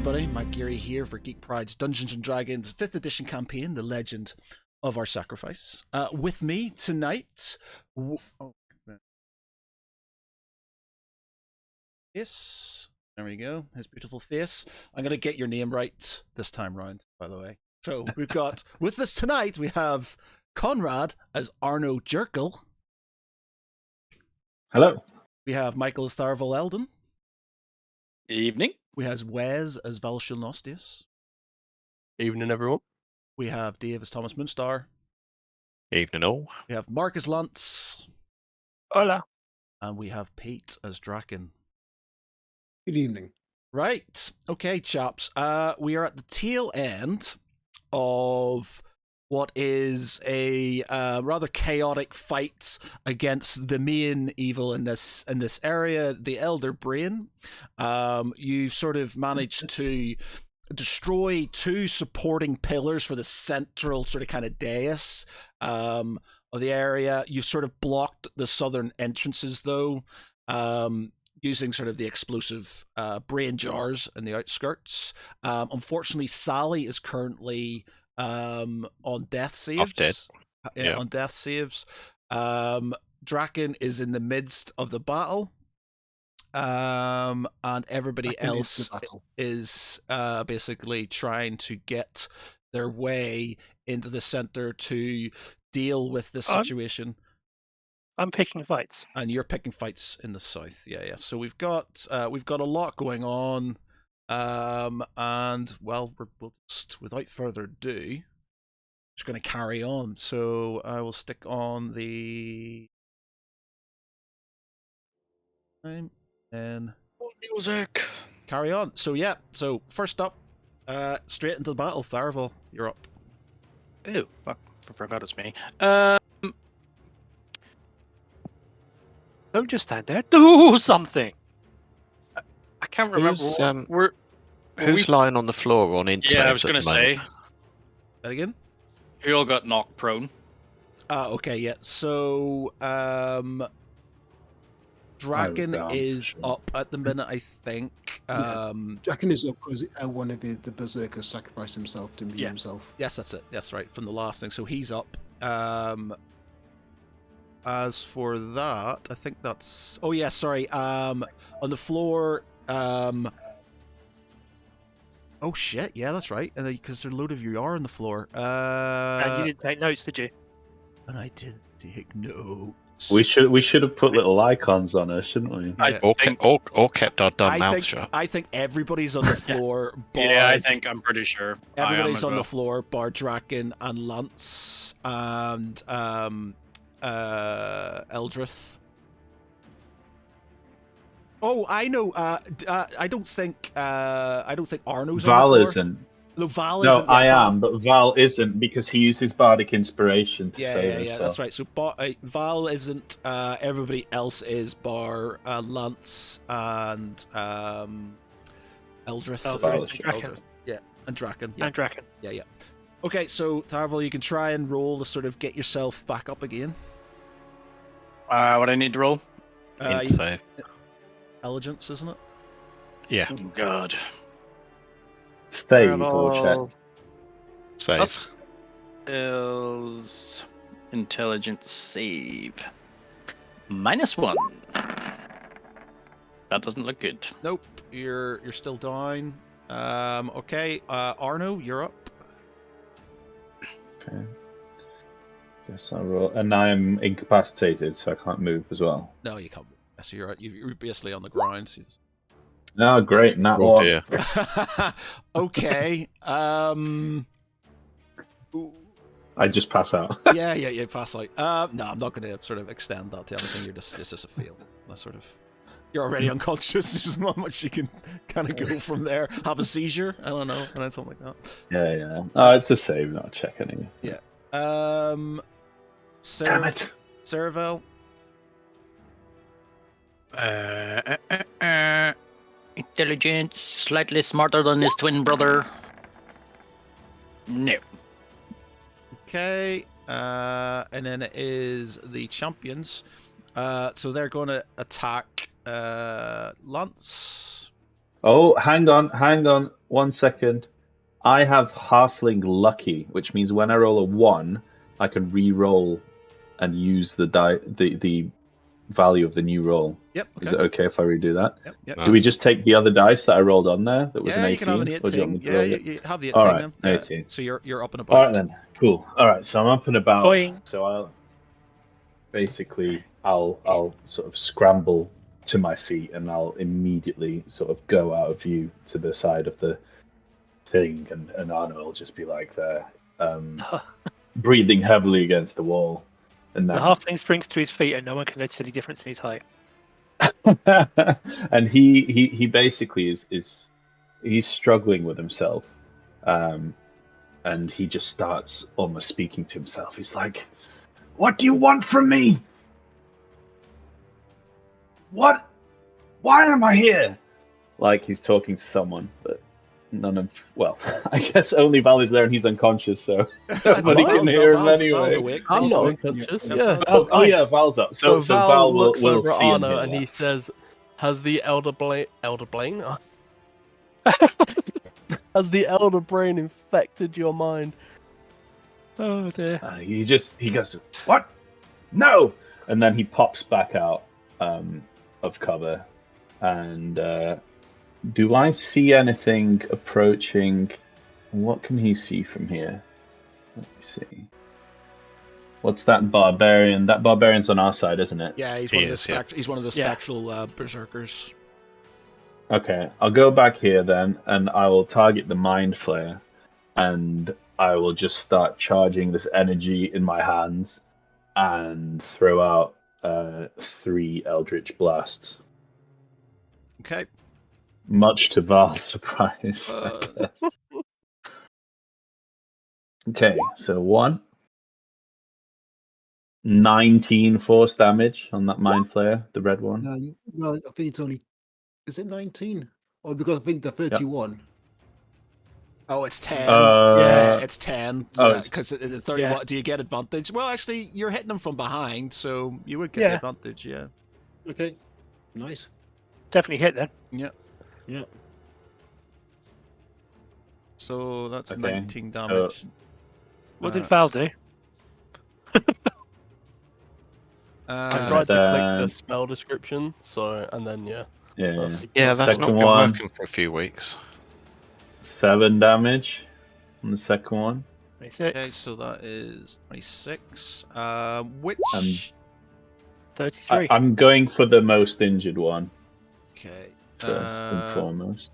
everybody, Mike Geary here for Geek Pride's Dungeons & Dragons 5th edition campaign, The Legend of Our Sacrifice. With me tonight... Yes, there we go, his beautiful face. I'm going to get your name right this time round, by the way. So we've got, with us tonight, we have Conrad as Arno Jerkel. Hello. We have Michael as Tharval Eldon. Evening. We have Wes as Valshil Nostius. Evening, everyone. We have Dave as Thomas Moonstar. Evening, all. We have Mark as Lance. Hola. And we have Pete as Draken. Good evening. Right. Okay, chaps. We are at the tail end of what is a rather chaotic fight against the main evil in this area, the Elder Brain. You've sort of managed to destroy two supporting pillars for the central sort of kind of dais of the area. You've sort of blocked the southern entrances, though, using sort of the explosive brain jars in the outskirts. Unfortunately, Sally is currently on death saves. On death saves. Draken is in the midst of the battle. And everybody else is basically trying to get their way into the center to deal with this situation. I'm picking fights. And you're picking fights in the south. Yeah. So we've got a lot going on. And well, we'll just, without further ado, just going to carry on. So I will stick on the time and music. Carry on. So yeah. So first up, straight into the battle. Tharval, you're up. Oh, fuck! I forgot it's me. Don't just stand there. Do something. I can't remember. Who's lying on the floor on inside? Yeah, I was going to say. That again? We all got knocked prone. Okay, yeah. So, Draken is up at the minute, I think. Draken is up because one of the berserkers sacrificed himself to imbue himself. Yes, that's it. That's right, from the last thing. So he's up. As for that, I think that's... Oh, yeah, sorry. On the floor... Oh, shit. Yeah, that's right. And because there's a load of you are on the floor. And you didn't take notes, did you? And I did take notes. We should have put little icons on her, shouldn't we? Yeah. Or kept our dumb mouths shut. I think everybody's on the floor. Yeah, I'm pretty sure. Everybody's on the floor, bar Draken and Lance and Eldrith. Oh, I know. I don't think Arno's Val on the floor. isn't. No, Val No, isn't. I am, but Val isn't because he uses bardic inspiration to save himself. Yeah, that's right. So Val isn't. Everybody else is, bar Lance and Eldrith. Draken. Yeah, and Draken. And Draken. Yeah. Okay, so Tharval, you can try and roll to sort of get yourself back up again. What I need to roll? Save. Intelligence, isn't it? Yeah. Oh, God. Save or check? Save. Is intelligence save. -1. That doesn't look good. Nope, you're still down. Okay, Arno, you're up. Okay. Guess I'll roll. And I'm incapacitated, so I can't move as well. No, you can't. So you're basically on the ground. So Oh, great. Nat Oh, one. dear. Okay. I just pass out. Yeah, pass out. No, I'm not going to sort of extend that to anything. It's just a fail. That's sort of... You're already unconscious. There's not much you can kind of go from there. Have a seizure? I don't know. And then something like that. Yeah. Oh, it's a save, not a check anyway. Yeah. Damn it. Saravel? Intelligent, slightly smarter than his twin brother. No. Okay. And then it is the champions. So they're going to attack Lance. Oh, hang on 1 second. I have Halfling Lucky, which means when I roll a 1, I can re-roll and use the the value of the new roll. Yep. Okay. Is it okay if I redo that? Yep. Yep. Nice. Do we just take the other dice that I rolled on there that was Yeah, an 18? you can have an Or do you want 18. me to Yeah, roll it? you have the 18 All right, then. Yeah. 18. So you're up and about. All right then, cool. All right, so I'm up and about. Boing. So I'll sort of scramble to my feet and I'll immediately sort of go out of view to the side of the thing, and Arno will just be like there, breathing heavily against the wall, and The then halfling springs to his feet, and no one can notice any difference in his height. and he basically is he's struggling with himself, and he just starts almost speaking to himself. He's like, "What do you want from me? What? Why am I here?" Like he's talking to someone, but well, I guess only Val is there and he's unconscious, so nobody can hear him anyway. Val's awake. I'm He's not awake. unconscious. Yeah. Yeah. Oh yeah, Val's up. So Val will looks over at see and Arno hear and that. he says, "Has the elder Blaine? Has the elder brain infected your mind?" Oh dear. He goes, "What? No!" And then he pops back out of cover. And do I see anything approaching? What can he see from here? Let me see. What's that barbarian? That barbarian's on our side, isn't it? Yeah, he's He one of the is, yeah. he's one of the Yeah. spectral berserkers. Okay, I'll go back here then, and I will target the Mind Flayer, and I will just start charging this energy in my hands, and throw out 3 Eldritch Blasts. Okay. Much to Val's surprise, I guess. Okay, so 1. 19 force damage on that Mind Flayer, the red one. No, I think it's only. Is it 19? Or because I think the 31. Oh, it's 10. Uh, It's 10. oh, Because the 31. Yeah. Do you get advantage? Well, actually, you're hitting them from behind, so you would get Yeah. the advantage. Yeah. Okay. Nice. Definitely hit then. Yeah. Yeah. So that's Okay, 19 so- damage. What did Val do? I tried to click the then- spell description, and then Yeah. Yeah, that's Second not been one. working for a few weeks. 7 damage on the second one. 26, Okay, so that is 26. Which? 33. I'm going for the most injured one Okay. first and foremost.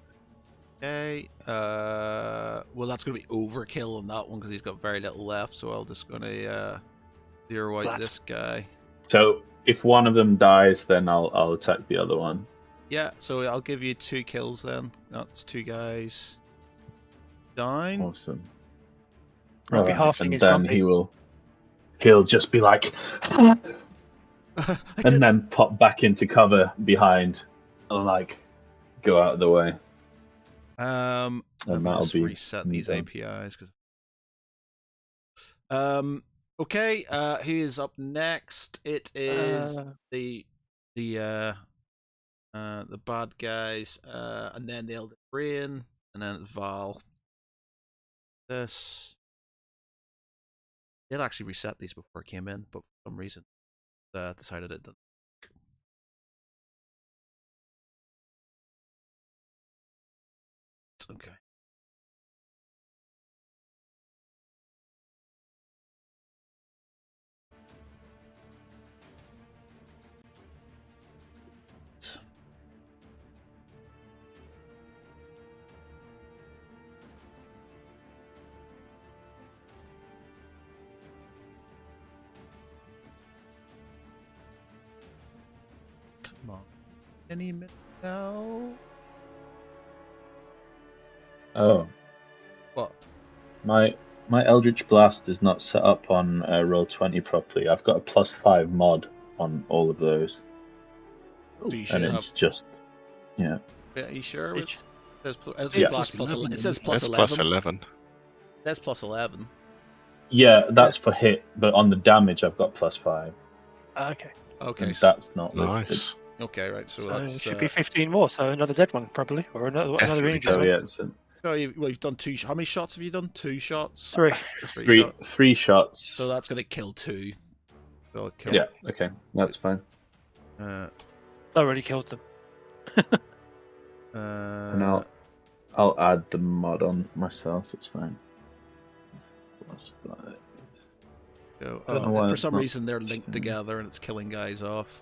Okay. Well, that's going to be overkill on that one because he's got very little left. So I'm just going to zero out Flat. this guy. So if one of them dies, then I'll attack the other one. Yeah. So I'll give you 2 kills then. That's 2 guys down. Awesome. Grumpy Alright, halfling and is then grumpy. he'll just be like, and then pop back into cover behind, and like go out of the way. Let me that'll just be reset me these done. APIs. Okay. Who is up next? It is the bad guys, and then the Elder Brain, and then Val. This. Did actually reset these before I came in, but for some reason, decided it didn't. Okay. Come on. Any minute now? Oh, What? my Eldritch Blast is not set up on Roll20 properly. I've got a +5 mod on all of those, So you and should have. it's just yeah. Are you sure? Which- It says Yeah. plus 11. It says That's plus 11. plus 11. That's plus 11. Yeah, that's for hit, but on the damage I've got +5. Okay. Okay. And that's not listed. Nice. Okay, right. So So that's it should be 15 more. So another dead one probably, or another Definitely injured So one. yeah, it's you've done 2. How many shots have you done? 2 shots. 3. three shots. So that's gonna kill 2. So kill. Yeah. Okay, that's fine. Thoroughly killed them. And I'll add the mod on myself. It's fine. Plus 5. Go. I don't know why For it's some not reason, they're linked showing. together and it's killing guys off.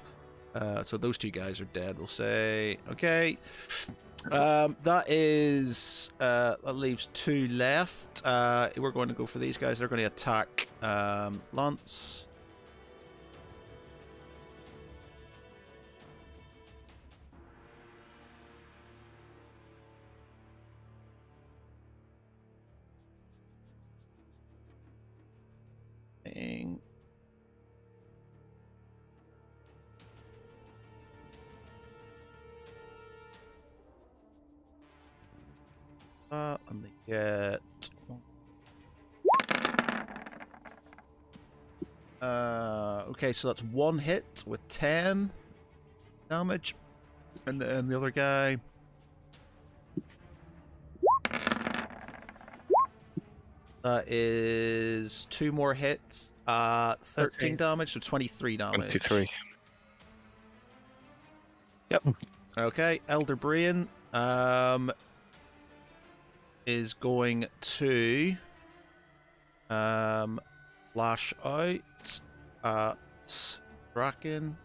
So those 2 guys are dead. We'll say okay. That is that leaves 2 left. We're going to go for these guys. They're going to attack Lance. Bang. And they get okay, so that's 1 hit with 10 damage, and then the other guy that is 2 more hits, 13 damage, so 23 damage. 23. Okay, Elder Brain is going to lash out at Draken.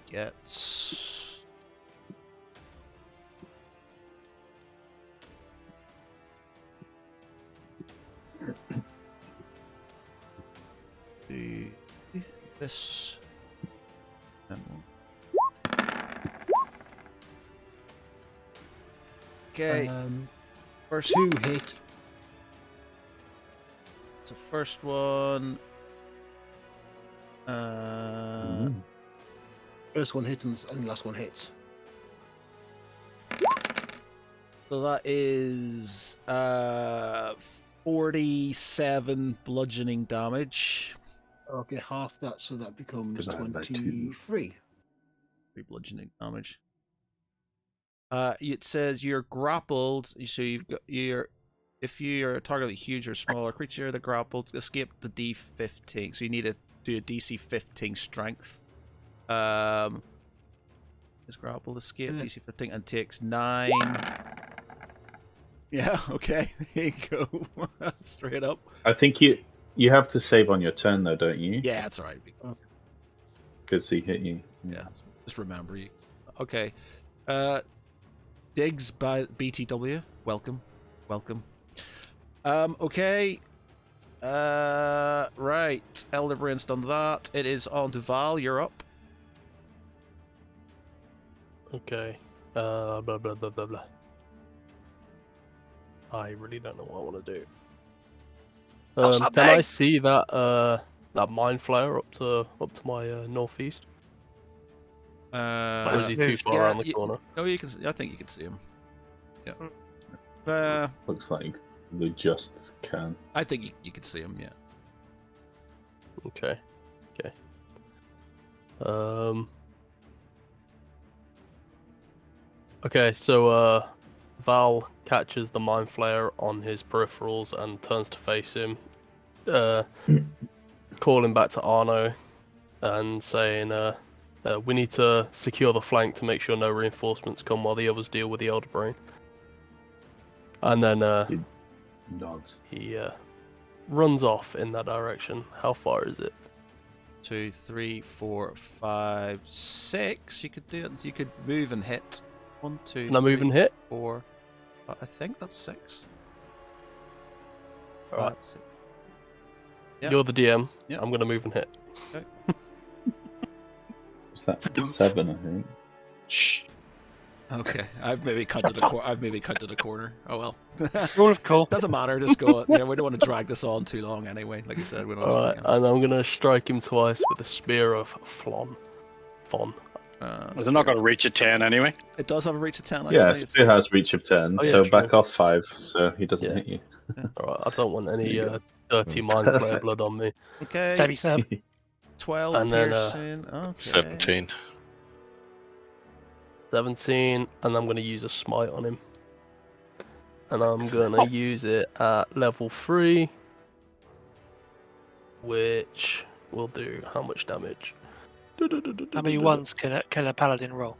Gets this and one. Okay, first 2 hit. the first one. First one hits and the last one hits. So that is 47 bludgeoning damage. Okay, half that, so that becomes Divided by 2. 23. 3 bludgeoning damage. It says you're grappled, so if you're a target of a huge or smaller creature, the grappled escape the D15. So you need to do a DC 15 strength. Is grappled escape DC 15 and takes 9. Yeah, okay, there you go. Straight up. I think you have to save on your turn though, don't you? Yeah, that's alright. Because he hit you. Yeah, just remember you. Okay. Diggs by BTW. Welcome. Okay. Right. Elder Brain's done that. It is on to Val. You're up. Okay. Blah blah blah blah blah. I really don't know what I want to do. Can I see that that mind flare up to my northeast? Or is he too far around the corner? No, you can. I think you can see him. Yeah. Looks like they just can. I think you can see him. Yeah. Okay. Okay, so Val catches the mind flare on his peripherals and turns to face him, calling back to Arno and saying, we need to secure the flank to make sure no reinforcements come while the others deal with the Elder Brain. And then Nods. he runs off in that direction. How far is it? 2, 3, 4, 5, 6. You could do it. You could move and hit. 1, 2. Can I move and hit? 4. I think that's 6. Alright. 5, 6. Yeah. You're the DM. Yeah. I'm gonna move and hit. Was that 7? I think. Shh. Okay, I've maybe counted a corner. Oh well. Rule of cool. Doesn't matter. Just go. We don't want to drag this on too long anyway. Like I said, we're not. Alright, and I'm gonna strike him twice with the Spear of Fon. They're not going to reach a 10 anyway. It does have a reach of 10. Actually. Yeah, Spear has reach of 10, Oh, yeah, so true. back off 5, so he doesn't Yeah. hit you. Alright, I don't want any There you dirty mind player blood on me. Okay. Stabby stab. 12 And then, piercing. Okay. 17. 17, and I'm gonna use a smite on him. And I'm gonna use it at level 3, which will do how much damage? How many ones can a paladin roll?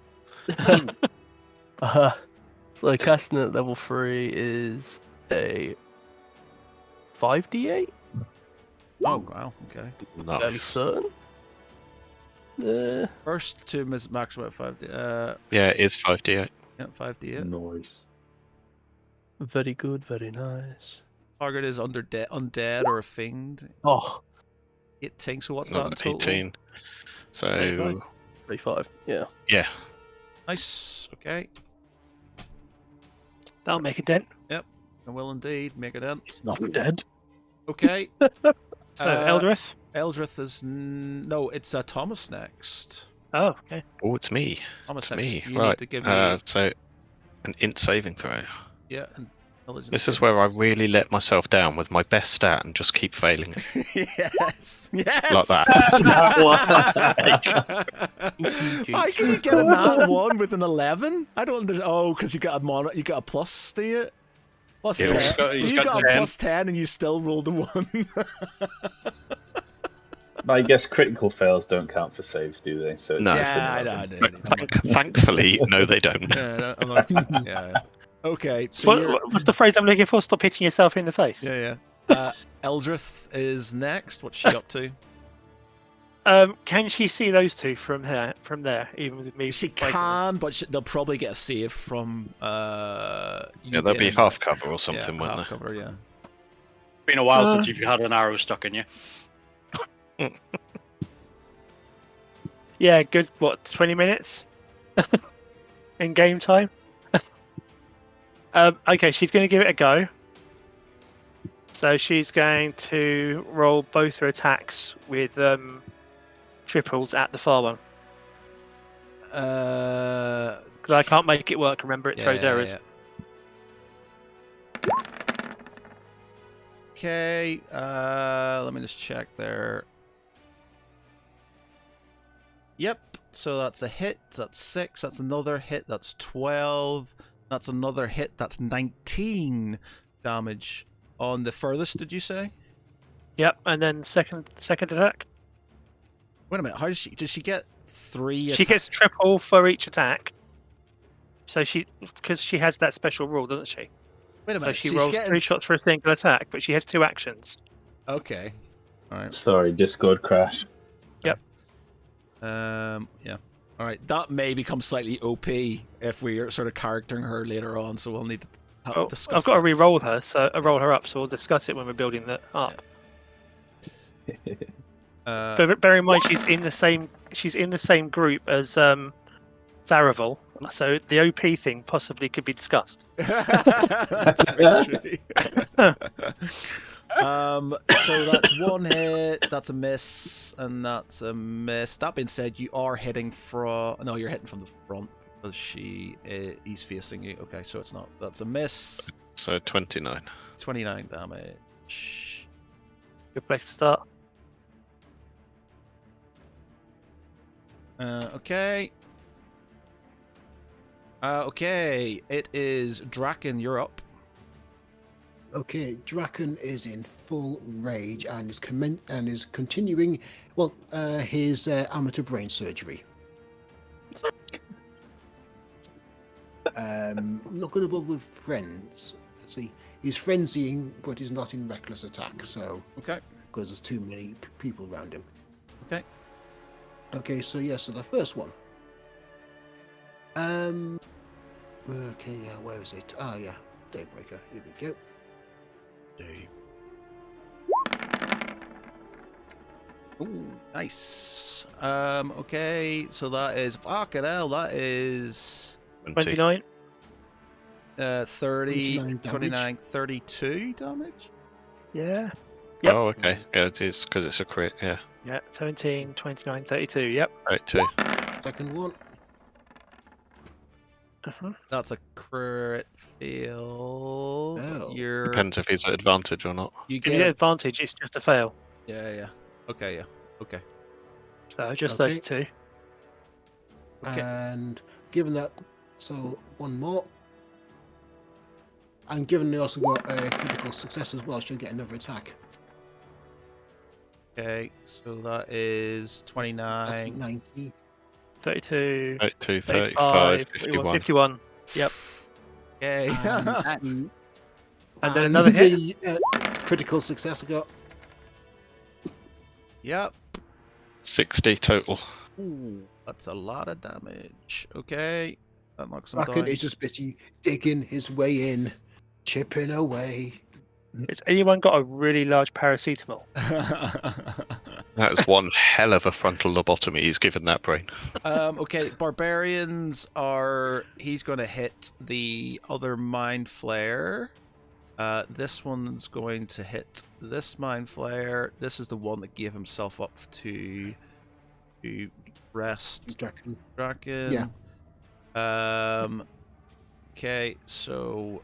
So casting at level 3 is a 5d8? Oh wow. Okay. Fairly Nice. certain. First to maximum at 5D. Yeah, it is 5d8. Yeah, 5D8. Noise. Very good, very nice. Target is undead or a fiend. Oh, 18. So what's No, that in total? 18. So, 35, yeah. yeah. Nice. Okay. That'll make a dent. I will indeed make it in. Not dead. Okay. So Eldrith. Eldrith is no. It's Thomas next. Oh, okay. Oh, it's me. Thomas It's next. me. You Right. need to give me So, an int saving throw. yeah. Intelligence. This is where I really let myself down with my best stat and just keep failing it. yes. Yes. Like that. Why can you get a nat 1 with an 11? I don't understand. Oh, because you got you got a plus, do you? Plus Yeah, 10. he's got- so he's you got got a 10. plus 10 and you still rolled a 1. I guess critical fails don't count for saves, do they? So it's No. just yeah, I another- know. Thankfully, no, they don't. Yeah, no, I'm not, yeah. Okay, so you're, What's the phrase I'm looking for? Stop hitting yourself in the face. yeah. Eldrith is next. What's she up to? Can she see those two from here, from there, even with me? She fighting them? can, but they'll probably get a save from. Yeah, there'll be being- half cover or something, yeah, won't half there? cover, yeah. Been a while since you've had an arrow stuck in you. Yeah, good. What, 20 minutes in game time? Okay, she's going to give it a go. So she's going to roll both her attacks with triples at the far one. Because I can't make it work. Remember, it throws errors. Okay, let me just check there. Yep, so that's a hit, that's 6, that's another hit, that's 12, that's another hit, that's 19 damage on the furthest, did you say? Yep, and then second attack. Wait a minute, how does she get 3 She gets triple for each attack. So because she has that special rule, doesn't she? Wait a So minute, she she's rolls getting 3 shots for a single attack, but she has 2 actions. Okay, alright. Sorry, Discord crash. Yeah. All right, that may become slightly OP if we're sort of charactering her later on, so we'll need to Oh, discuss. I've got to that. re-roll her, so roll her up. So we'll discuss it when we're building that up. But bear in mind, she's in the same group as Tharavel, so the OP thing possibly could be discussed. That's very true. So that's 1 hit, that's a miss, and that's a miss. That being said, you are hitting from. No, you're hitting from the front because he's facing you. Okay, so it's not. That's a miss. So 29. 29 damage. Good place to start. Okay. Okay, it is Draken, you're up. Okay, Draken is in full rage and is continuing, well, his amateur brain surgery. Not going to bother with friends. Let's see, he's frenzying, but he's not in reckless attack. So, Okay. because there's too many people around him. Okay. Okay, so yeah, so the first one. Okay, yeah, where is it? Ah, yeah, Daybreaker. Here we go. Ooh, nice. Okay, so that is fucking hell. That is 29. 30, 29 29, 32 damage. Yeah. Yep. Oh, okay. Yeah, it is because it's a crit. Yeah. Yeah. 17, 29, 32. Yep. Right, too. Second one. That's a crit fail. Oh. You're Depends if he's at advantage or not. you If you get get a, advantage, it's just a fail. yeah. Okay, yeah. Okay. So just Okay. those two. Okay. And given that, so one more. And given they also got a critical success as well, she'll get another attack. Okay. So that is That's 29. 90. 32, 32, 35, 35, 51. 51. Yep. Okay. And then another hit. The critical success I got. Yep. 60 total. Ooh, that's a lot of damage. Okay. That knocks him Bracken down. is just busy digging his way in, chipping away. Has anyone got a really large paracetamol? That is one hell of a frontal lobotomy he's given that brain. Okay, barbarians are. He's going to hit the other mind flare. This one's going to hit this mind flare. This is the one that gave himself up to rest. Draken. Yeah. Okay, so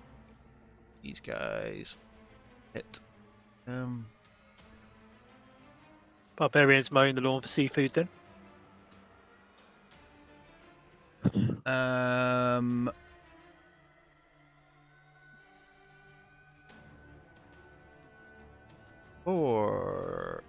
these guys hit. Barbarians mowing the lawn for seafood then? Or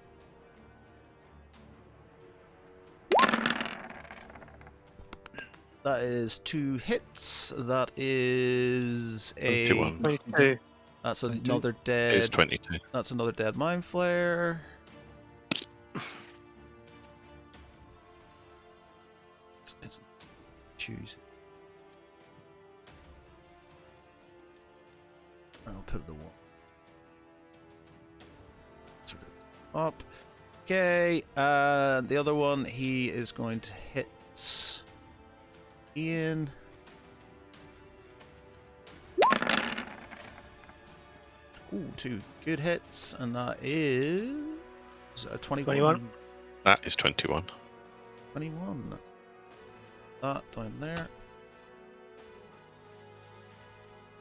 that is 2 hits. That is a 21. 22. That's 22. another It dead. is 22. That's another dead mind flare. It's choose. I'll put the one. Sort of up. Okay. The other one, he is going to hit Ian. Ooh, 2 good hits, and that is a 21. 21. That is 21. 21. That down there.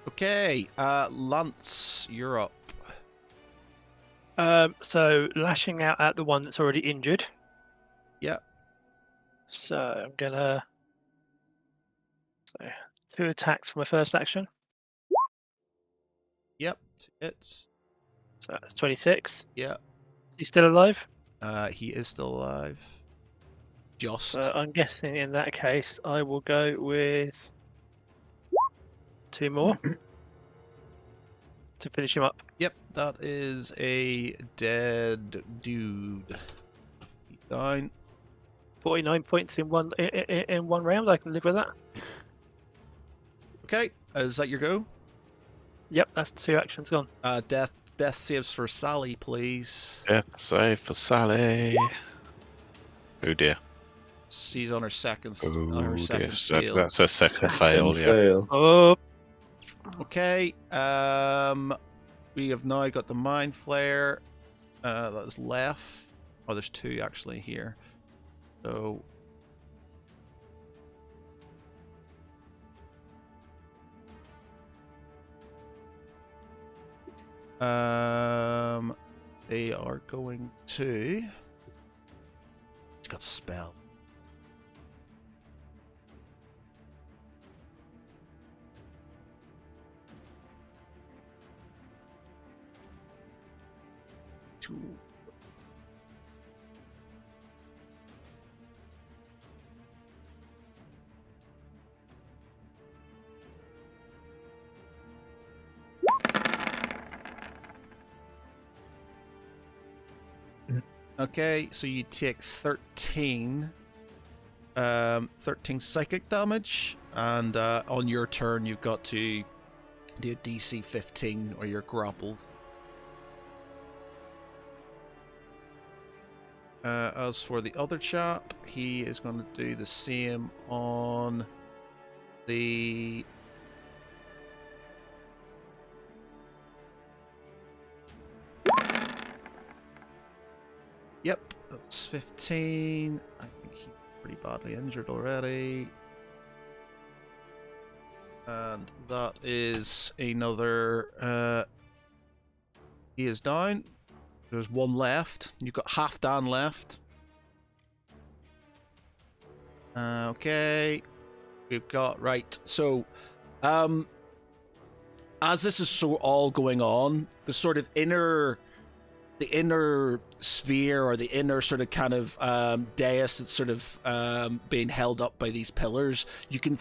Okay, Lance, you're up. So lashing out at the one that's already injured. Yep. So I'm gonna. So 2 attacks for my first action. Yep, 2 hits. So that's 26. Yep. He's still alive. He is still alive. Just. So I'm guessing in that case I will go with 2 more to finish him up. Yep, that is a dead dude. He's down. 49 points in one round. I can live with that. Okay, is that your go? Yep, that's 2 actions gone. Death saves for Sally, please. Death save for Sally. Oh dear. She's on her second. Oh on her dear. second fail. That's a second fail, yeah. Fail. Oh, Okay. We have now got the mind flare. That is left. Oh, there's 2 actually here. So. They are going to. It's got spell. Two. Okay, so you take 13 psychic damage, and on your turn you've got to do a DC 15 or you're grappled. As for the other chap, he is going to do the same on the Yep, that's 15. I think he's pretty badly injured already. And that is another he is down. There's one left. You've got half Dan left. Okay. We've got right. So as this is so all going on, the sort of inner sphere, or the inner sort of kind of dais that's sort of being held up by these pillars, you can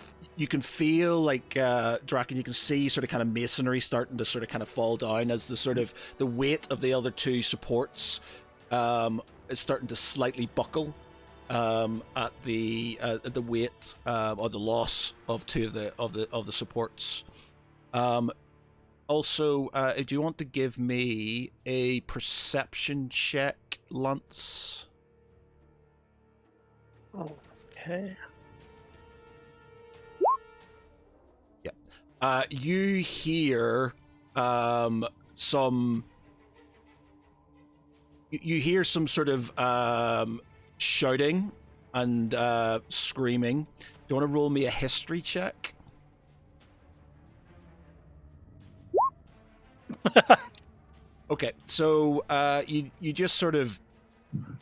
feel like Draken, you can see sort of kind of masonry starting to sort of kind of fall down as the sort of the weight of the other two supports is starting to slightly buckle at the weight or the loss of two of the supports. Also, do you want to give me a perception check, Lance? Okay. Yeah. You hear some. You hear some sort of shouting and screaming. Do you want to roll me a history check? Okay, so you just sort of,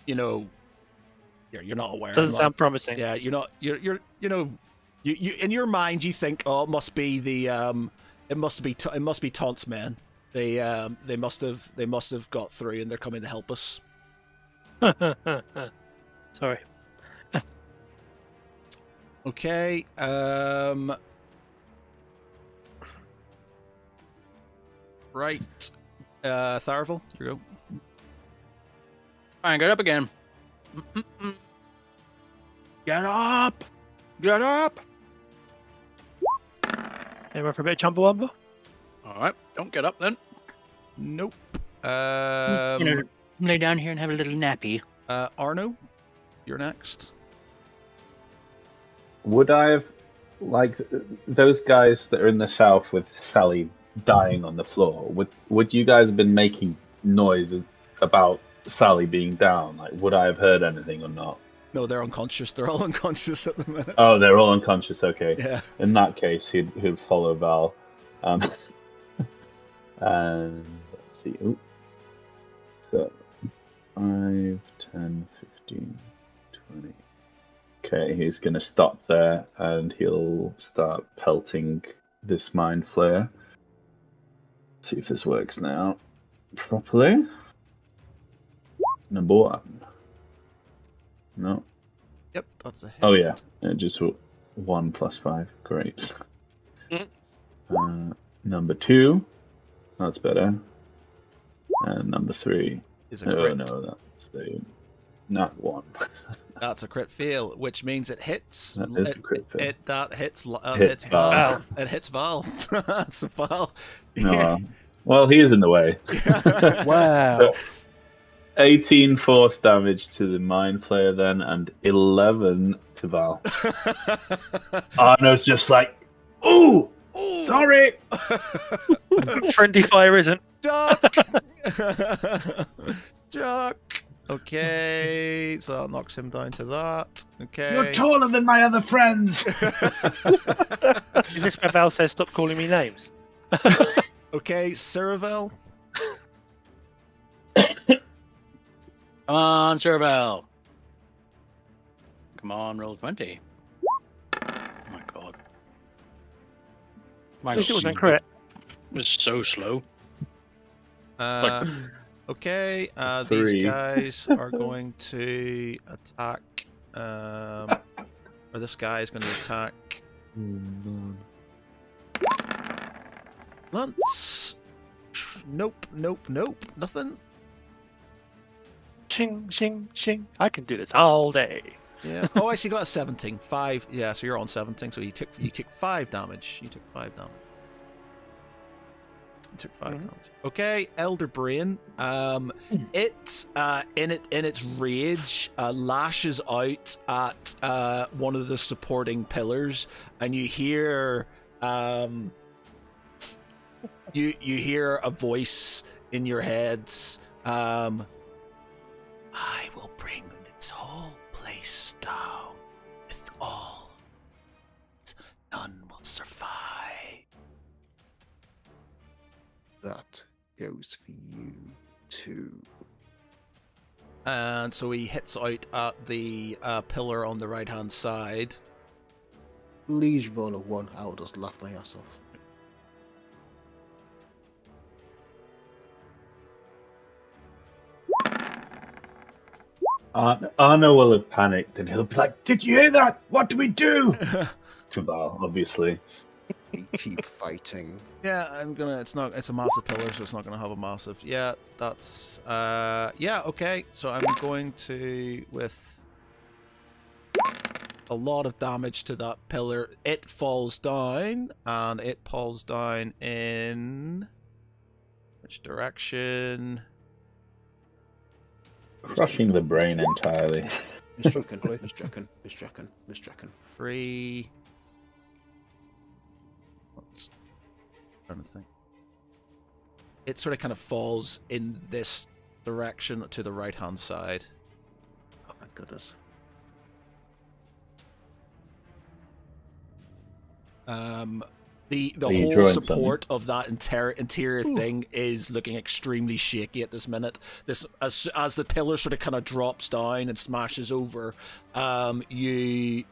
you're not aware. Doesn't sound promising. Yeah, you're not. You're you in your mind you think, oh, it must be the it must be Taunt's men. They must have got through and they're coming to help us. Sorry. Okay. Right. Tharvel, you go. Fine, get up again. Get up! Get up! Anyone for a bit of Chumbawamba? Alright, don't get up then. Nope. Lay down here and have a little nappy. Arno, you're next. Would I have, like, those guys that are in the south with Sally dying on the floor, would you guys have been making noise about Sally being down? Like, would I have heard anything or not? No, they're unconscious. They're all unconscious at the minute. Oh, they're all unconscious. Okay. Yeah. In that case, he'd follow Val. And let's see. Ooh. So 5, 10, 15, 20. Okay, he's gonna stop there and he'll start pelting this mind flare. See if this works now properly. Number 1. No. Yep, that's a hit. Oh yeah, just 1 plus 5. Great. Number 2. That's better. And number 3. Is a crit. Oh no, that's a not 1. That's a crit fail, which means it hits. That is a crit fail. That hits Hits Val. Val. It hits Val. That's a Val. No, well, he is in the way. Wow. 18 force damage to the mind flayer then, and 11 to Val. Arno's just like, ooh, sorry. Friendly fire isn't. Duck! Duck! Okay, so that knocks him down to that. Okay. You're taller than my other friends. Is this where Val says stop calling me names? Okay, Ceravel. Come on, Serval. Come on, roll 20. Oh my god. At least it wasn't crit. It was so slow. Okay, 3. these guys are going to attack. Or this guy is going to attack. Lance. Nope, nothing. Shing, shing, shing. I can do this all day. Yeah. Oh, I see. You got a 17. 5. Yeah. So you're on 17. So you took 5 damage. You took 5 Took 5 damage. Okay, Elder Brain. It in its rage lashes out at one of the supporting pillars, and you hear you hear a voice in your heads. I will bring this whole place down with all. None will survive. That goes for you too. And so he hits out at the pillar on the right-hand side. Please roll a 1. I will just laugh my ass off. Arno will have panicked and he'll be like, "Did you hear that? What do we do?" To Val, obviously. We keep fighting. Yeah, I'm gonna. It's a massive pillar, so it's not gonna have a massive. Yeah, that's. Yeah, okay. So I'm going to with a lot of damage to that pillar. It falls down, and it falls down in which direction? Crushing the brain entirely. Mistraken. 3. What's trying to think? It sort of kind of falls in this direction to the right-hand side. Oh my goodness. The Are you whole drawing support of that interior thing is looking extremely shaky at this minute. This as the pillar sort of kind of drops down and smashes over, you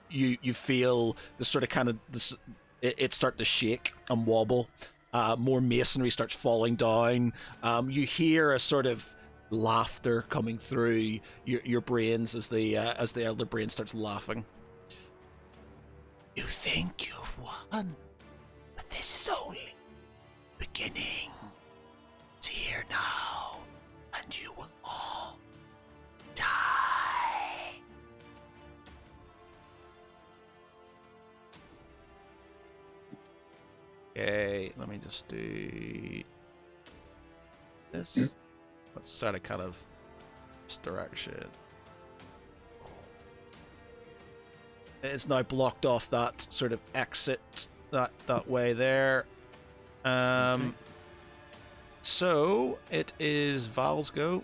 feel the sort of kind of this it start to shake and wobble. More masonry starts falling down. You hear a sort of laughter coming through your brains as the elder brain starts laughing. You think you've won, but this is only beginning. It's here now, and you will all die. Okay, let me just do this. Let's start a kind of this direction. It's now blocked off that sort of exit that way there. So it is Val's go.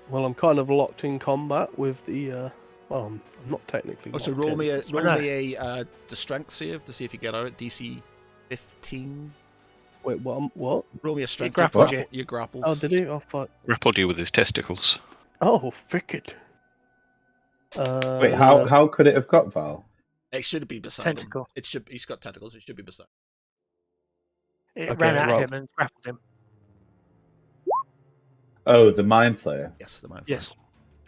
Well, I'm kind of locked in combat with the. Well, I'm not technically. Oh, so locked roll in. me a the strength save to see if you get out at DC 15. Wait, what? What? Roll me a strength. grappled you. You grapples. Oh, did he? Oh, fuck. Grappled you with his testicles. Oh, frickin'. Wait, how could it have got Val? It should be beside Tentacle. him. It should. He's got tentacles. It should be beside. It Okay, ran at roll. him and grappled him. Oh, the Mind Flayer. Yes, the man. Yes.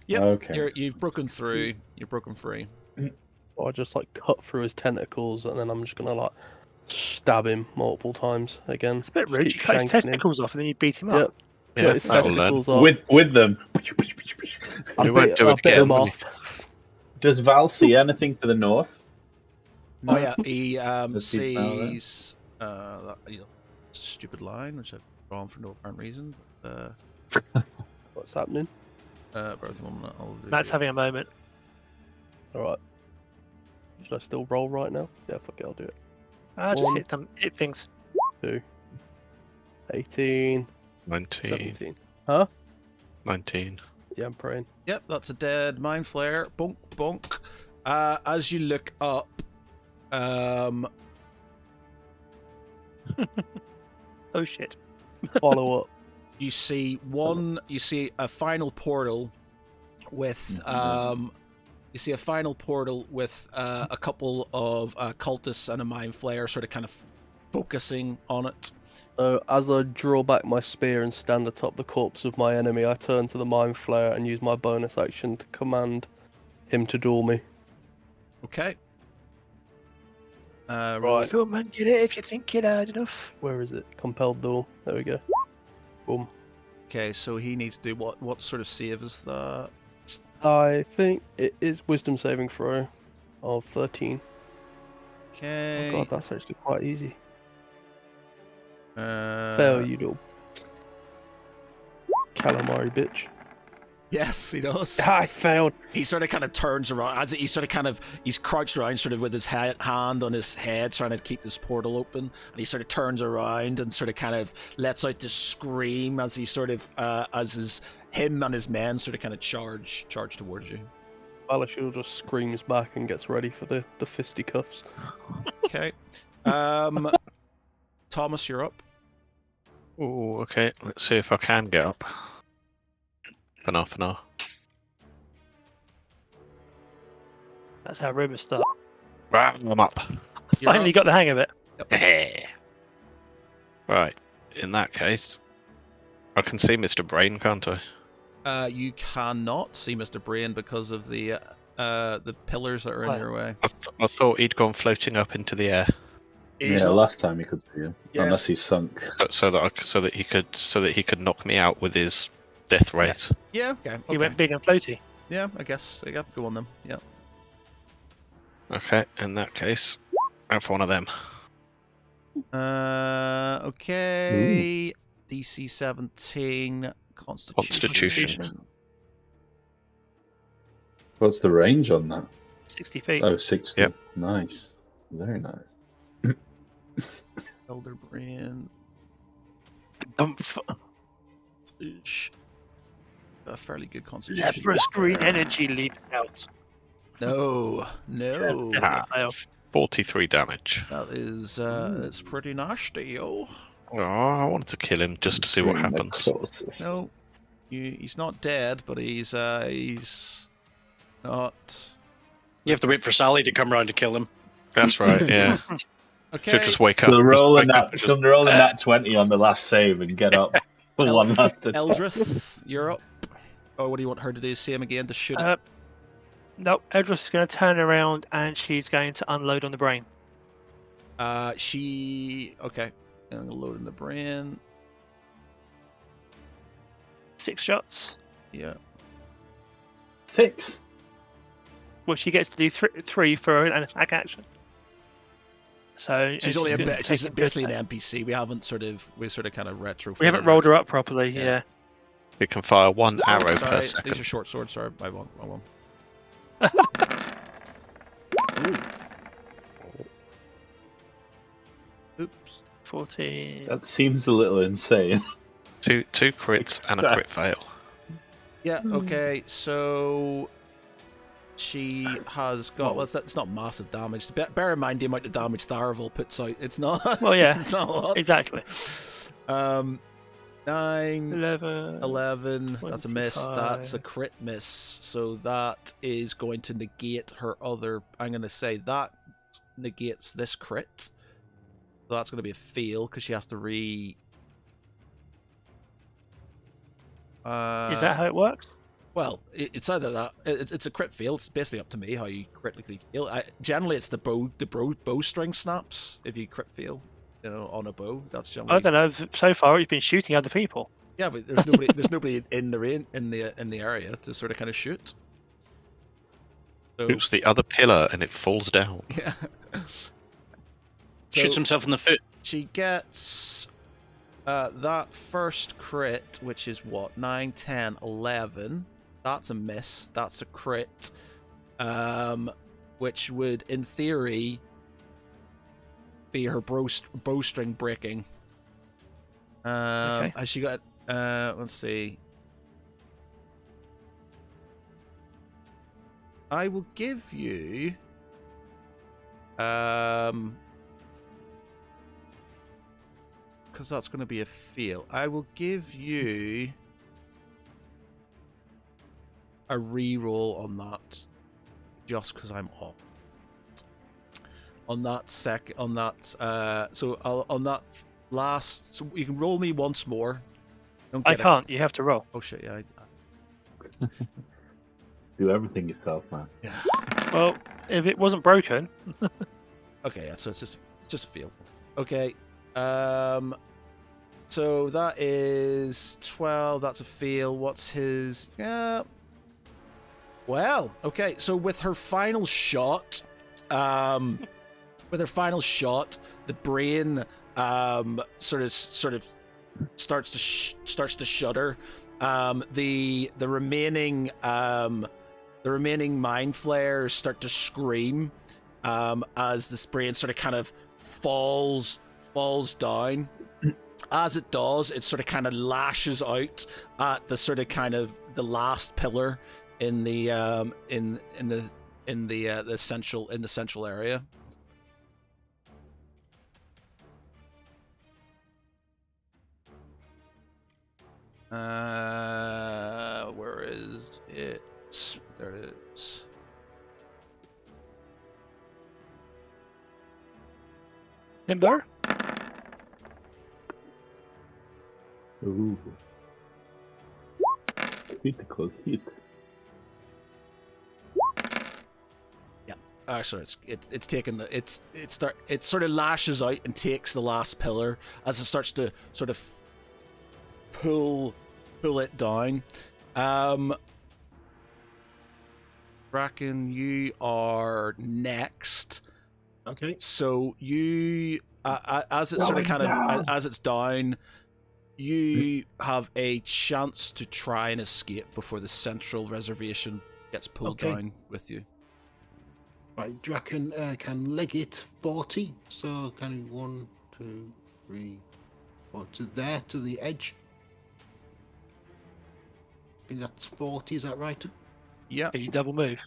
Yep. Okay. You've broken through. You're broken free. Or I just like cut through his tentacles and then I'm just gonna like stab him multiple times again. It's a bit Just rude. keep You cut his shanking him. testicles off and then you beat him Yep. up. Cut his that'll learn. testicles off. With them. I You won't bit, do I it bit again, him will you? off. Does Val see anything to the north? Oh yeah, he Does he smell that? sees that stupid line which I've drawn for no apparent reason. What's happening? Both one I'll do. Matt's having a moment. Alright. Should I still roll right now? Yeah, fuck it, I'll do it. Just One. hit things. 18, 19. 17. Huh? 19. Yeah, I'm praying. Yep, that's a dead mind flare. Bonk, bonk. As you look up, Oh shit. Follow up. you see a final portal with you see a final portal with a couple of cultists and a mind flayer sort of kind of focusing on it. So as I draw back my spear and stand atop the corpse of my enemy, I turn to the Mind Flayer and use my bonus action to command him to duel me. Okay. Roll. Right. Come and get it if you think you're hard enough. Where is it? Compelled duel. There we go. Boom. Okay, so he needs to do what sort of save is that? I think it is Wisdom saving throw of 13. Okay. Oh god, that's actually quite easy. Fail, you little calamari bitch. Yes, he does. I failed. He sort of kind of turns around as he sort of he's crouched around, sort of with his hand on his head, trying to keep this portal open. And he sort of turns around and sort of kind of lets out this scream as he sort of him and his men sort of kind of charge towards you. Balashil just screams back and gets ready for the fisticuffs. Okay. Thomas, you're up. Oh, okay. Let's see if I can get up. For now. That's how rumors start. Right, I'm up. Finally got the hang of it. Right. In that case, I can see Mr. Brain, can't I? You cannot see Mr. Brain because of the pillars that are in your way. I thought he'd gone floating up into the air. He's yeah, not- last time you could see him, Yes. unless he's sunk. So that he could knock me out with his death rate. Yeah, okay. He went big and floaty. Yeah, I guess. Yeah, go on then. Yeah. Okay, in that case, have one of them. Okay. DC 17 Constitution. What's the range on that? 60 feet. Oh, 60. Yep. Nice. Very nice. Elder Brain. Umph. A fairly good constitution. Leprous green energy leaps out. No. Definitely fail. 43 damage. That is, it's pretty nasty, yo. Oh, I wanted to kill him just to see what happens. No, he's not dead, but he's not. You have to wait for Sally to come around to kill him. That's right, yeah. Okay. Should just wake up. She'll roll in Just wake up that. and She'll roll in that 20 on the last save and get up for one last attack. Eldrith, you're up. Or what do you want her to do? See him again to shoot it? No, Eldrith's going to turn around and she's going to unload on the brain. Okay. I'm gonna load in the brain. 6 shots. Yeah. 6. Well, she gets to do three for an attack action. So She's only gonna she's take a basically good an NPC. We sort of kind of retro. We haven't rolled her up properly. Yeah. Yeah. You can fire one arrow Sorry, per these second. are short swords. Sorry, I won't. Oops. 14. That seems a little insane. Two crits and a crit fail. Yeah. Okay. So she has got. Well, it's not massive damage. Bear in mind the amount of damage Tharavel puts out. It's not. Well, yeah. It's not a lot. Exactly. 9, 11. 11. That's a miss. 25. That's a crit miss. So that is going to negate her other. I'm going to say that negates this crit. So that's going to be a fail because she has to re. Is that how it works? Well, it's either that it's a crit fail. It's basically up to me how you critically fail. Generally, it's the bowstring snaps if you crit fail. On a bow. That's generally. I don't know. So far, you've been shooting other people. Yeah, but there's nobody. There's nobody in the area to sort of kind of shoot. So, Shoots the other pillar and it falls down. yeah. Shoots himself in the foot. She gets that first crit, which is what 9, 10, 11. That's a miss. That's a crit, which would, in theory, be her bowstring breaking. Okay. Has she got? Let's see. I will give you. Because that's going to be a fail. I will give you a reroll on that, just because I'm off. On that on that last, so you can roll me once more. Don't I get it. can't. You have to roll. Oh shit! Yeah. Do everything yourself, man. Yeah. Well, if it wasn't broken, Okay. Yeah. So it's just a fail. Okay. So that is 12. That's a fail. What's his? Yeah. Well. Okay. So with her final shot, the brain sort of starts to shudder. The remaining mind flayers start to scream as this brain sort of kind of falls down. As it does, it sort of kind of lashes out at the sort of kind of the last pillar in the central area. Where is it? There it is. Timber? Ooh. Critical hit. Sorry, it's taken the it sort of lashes out and takes the last pillar as it starts to sort of pull it down. Bracken, you are next. Okay. So you, as it's sort of kind of as it's down, you have a chance to try and escape before the central reservation gets pulled down with you. Right, Draken can leg it 40, so kind of 1, 2, 3, 4 to there to the edge. I think that's 40. Is that right? Yeah. Can you double move?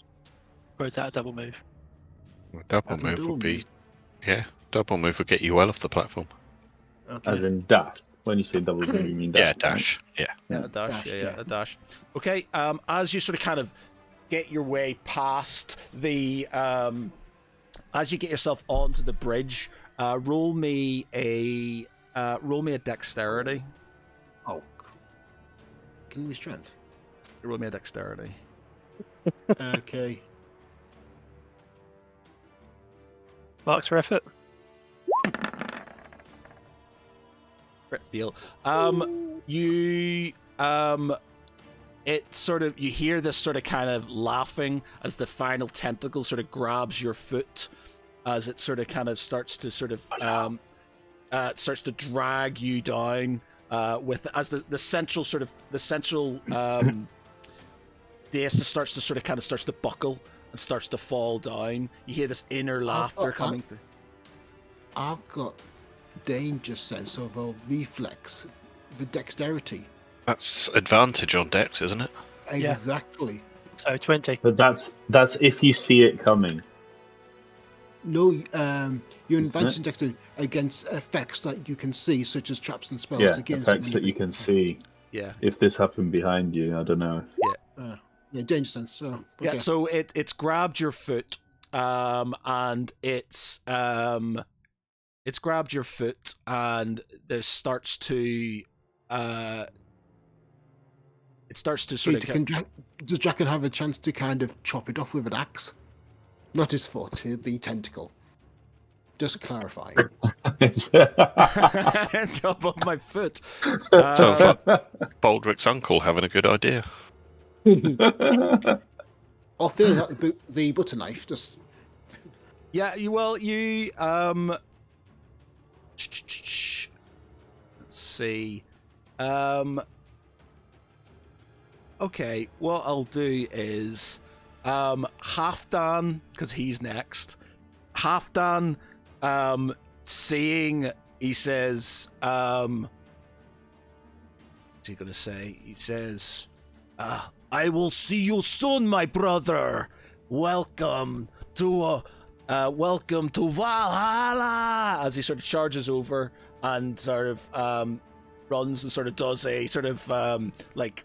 Or is that a double move? Double move would be, double move would get you well off the platform. Okay. As in dash. When you say double move, you mean dash? Yeah, dash. Yeah. Yeah, a dash. Yeah, a dash. Okay. As you sort of kind of get your way past the, as you get yourself onto the bridge, roll me a dexterity. Oh. Can we strength? Roll me a dexterity. Okay. Marks for effort? Crit fail. You it sort of, you hear this sort of kind of laughing as the final tentacle sort of grabs your foot, as it sort of kind of starts to sort of starts to drag you down, with as the central dais starts to sort of kind of starts to buckle and starts to fall down. You hear this inner laughter coming through. I've got danger sense of a reflex, the dexterity. That's advantage on dex, isn't it? Yeah. Exactly. So 20. But that's if you see it coming. No, your advantage in dexterity against effects that you can see, such as traps and spells. Yeah, against effects that you can see. Yeah. If this happened behind you, I don't know. Yeah, danger sense. So okay. Yeah, so it's grabbed your foot, and it's grabbed your foot, and there starts to it starts to sort of Does Draken have a chance to kind of chop it off with an axe? Not his foot, the tentacle. Just clarifying. top of my foot. Sounds like Baldric's uncle having a good idea. Or feeling like the butter knife. Just Yeah, you let's see. Okay, what I'll do is Halfdan, because he's next. Halfdan, seeing, he says, what's he gonna say? He says, I will see you soon, my brother. Welcome to Valhalla, as he sort of charges over and sort of runs and sort of does a sort of like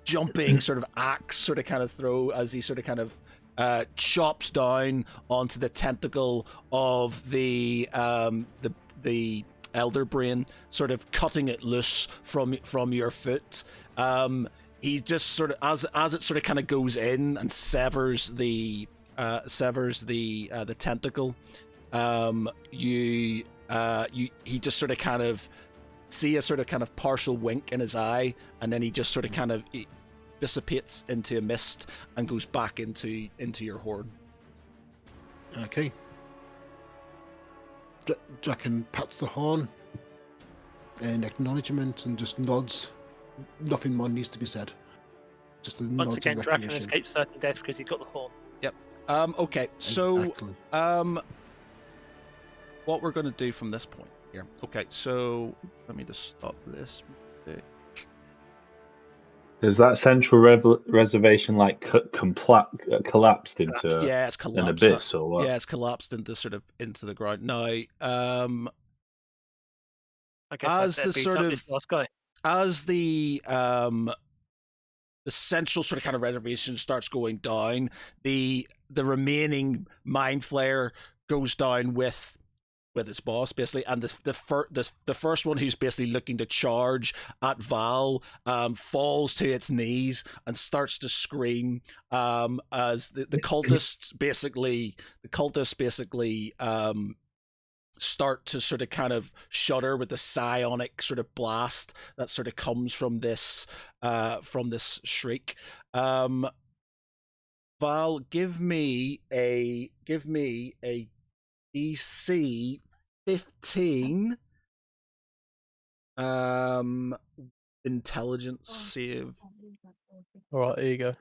jumping sort of axe sort of kind of throw as he sort of kind of chops down onto the tentacle of the elder brain, sort of cutting it loose from your foot. He just sort of as it sort of kind of goes in and severs the tentacle. He just sort of kind of see a sort of kind of partial wink in his eye, and then he just sort of kind of dissipates into a mist and goes back into your horn. okay. Draken pats the horn in acknowledgement and just nods. Nothing more needs to be said. Just a Once nod again, of Draken recognition. escapes certain death because he got the horn. Okay, so Exactly. what we're going to do from this point here. Okay, so let me just stop this. Is that central reservation like collapsed into Yeah, it's an collapsed. abyss or what? Yeah, it's collapsed into sort of into the ground. Now, I guess As that's the beat sort up of- this last guy. as the central sort of kind of reservation starts going down, the remaining mind flayer goes down with its boss basically, and the first one who's basically looking to charge at Val falls to its knees and starts to scream as the cultists basically start to sort of kind of shudder with the psionic sort of blast that sort of comes from this shriek. Val, give me a DC 15 intelligence save. All right, here you go.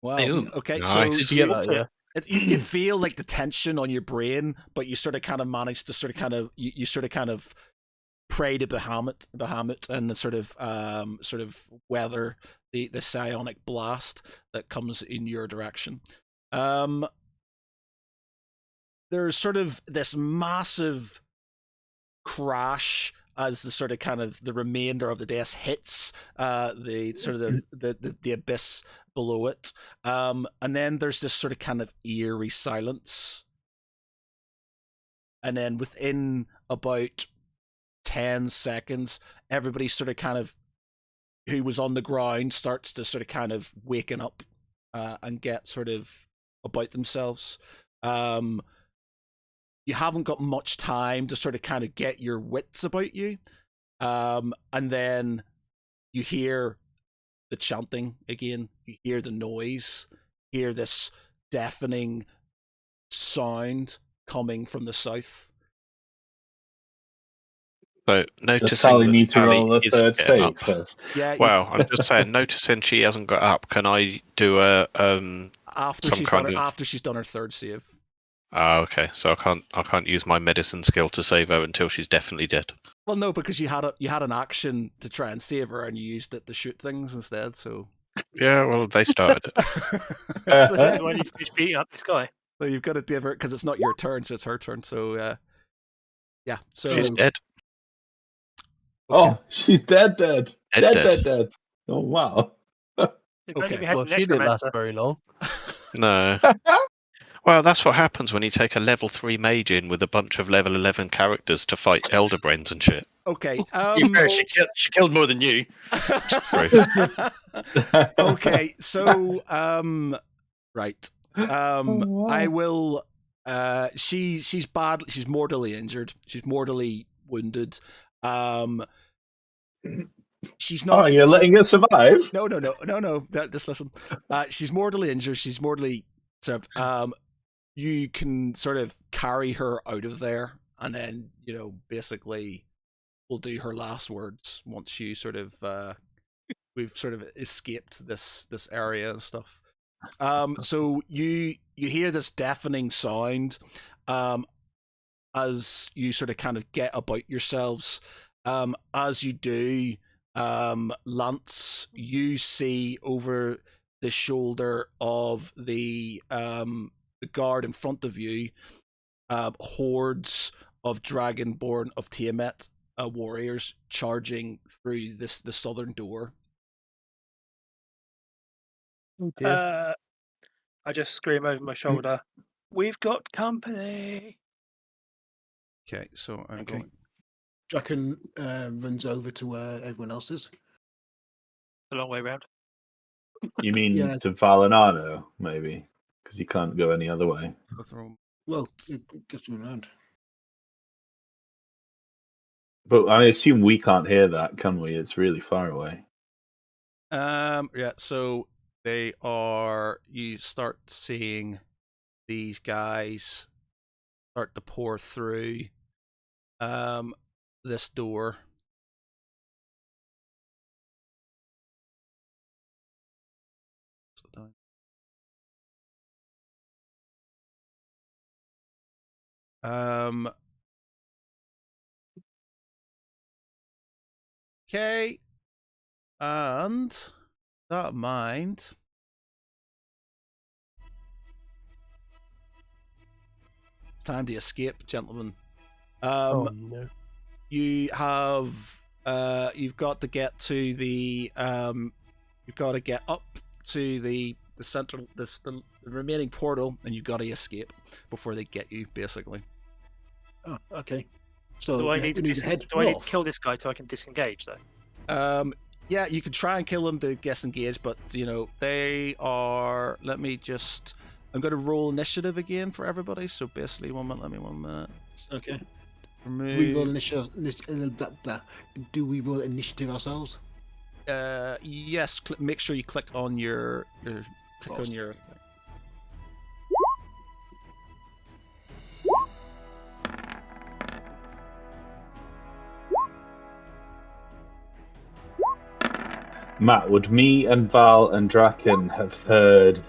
Wow. Ooh, Okay, nice. so Did you get that? Yeah. you feel like the tension on your brain, but you sort of kind of manage to sort of kind of you sort of kind of pray to Bahamut and sort of weather the psionic blast that comes in your direction. There's sort of this massive crash as the sort of kind of the remainder of the death hits the sort of the abyss below it, and then there's this sort of kind of eerie silence, and then within about 10 seconds everybody sort of kind of who was on the ground starts to sort of kind of waken up and get sort of about themselves. You haven't got much time to sort of kind of get your wits about you. And then you hear the chanting again. You hear the noise. You hear this deafening sound coming from the south. So Does noticing Sally that need to Sally roll a isn't third getting save up. first? Yeah. Well, I'm just saying, noticing she hasn't got up, can I do a After some she's kind done of- after she's done her third save. okay, so I can't use my medicine skill to save her until she's definitely dead. Well, no, because you had an action to try and save her, and you used it to shoot things instead. So, Yeah, well, they started it. so, Do I need to finish beating up this guy? so you've got to give her because it's not your turn, so it's her turn. So, yeah. So She's dead. Oh, she's dead. Dead. Oh, wow. If only Okay. we had Well, an she didn't last necromancer. very long. No. Well, that's what happens when you take a level 3 mage in with a bunch of level 11 characters to fight elder brains and shit. okay. To be fair, she killed more than you. Okay, so right. wow. I will she's bad, she's mortally injured. She's mortally wounded. She's not Oh, you're letting her survive? No. Just listen. She's mortally injured. She's mortally sort of you can sort of carry her out of there, and then basically we'll do her last words once you sort of we've sort of escaped this area and stuff. So you hear this deafening sound as you sort of kind of get about yourselves. As you do, Lance, you see over the shoulder of the guard in front of you hordes of Dragonborn of Tiamat warriors charging through the southern door. Oh, dear. I just scream over my shoulder, "We've got company!" Okay, so I'm Okay. going. Draken runs over to where everyone else is. A long way round. You mean Yeah. to Valinano, maybe? Because he can't go any other way. Well, it gets you around. But I assume we can't hear that, can we? It's really far away. Yeah, so they are, you start seeing these guys start to pour through this door. Okay, and that in mind, it's time to escape, gentlemen. Oh no. You have you've got to get to the you've got to get up to the central the remaining portal, and you've got to escape before they get you, basically. Oh, okay. So Do I you need to, head do I need to north. kill this guy so I can disengage, though? Yeah, you could try and kill them to disengage, but you know they are. Let me just. I'm going to roll initiative again for everybody. So basically, 1 minute. Let me 1 minute. Okay. Remove. Do we roll initiative? Do we roll initiative ourselves? Yes. Make sure you click on your click on your. Matt, would me and Val and Draken have heard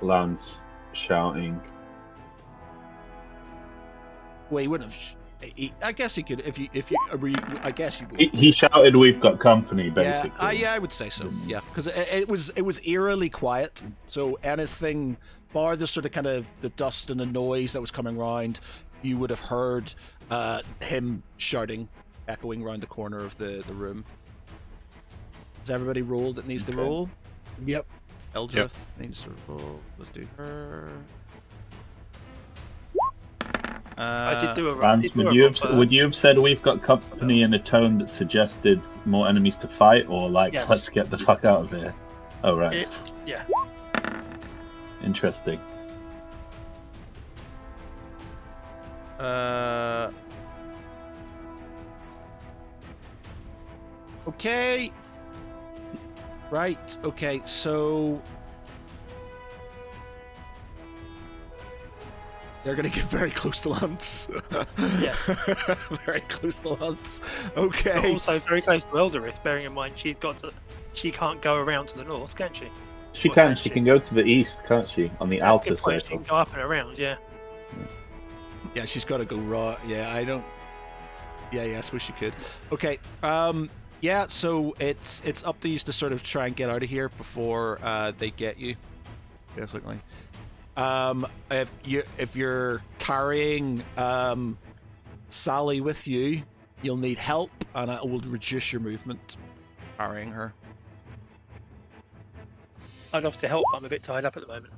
Lance shouting? Well, he wouldn't have. I guess he could if you. I guess you would. He shouted, "We've got company," basically. Yeah, I would say so. Yeah, because it was eerily quiet. So anything bar the sort of kind of the dust and the noise that was coming round, you would have heard him shouting, echoing round the corner of the room. Has everybody rolled that needs to roll? Yep. Eldrith needs to roll. Let's do her. I did do a Lance, would you have said "We've got company" in a tone that suggested more enemies to fight, or like Yes. "Let's get the fuck out of here"? Oh right. Yeah. Interesting. Okay. Right. Okay. So they're going to get very close to Lance. Yeah. Very close to Lance. But Okay. also very close to Elderith, bearing in mind she can't go around to the north, can she? She Or can. She can go to the east, can't she? On the That's a outer good point, she circle. can go up and around, yeah. Yeah, she's got to go raw. Yeah, I don't. Yeah, I suppose she could. Okay. Yeah. So it's up to you to sort of try and get out of here before they get you, basically. If you're carrying Sally with you, you'll need help, and it will reduce your movement carrying her. I'd love to help, but I'm a bit tied up at the moment.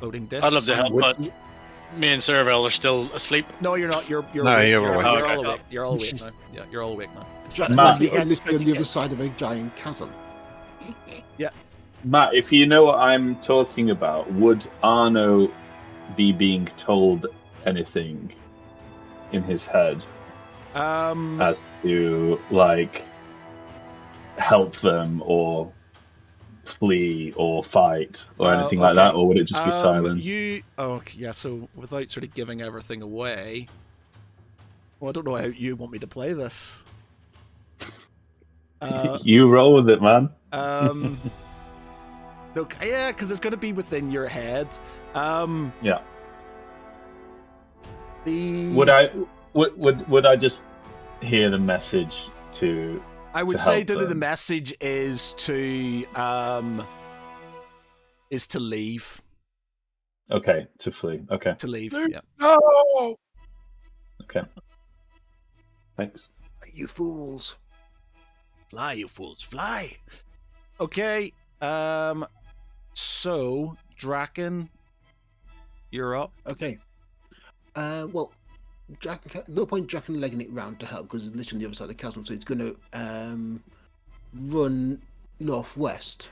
Loading disc. I'd love to help, but me and Serval are still asleep. No, you're not. You're No, awake. you're awake. You're all Okay. awake. You're all awake now. Yeah, you're all awake now. Matt. On the other side of a giant chasm. Matt, if you know what I'm talking about, would Arno be being told anything in his head as to like help them or flee or fight or anything like that, or would it just be silent? Yeah. So without sort of giving everything away, well, I don't know how you want me to play this. You roll with it, man. Look, yeah, because it's going to be within your head. Yeah. Would I just hear the message to? I would to say help that the them? message is to leave. Okay, to flee. Okay, To leave. Yeah. No! okay. Thanks. You fools. Fly, you fools, fly. Okay. So Draken, you're up. Okay. Well, no point Draken legging it round to help because it's literally on the other side of the chasm, so it's going to run northwest.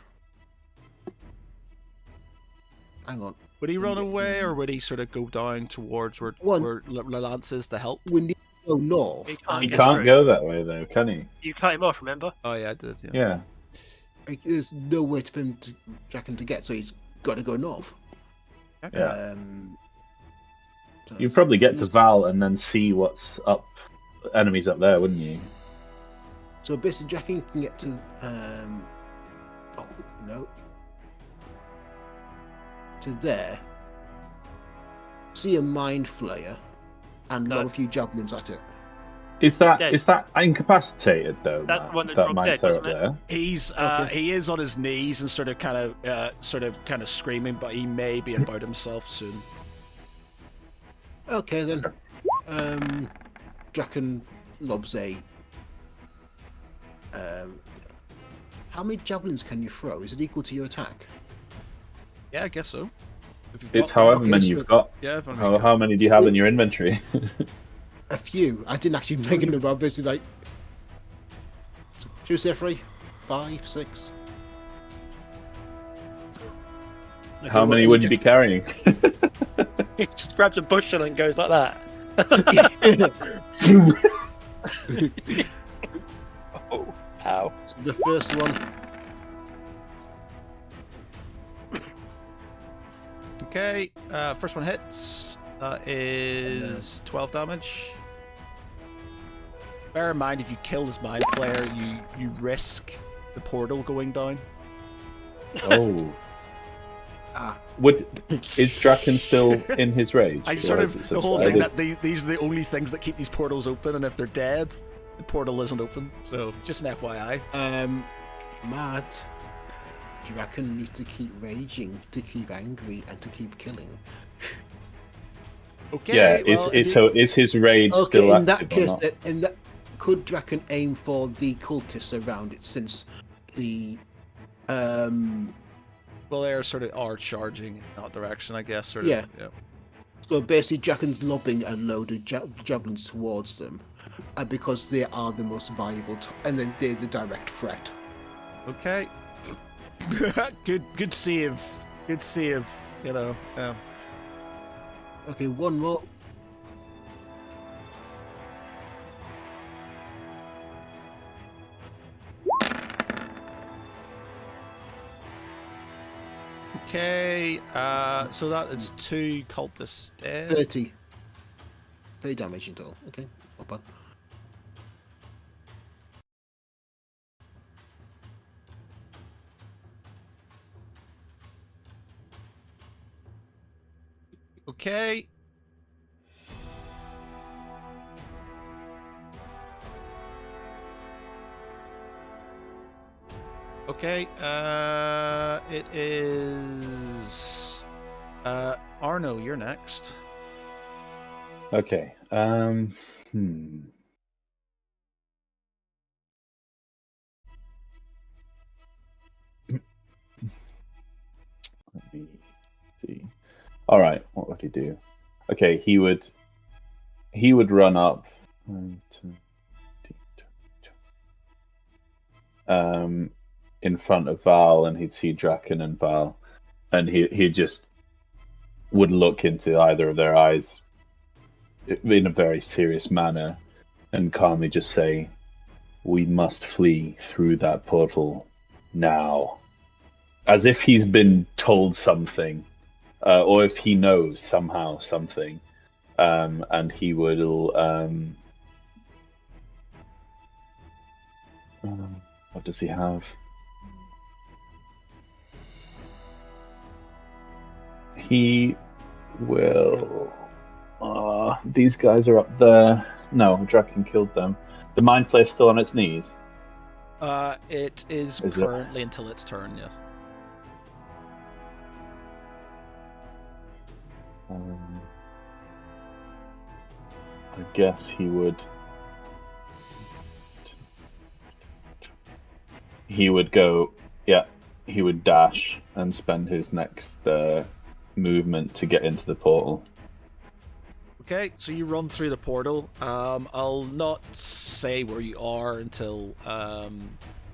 Hang on. Would he run away, or would he sort of go down towards where Lance is to help? We need to go north. He can't He get can't through. go that way though, can he? You cut him off, remember? Oh yeah, I did. Yeah. Yeah. There's nowhere for him Draken to get, so he's got to go north. Okay. Yeah. You'd probably get to Val and then see what's up, enemies up there, wouldn't you? So basically, Draken can get to oh no, to there. See a mind flayer, and lob a few javelins at it. Is dead. that incapacitated though? That's Matt? the one that that dropped mind dead, flare up wasn't it? there. He's he is on his knees and sort of kind of screaming, but he may be about himself soon. Okay then. Draken lobs a. How many javelins can you throw? Is it equal to your attack? Yeah, I guess so. If you've It's got them. however Okay, many so- you've got. Yeah, if only you How got- many do you have in your inventory? A few. I didn't actually make it about basically like. Should we say 3, 5, 6? How many would you be carrying? He just grabs a bushel and goes like that. Oh, ow. So the first one. Okay, first one hits. That is 12 damage. Bear in mind, if you kill this mind flayer, you risk the portal going down. Oh. Is Draken still in his rage? I Or sort has of it the whole thing subsided? that these are the only things that keep these portals open, and if they're dead, the portal isn't open. So just an FYI. Matt, Draken needs to keep raging, to keep angry, and to keep killing. Okay. Yeah, well, is his rage Okay, still in that active or case, not? could Draken aim for the cultists around it, since the well, they're sort of are charging in that direction, I guess. Sort of. Yeah. Yeah. So basically, Draken's lobbing a load of javelins towards them, because they are the most valuable, and then they're the direct threat. Okay. Good save. Good save. You know. Yeah. Okay, one more. Okay. So that is 2 cultists dead. 30 damage in total. Okay, not bad. Okay. Okay, it is Arno, you're next. Okay. Let me see. All right, what would he do? Okay, he would run up. 1, 2, 3, in front of Val, and he'd see Draken and Val, and he just would look into either of their eyes in a very serious manner and calmly just say, "We must flee through that portal now," as if he's been told something, or if he knows somehow something, and he will. What does he have? He will. These guys are up there. No, Draken killed them. The Mind Flayer's still on its knees. It is Is it? currently until its turn, yes. I guess he would. He would go. Yeah, he would dash and spend his next movement to get into the portal. Okay, so you run through the portal. I'll not say where you are until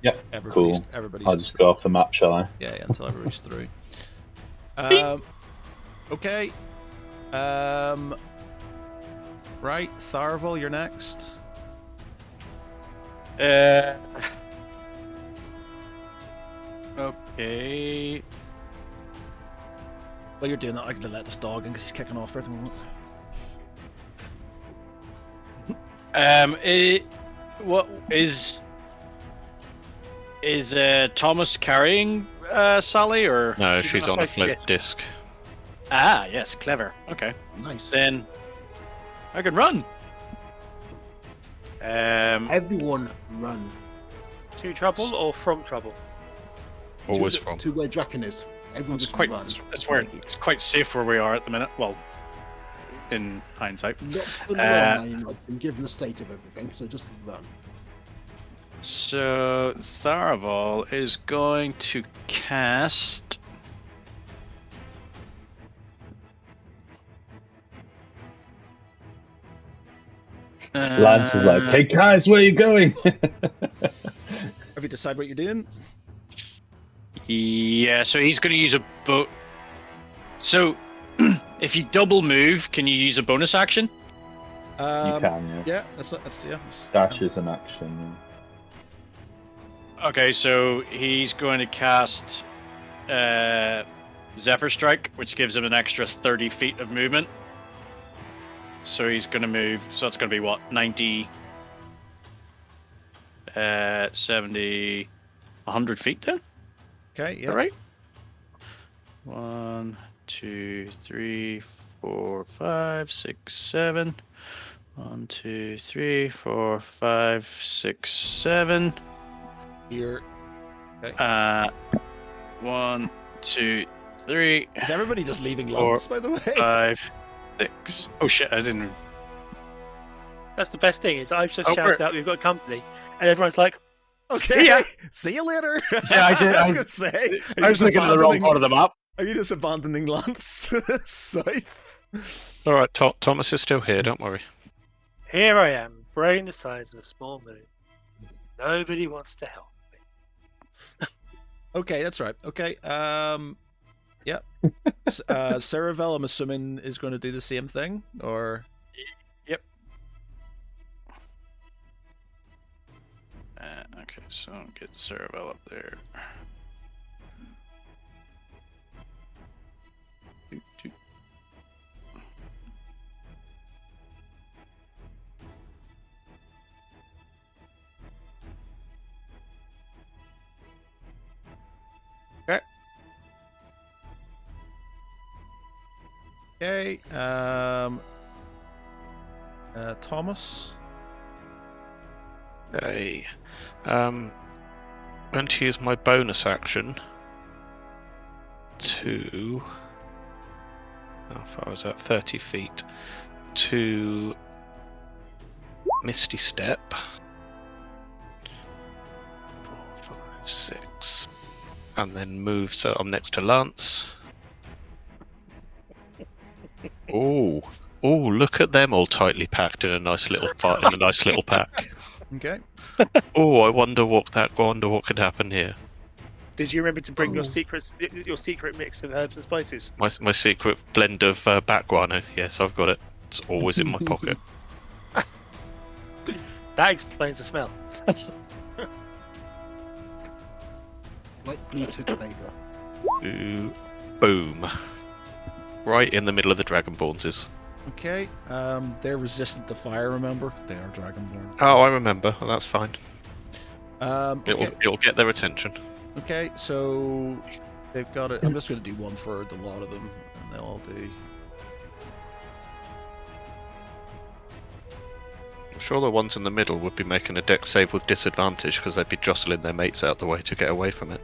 Yep, everybody's cool. everybody's I'll just go off the map, shall I? Yeah, until everybody's through. Okay. Right, Tharval, you're next. Okay. While you're doing that, I can let this dog in because he's kicking off for the moment. What is Thomas carrying Sally or? No, she's on a floating float disc. disc. Ah, yes, clever. Okay, Nice. then I can run. Everyone run To trouble or from trouble? Always to, from. to where Draken is. Everyone It's just quite. run. It's where Like it. it's quite safe where we are at the minute. Well, in hindsight. Not to run, I imagine, given the state of everything. So just run. So Tharaval is going to cast. Lance is like, "Hey guys, where are you going?" Have you decided what you're doing? Yeah, so he's going to use a boat. So, if you double move, can you use a bonus action? You can, yeah. Yeah, that's Dash is an action. Okay, so he's going to cast Zephyr Strike, which gives him an extra 30 feet of movement. So he's going to move. So that's going to be what? 90, 70, 100 feet then? Okay, yeah. All right. 1, 2, 3, 4, 5, 6, 7. 1, 2, 3, 4, 5, 6, 7. Here. Okay. 1, 2, 3, Is everybody just leaving Lance, by the way? 5, 6. Oh shit! I didn't. That's the best thing is I've just Oh, shouted out we've got company, and everyone's like, Okay. See ya. See you later. Yeah, I did. I was going to say. I was looking at the wrong part of the map. Are you just abandoning Lance south? All right, Thomas is still here. Don't worry. "Here I am, brain the size of a small moon. Nobody wants to help me." Okay, that's right. Okay. Yep. Saravel, I'm assuming, is going to do the same thing, or Yep. Okay, so get Saravel up there. Doot, doot. okay. Thomas. Okay. I'm going to use my bonus action to. How far is that? 30 feet. To Misty Step. 4, 5, 6. And then move so I'm next to Lance. Oh, look at them all tightly packed in a nice little pack. Okay. Oh, I wonder what could happen here. Did you remember to bring your Oh. secret mix of herbs and spices? My secret blend of bat guano. Yes, I've got it. It's always in my pocket. That explains the smell. Like blue tooth paper. Ooh, boom. Right in the middle of the Dragonborns is. Okay. They're resistant to fire. Remember, they are Dragonborn. Oh, I remember. Well, that's fine. Okay. It'll get their attention. Okay. So they've got it. I'm just going to do one for the lot of them, and they'll all do. I'm sure the ones in the middle would be making a dex save with disadvantage because they'd be jostling their mates out the way to get away from it.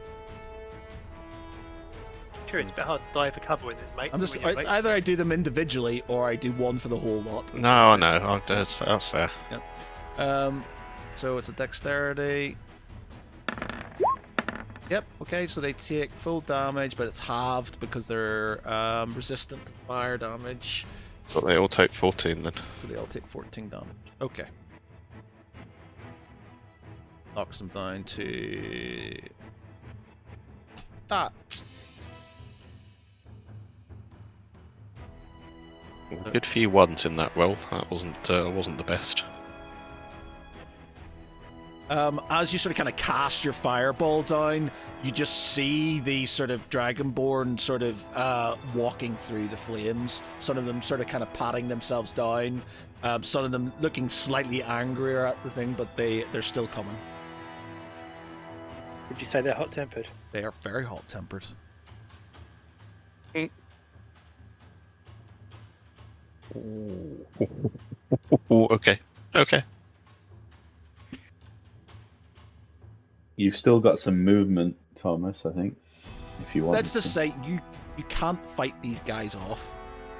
Sure, it's a bit hard to dive for cover with it, mate. I'm just. when you're It's late. either I do them individually or I do one for the whole lot. No, I know. That's fair. So it's a dexterity. Yep. Okay. So they take full damage, but it's halved because they're resistant to fire damage. But they all take 14 then. So they all take 14 damage. Okay. Knocks them down to that. Good few ones in that roll. That wasn't the best. As you sort of kind of cast your fireball down, you just see these sort of dragonborn sort of walking through the flames. Some of them sort of kind of patting themselves down. Some of them looking slightly angrier at the thing, but they're still coming. Would you say they're hot-tempered? They are very hot-tempered. Okay. Okay. You've still got some movement, Thomas, I think, if you want. Let's just say you can't fight these guys off.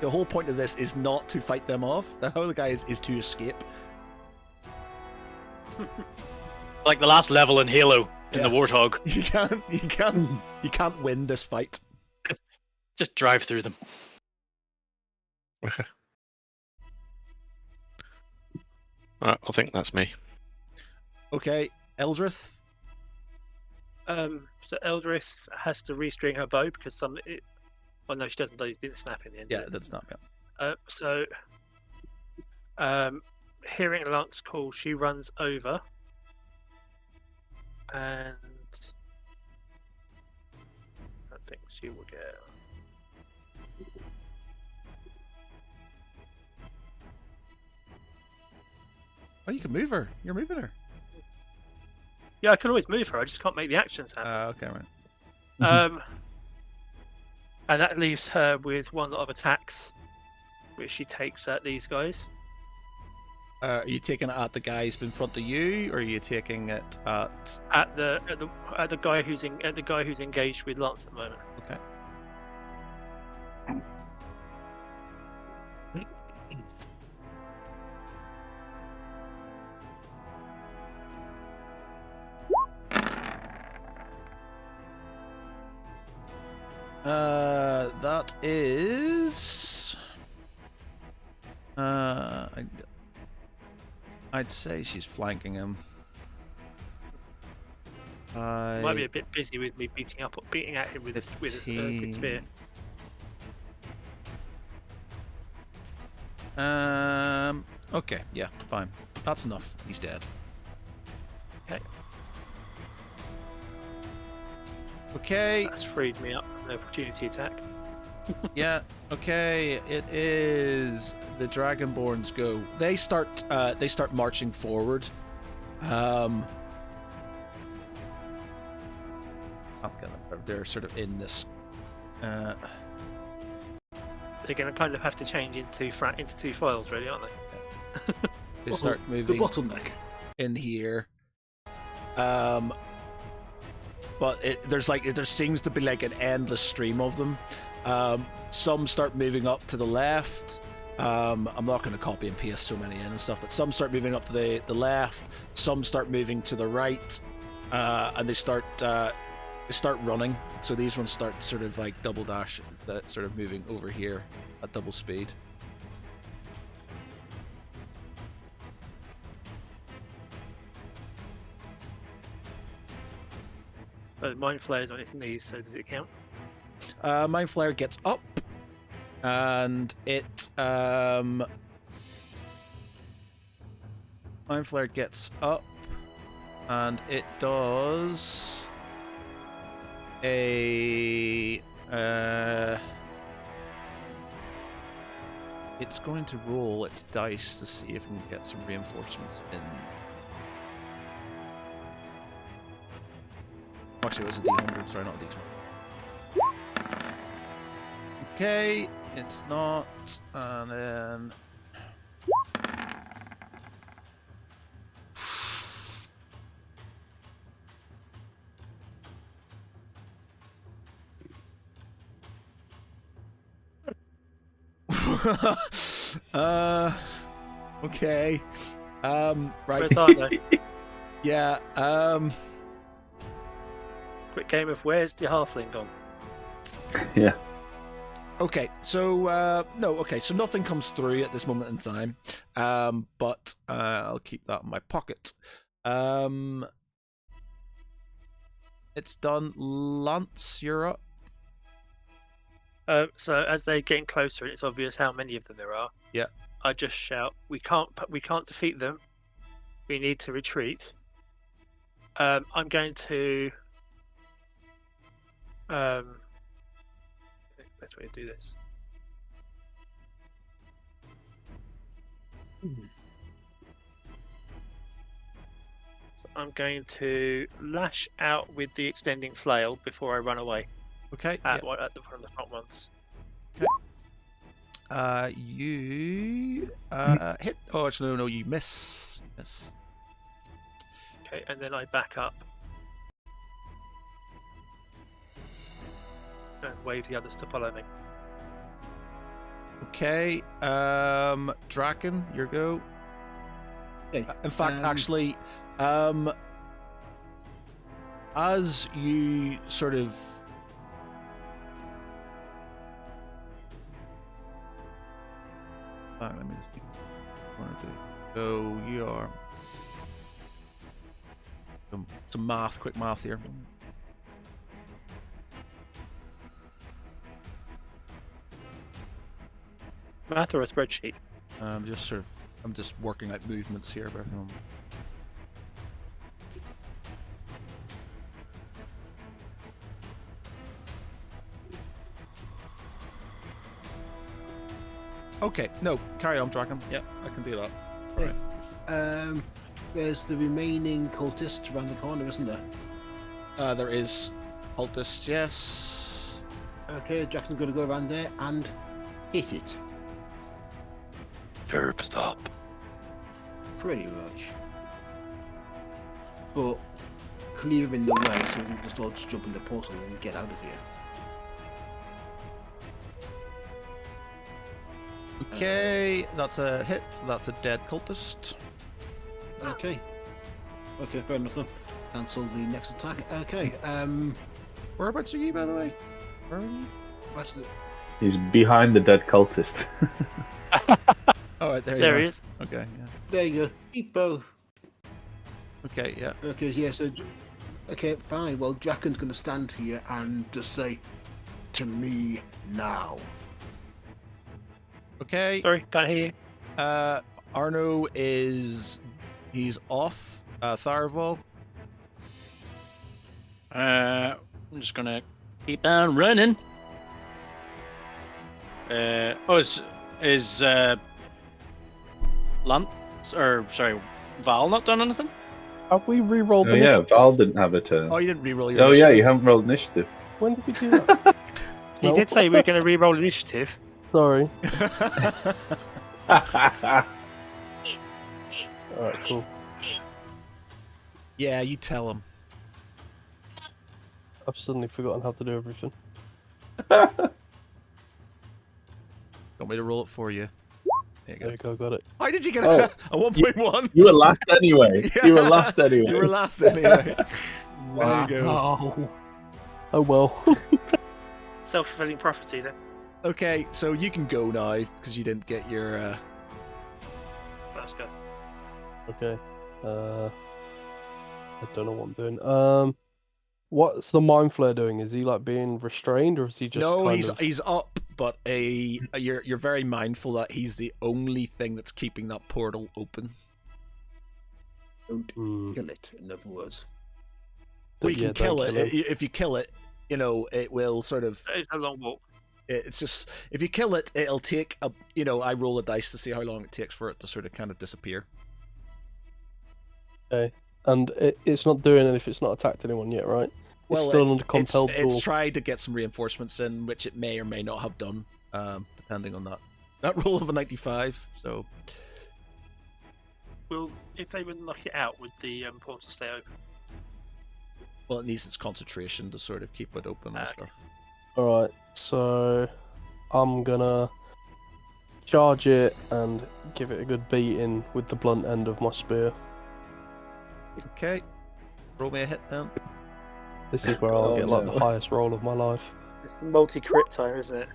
The whole point of this is not to fight them off. The whole guy is to escape. Like the last level in Halo in the Yeah. Warthog. You can't win this fight. Just drive through them. Okay. I think that's me. Okay, Eldrith. So Eldrith has to restring her bow because well, no, she doesn't. It didn't snap in the end. Yeah, did it? that's not me. So, hearing Lance call, she runs over, and I think she will get. Oh, you can move her. You're moving her. Yeah, I can always move her. I just can't make the actions happen. Okay, right. And that leaves her with one lot of attacks, which she takes at these guys. Are you taking it at the guys in front of you, or are you taking it at? At the guy who's engaged with Lance at the moment. Okay. That is. I'd say she's flanking him. Might be a bit busy with me beating at him with a good spear. Okay, yeah, fine. That's enough. He's dead. Okay. Okay. That's freed me up from the opportunity attack. Yeah. Okay. It is the Dragonborn's go. They start marching forward. They're sort of in this. They're going to kind of have to change into two files, really, aren't they? They start The moving bottleneck. in here. But there seems to be like an endless stream of them. Some start moving up to the left. I'm not going to copy and paste so many in and stuff, but some start moving up to the left. Some start moving to the right, and they start running. So these ones start sort of like double dash, sort of moving over here at double speed. Mind Flayer's on its knees, so does it count? Mind Flare gets up, and it Mind Flare gets up, and it does a it's going to roll its dice to see if it can get some reinforcements in. Actually, it was a D100, sorry, not a D20. Okay, it's not, and then... Okay. Right. Where's Arno? Yeah, Quick game of where's the halfling gone? Yeah. Okay, so so nothing comes through at this moment in time, but I'll keep that in my pocket. It's done. Lance, you're up. So as they're getting closer, and it's obvious how many of them there are. Yeah. I just shout, "We can't defeat them. We need to retreat." I'm going to. Best way to do this. So I'm going to lash out with the extending flail before I run away. Okay. At one of the front ones. You hit. Oh, actually, no, you miss. Yes. Okay, and then I back up and wave the others to follow me. Okay. Draken, your go. Okay. In fact, actually, as you sort of let me just think what I want to do. So you are some math, quick math here. Math or a spreadsheet? I'm just working out movements here, but okay, no, carry on, Draken. Yeah, I can do that. Okay. There's the remaining cultists around the corner, isn't there? There is cultists, yes. Okay, Jackson's going to go around there and hit it. Herb, stop. Pretty much. But clearing the way so we can just all just jump in the portal and get out of here. Okay, that's a hit. That's a dead cultist. Okay. Okay, fair enough then. Cancel the next attack. Okay, Whereabouts are you, by the way? Where are you? actually, He's behind the dead cultist. Oh, right, there you There are. he is. Okay, yeah. there you go. Hippo. Okay, yeah. Okay, yeah, so... Okay, fine. Well, Draken's going to stand here and just say, to me now. Okay. Sorry, can't hear you. Arno he's off. Tharval. I'm just gonna keep on running. Is Lance, or sorry, Val not done anything? Have we re-rolled Oh the yeah, initiative? Val didn't have a turn. Oh, you didn't re-roll your Oh yeah, initiative. you haven't rolled initiative. When did we do that? You No. did say we were going to re-roll initiative. Sorry. Alright, cool. Yeah, you tell him. I've suddenly forgotten how to do everything. Want me to roll it for you? There you There go. you go, got it. How did you get Oh, a 1.1? You were last anyway. Yeah. You were last anyway. You were last anyway. There you go. Wow. Oh well. Self-fulfilling prophecy then. Okay, so you can go now because you didn't get your. First go. Okay. I don't know what I'm doing. What's the mind flare doing? Is he like being restrained, or is he just No, kind he's of... he's up, but you're very mindful that he's the only thing that's keeping that portal open. Don't Hmm. kill it, in other words. We can Yeah, don't kill it. him. If you kill it, it will sort of. It's a long walk. It's just if you kill it, it'll take a. I roll a dice to see how long it takes for it to sort of kind of disappear. Okay. And it's not doing it if it's not attacked anyone yet, right? Well, it's still under compelled it's duel. tried to get some reinforcements in, which it may or may not have done, depending on that roll of a 95. So Well, if they would knock it out, would the portal stay open? well, it needs its concentration to sort of keep it open and Okay. stuff. Alright, so I'm gonna charge it and give it a good beating with the blunt end of my spear. Okay, roll me a hit then. This is where I'll Oh, get like no. the highest roll of my life. It's multi-crit time, isn't it?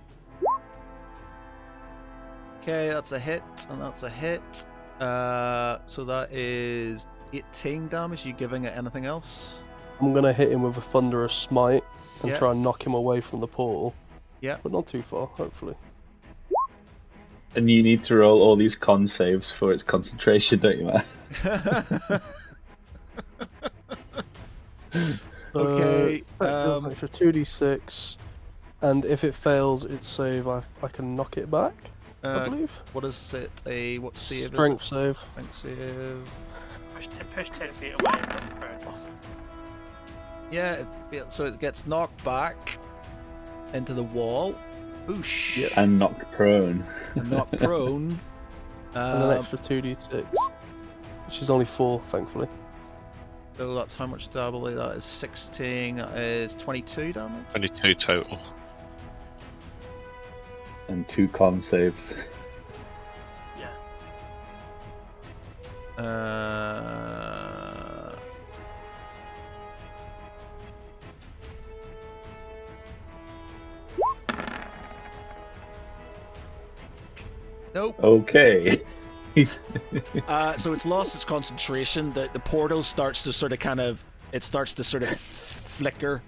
Okay, that's a hit, and that's a hit. So that is 18 damage. You giving it anything else? I'm gonna hit him with a thunderous smite and Yeah. try and knock him away from the portal. Yeah. But not too far, hopefully. And you need to roll all these con saves for its concentration, don't you, man? Okay, That deals an extra 2d6, and if it fails its save, I can knock it back. I believe. What is it? What save Strength is save. it? Strength save. Push 10 feet away. Not prone. Yeah, so it gets knocked back into the wall. Oosh. And knocked prone. And knocked prone. And an extra 2d6, which is only 4, thankfully. So that's how much double that is 16, that is 22 damage. 22 total. And 2 con saves. Yeah. Nope. Okay. So it's lost its concentration. The portal starts to sort of flicker.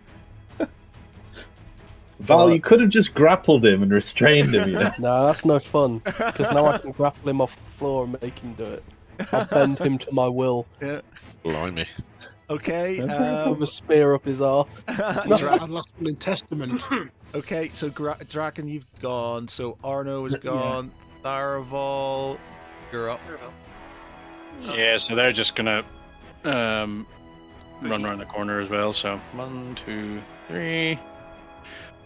Val, you could have just grappled him and restrained him, you know. Nah, that's no fun, because now I can grapple him off the floor and make him do it. I'll bend him to my will. Yeah. Blimey. Okay. With a spear up his arse. I lost will in testament. Okay, so Draken, you've gone. So Arno is gone. Tharaval, you're up. Yeah, so they're just gonna run around the corner as well. So 1, 2, 3,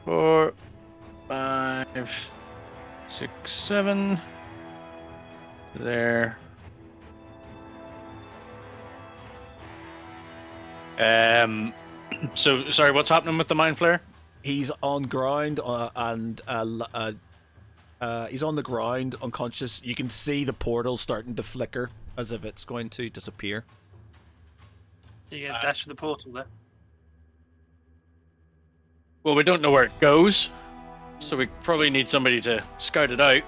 4, 5, 6, 7. There. So sorry, what's happening with the mind flare? He's on ground and he's on the ground, unconscious. You can see the portal starting to flicker as if it's going to disappear. You get dash for the portal there. Well, we don't know where it goes, so we probably need somebody to scout it out.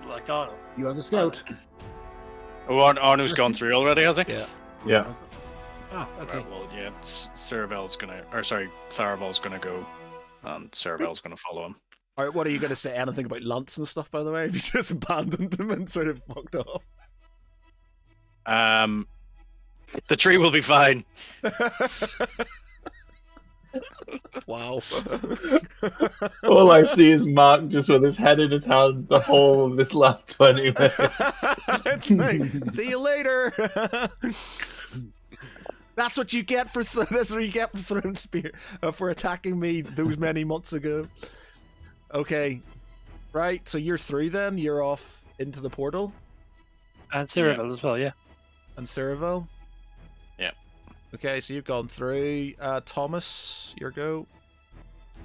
Like Arnold. You are the scout. Oh, Arno's gone through already, has he? Yeah. Yeah. Ah, okay. Right, well, yeah, Tharaval's gonna go, and Ceravel's gonna follow him. All right, what are you going to say? Anything about Lance and stuff, by the way? Have you just abandoned them and sort of fucked off? The tree will be fine. Wow. All I see is Mark just with his head in his hands the whole of this last 20 minutes. It's like, see you later. That's what you get for throwing spear for attacking me those many months ago. Okay, right. So you're through then. You're off into the portal. And Ceravel as well, yeah. And Ceravel. Yeah. Okay, so you've gone through. Thomas, your go.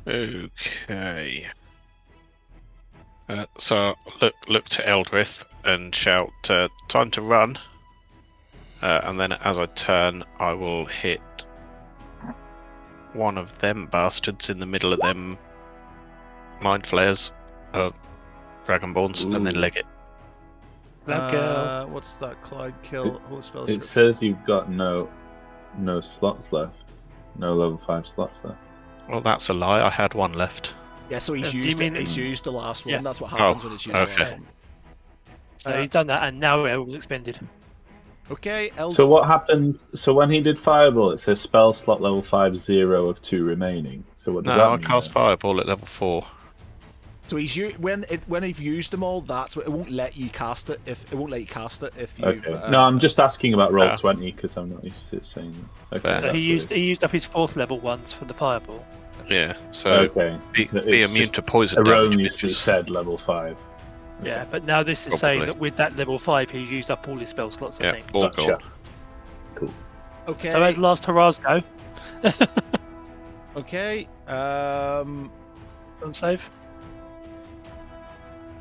Okay. So look to Eldrith and shout, "Time to run!" And then as I turn, I will hit one of them bastards in the middle of them mind flares, Dragonborns, and then leg it. What's that? Clyde kill. What spell? It says you've got no slots left. No level 5 slots left. Well, that's a lie. I had one left. Yeah, so he's Do you used. mean- He's used the last one. Yeah. That's what happens when it's used the okay. last one. So he's done that, and now it all expended. Okay, So what happened? So when he did Fireball, it says spell slot level 5, 0 of 2 remaining. So what does No, that I mean? cast Fireball at level 4. So when you've used them all, that's what it won't let you cast it. If it won't let you cast it if you've. Okay. No, I'm just asking about roll 20 because I'm not used to it saying that. Okay, Fair. So that's he used up his 4th level ones for the fireball. Yeah, so okay. be It's immune just to poison damage. erroneously Bitches. said level 5. Yeah, but now this is saying Probably. that with that level 5, he's used up all his spell slots, I Yeah, think. all Gotcha. gone. Cool. Okay. So as last hurrahs go, Okay. on save.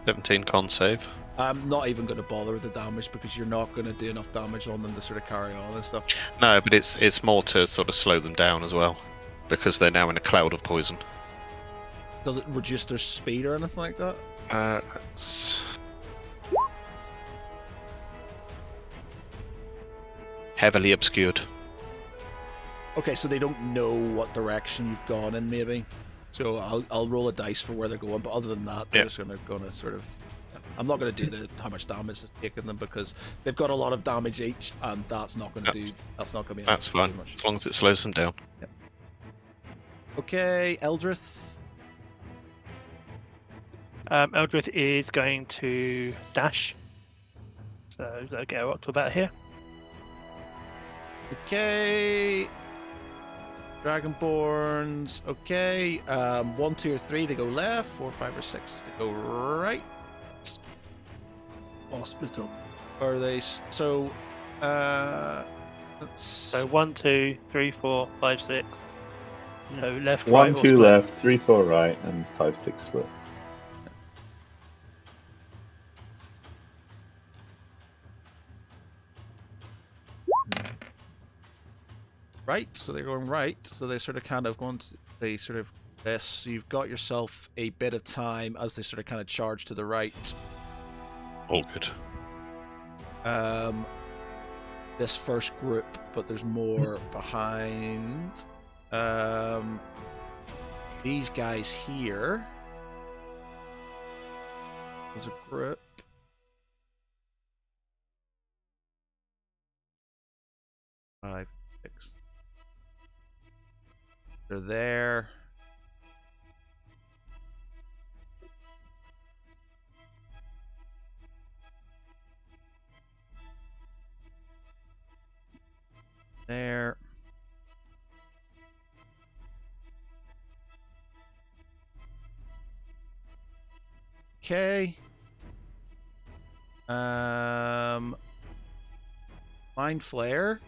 17 con save. I'm not even going to bother with the damage because you're not going to do enough damage on them to sort of carry on and stuff. No, but it's more to sort of slow them down as well, because they're now in a cloud of poison. Does it reduce their speed or anything like that? It's heavily obscured. Okay, so they don't know what direction you've gone in, maybe. So I'll roll a dice for where they're going, but other than that, they're Yeah. just gonna sort of. I'm not going to do how much damage it's taking them because they've got a lot of damage each, and that's not going to be That's fine, much. as long as it slows them down. Yep. Okay, Eldrith. Eldrith is going to dash. So they'll get her up to about here. Okay. Dragonborns. Okay. 1, 2, or 3 they go left. 4, 5, or 6 they go right. Or split up. Or are they? So. Let's. So 1, 2, 3, 4, 5, 6. So left, 1, right, or 2 split. left, 3, 4 right, and 5, 6 split. Right, so they're going right. So they sort of kind of going to, they sort of this. So you've got yourself a bit of time as they sort of kind of charge to the right. All good. This first group, but there's more behind. These guys here. There's a group. Five, 6. They're there. There. Okay. Mind Flare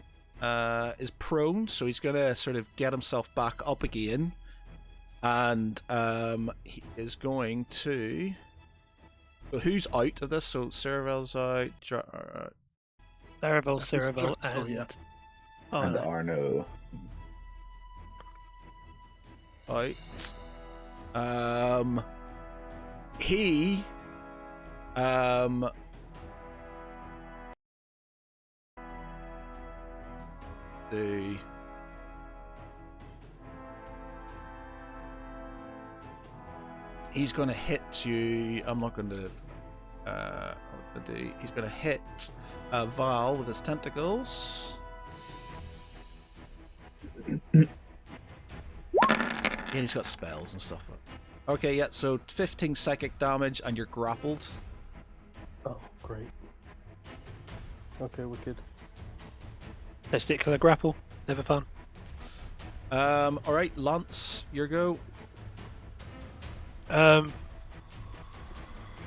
is prone, so he's gonna sort of get himself back up again, and he is going to. So who's out of this? So Ceravel's out. Cerevel, That's Cerevel, Jack's- oh, and... yeah. Oh, And no. Arno. Out. He the he's going to hit you. I'm not going to he's going to hit Val with his tentacles. And he's got spells and stuff. Okay, yeah, so 15 psychic damage and you're grappled. Oh, great. Okay, wicked. Testicular grapple. Never fun. Alright, Lance, your go.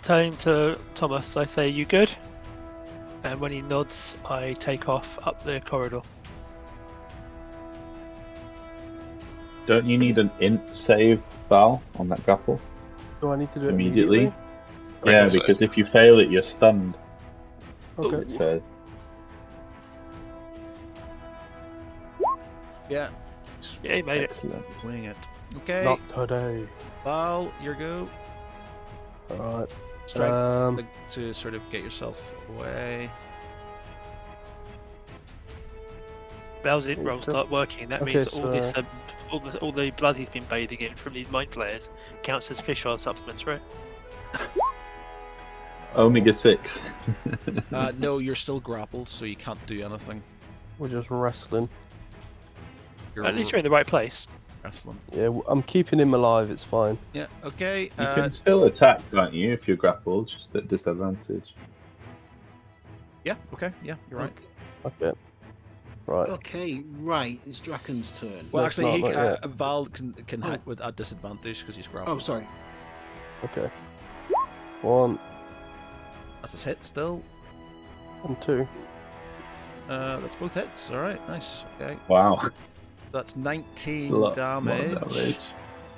Turning to Thomas, I say, "You good?" And when he nods, I take off up the corridor. Don't you need an int save, Val, on that grapple? Do I need to do it Immediately? immediately? Yeah, Reckon so. because if you fail it, you're stunned. Okay. It says. Yeah. Yeah, he made it. Excellent. Wing it. Okay, Not today. Val, your go. Alright. Strength to sort of get yourself away. Bell's in He's roll good. start working. That Okay, means all this, so- all the blood he's been bathing in from these mind flares counts as fish oil supplements, right? Omega 6. No, you're still grappled, so you can't do anything. We're just wrestling. You're At least you're in the right place. wrestling. Yeah, I'm keeping him alive, it's fine. Yeah, okay. You can still attack, can't you, if you're grappled, just at disadvantage. Yeah, okay, yeah, you're right. Okay. Right. Okay, right. It's Draken's turn. Well, No, it's actually, not yet. Val can Oh. hack with at disadvantage because he's grappled. Oh, sorry. Okay. 1 That's his hit still. and 2. That's both hits. All right, nice. Okay, Wow. that's 19 A lot more damage. damage.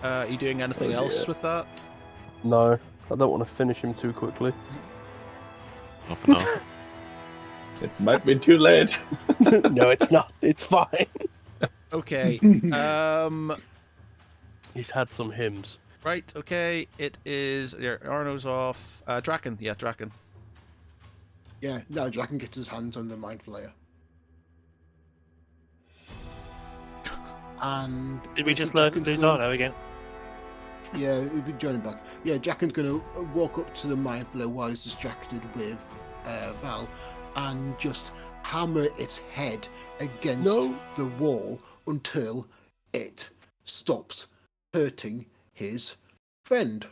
Are you doing anything Oh, else dear. with that? No, I don't want to finish him too quickly. Up and up. It might be too late. No, it's not. It's fine. Okay. He's had some hymns. Right. Okay. It is. Yeah, Arno's off. Draken. Yeah, Draken. Yeah, no, Draken gets his hands on the Mind Flayer. And Did we this just is learn Draken's who's going- Arno again? Yeah, he'll be joining back. Yeah, Draken's going to walk up to the mind flayer while he's distracted with Val and just hammer its head against the wall until it stops hurting his friend.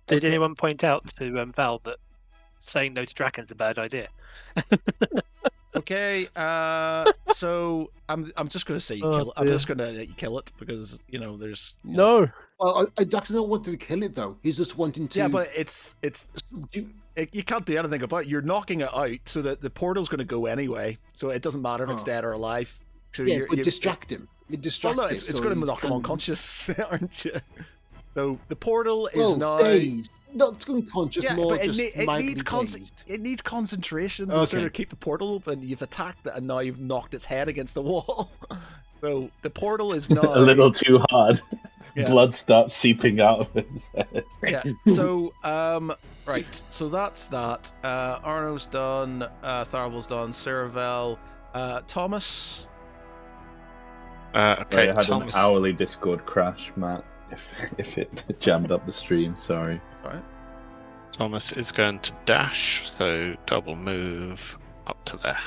Did anyone point out to Val that saying no to Draken's a bad idea? Okay, so I'm just going to say you Oh, kill it. I'm dear. just going to let you kill it because there's No. Well, Draken don't want to kill it though. He's just wanting to. yeah, but you can't do anything about it. You're knocking it out, so that the portal's going to go anyway. So it doesn't matter if it's dead or alive. So yeah, but distract him. You Well, distract no, it, it's so going to he knock him can- unconscious, aren't you? So the portal is Well, now. dazed. Not unconscious, Yeah, more but just mildly it dazed. needs concentration to sort Okay. of keep the portal open. You've attacked it, and now you've knocked its head against the wall. So the portal is now A little too hard. Yeah. Blood starts seeping out of it. Yeah. So right. So that's that. Arno's done. Tharavel's done. Saravel. Thomas. Okay, I had Thomas. an hourly Discord crash, Matt. If it jammed up the stream, sorry. Sorry. Thomas is going to dash, so double move up to there.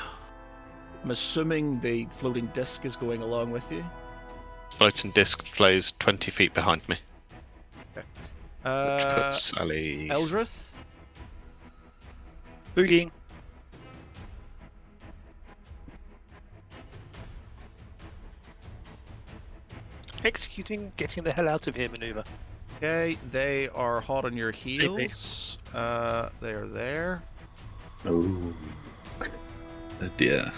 I'm assuming the floating disc is going along with you. Floating disc flows 20 feet behind me. Which puts Sally. Eldrith. Boogieing. Executing, getting the hell out of here maneuver. Okay, they are hot on your heels. They are there. Oh, dear.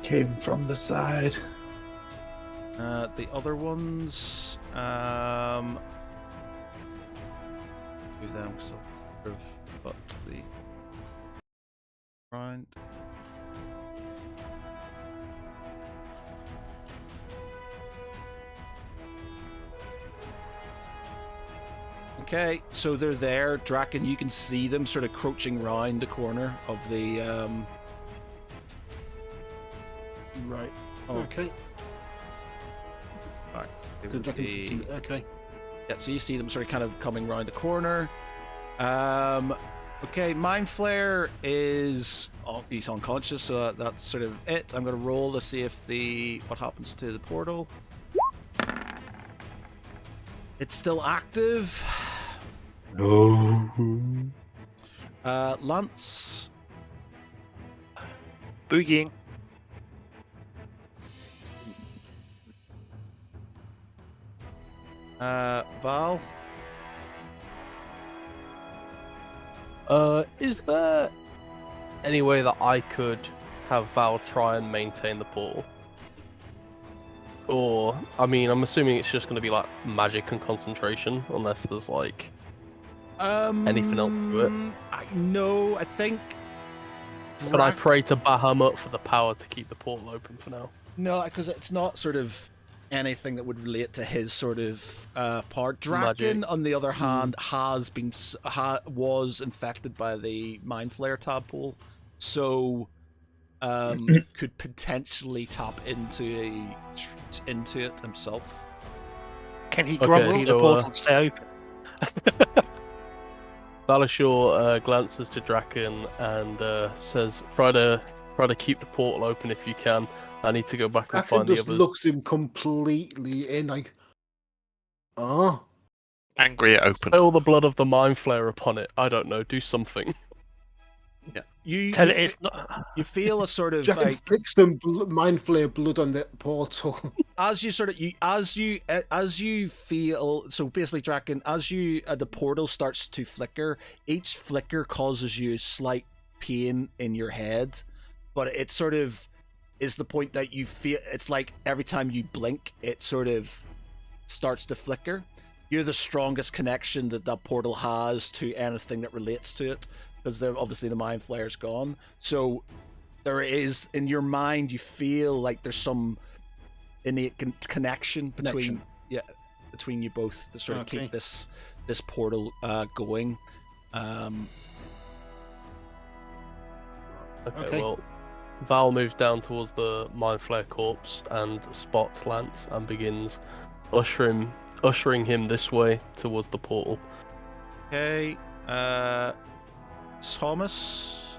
Came from the side. The other ones, do them sort of, but the round. Okay, so they're there. Draken, you can see them sort of crouching round the corner of the Right. of- Okay. Right. It Good. would Draken's be- okay. Yeah, so you see them sort of kind of coming around the corner. Okay, Mind Flare is he's unconscious, so that's sort of it. I'm going to roll to see if what happens to the portal. It's still active. No. Lance. Boogieing. Val. Is there any way that I could have Val try and maintain the portal? Or, I mean, I'm assuming it's just going to be like magic and concentration, unless there's like anything else to it. No, I think. Can I pray to Bahamut for the power to keep the portal open for now? No, because it's not sort of anything that would relate to his sort of part. Draken, Magic. on the other hand, was infected by the Mind Flare tadpole, so could potentially tap into it himself. Can he Okay, grumble the so, portal stay open? Balashor glances to Draken and says, "Try to keep the portal open if you can. I need to go back and Draken find the just others." looks him completely in, like, Angry at open. Spill the blood of the mind flare upon it. I don't know. Do something. Yeah, you Tell it it's not. you feel a sort of Draken like flicks some mind flare blood on the portal. as you sort of as you feel, so basically Draken, as you the portal starts to flicker, each flicker causes you slight pain in your head, but it sort of is the point that you feel it's like every time you blink it sort of starts to flicker. You're the strongest connection that portal has to anything that relates to it, because obviously the mind flare's gone, so there is, in your mind, you feel like there's some innate connection between you both to sort of keep this portal going. Okay, well, Val moves down towards the Mind Flare corpse and spots Lance and begins ushering him this way towards the portal. Okay. Thomas.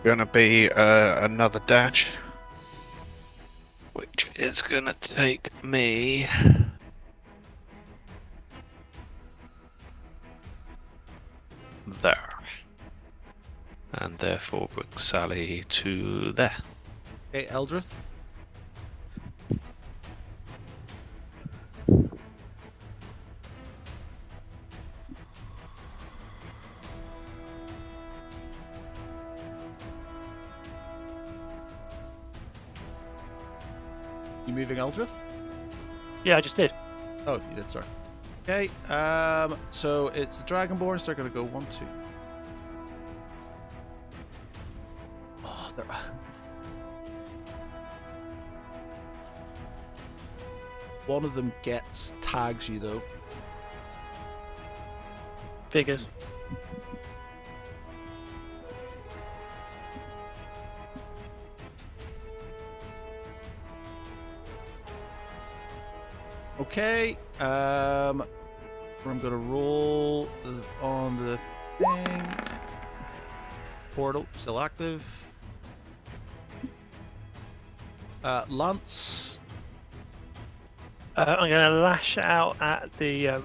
Gonna be another dash, which is gonna take me there, and therefore bring Sally to there. Okay, Eldrith. You moving Eldrith? Yeah, I just did. Oh, you did, sorry. Okay, so it's the Dragonborns. They're going to go 1, 2. Oh, they're... One of them tags you, though. Figures. Okay, I'm gonna roll on the thing. Portal still active. Lance. I'm going to lash out at the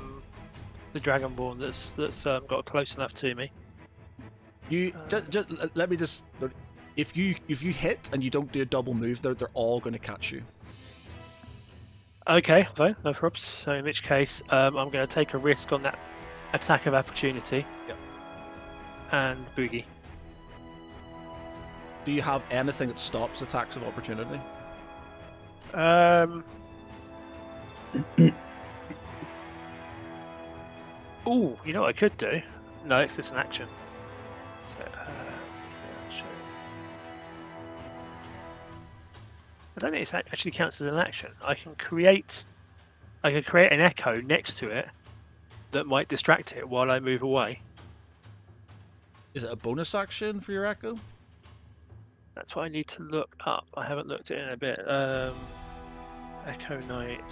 Dragonborn that's got close enough to me. You just let me just. If you hit and you don't do a double move, they're all going to catch you. Okay, fine, no probs. So in which case, I'm going to take a risk on that attack of opportunity. Yep. And boogie. Do you have anything that stops attacks of opportunity? Ooh, you know what I could do? No, it's just an action. So, I don't think it actually counts as an action. I can create an echo next to it that might distract it while I move away. Is it a bonus action for your echo? That's what I need to look up. I haven't looked at it in a bit. Echo Knight.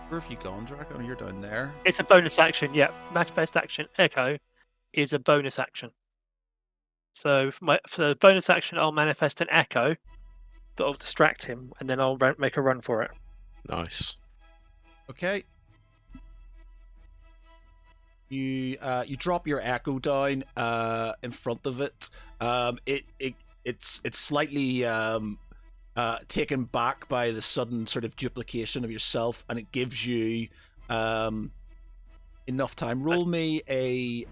Where have you gone, Draco? You're down there. It's a bonus action, yeah. Manifest action Echo is a bonus action. So for the bonus action, I'll manifest an Echo that'll distract him, and then I'll make a run for it. Nice. Okay. You drop your echo down in front of it. It's slightly taken back by the sudden sort of duplication of yourself, and it gives you enough time. Roll me a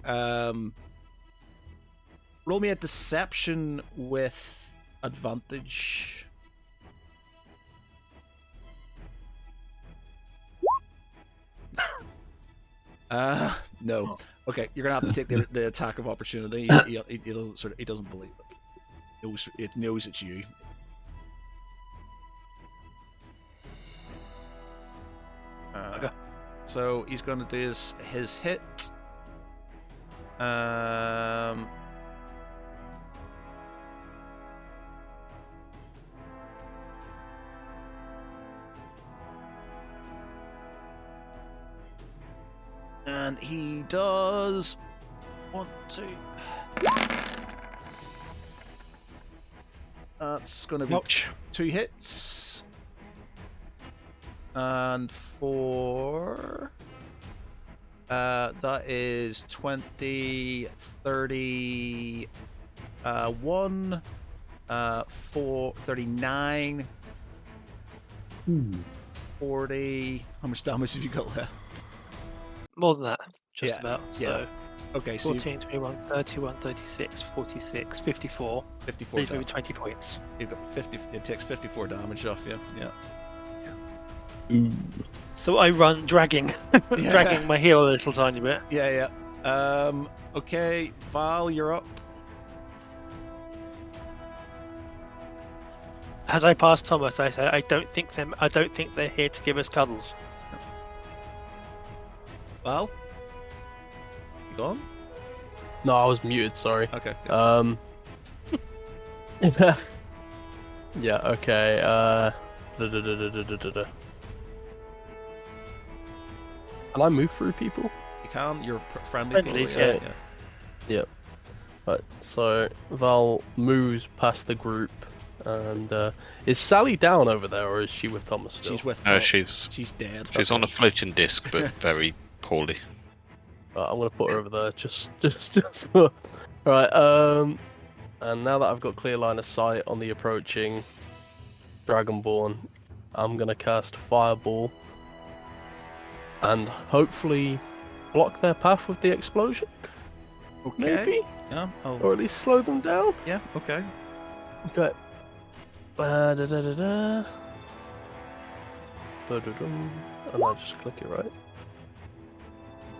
deception with advantage. No. Okay, you're gonna have to take the attack of opportunity. He doesn't believe it. It knows it's you. Okay. So he's gonna do his hit. And he does 1, 2. That's going to be 2 hits. And 4. That is 20, 30, 1, 4, 39, 40. How much damage have you got left? More than that, just Yeah, about. So yeah. Okay, so 14, 21, 31, 36, 46, 54. 54 These will be damage. 20 points. You've got 50. It takes 54 damage off you. Yeah. So I run dragging my heel a little tiny bit. Yeah. Okay, Val, you're up. As I pass Thomas, I say, I don't think they're here to give us cuddles. Well, you gone? No, I was muted. Sorry. Okay. Yeah. Okay. Da-da-da-da-da-da-da. Can I move through people? You can. You're friendly. Friendlies, people, yeah. Yep. Right. So Val moves past the group, and is Sally down over there, or is she with Thomas still? She's with. No, Tom. she's dead. she's on a floating disc, but very poorly. Right, I'm gonna put her over there. Just for... Right. And now that I've got clear line of sight on the approaching Dragonborn, I'm gonna cast Fireball, and hopefully block their path with the explosion. Okay. Maybe, Yeah. or at least slow them down. Yeah. Okay. Okay. Da-da-da-da-da. Ba-da-dum. And I just click it right.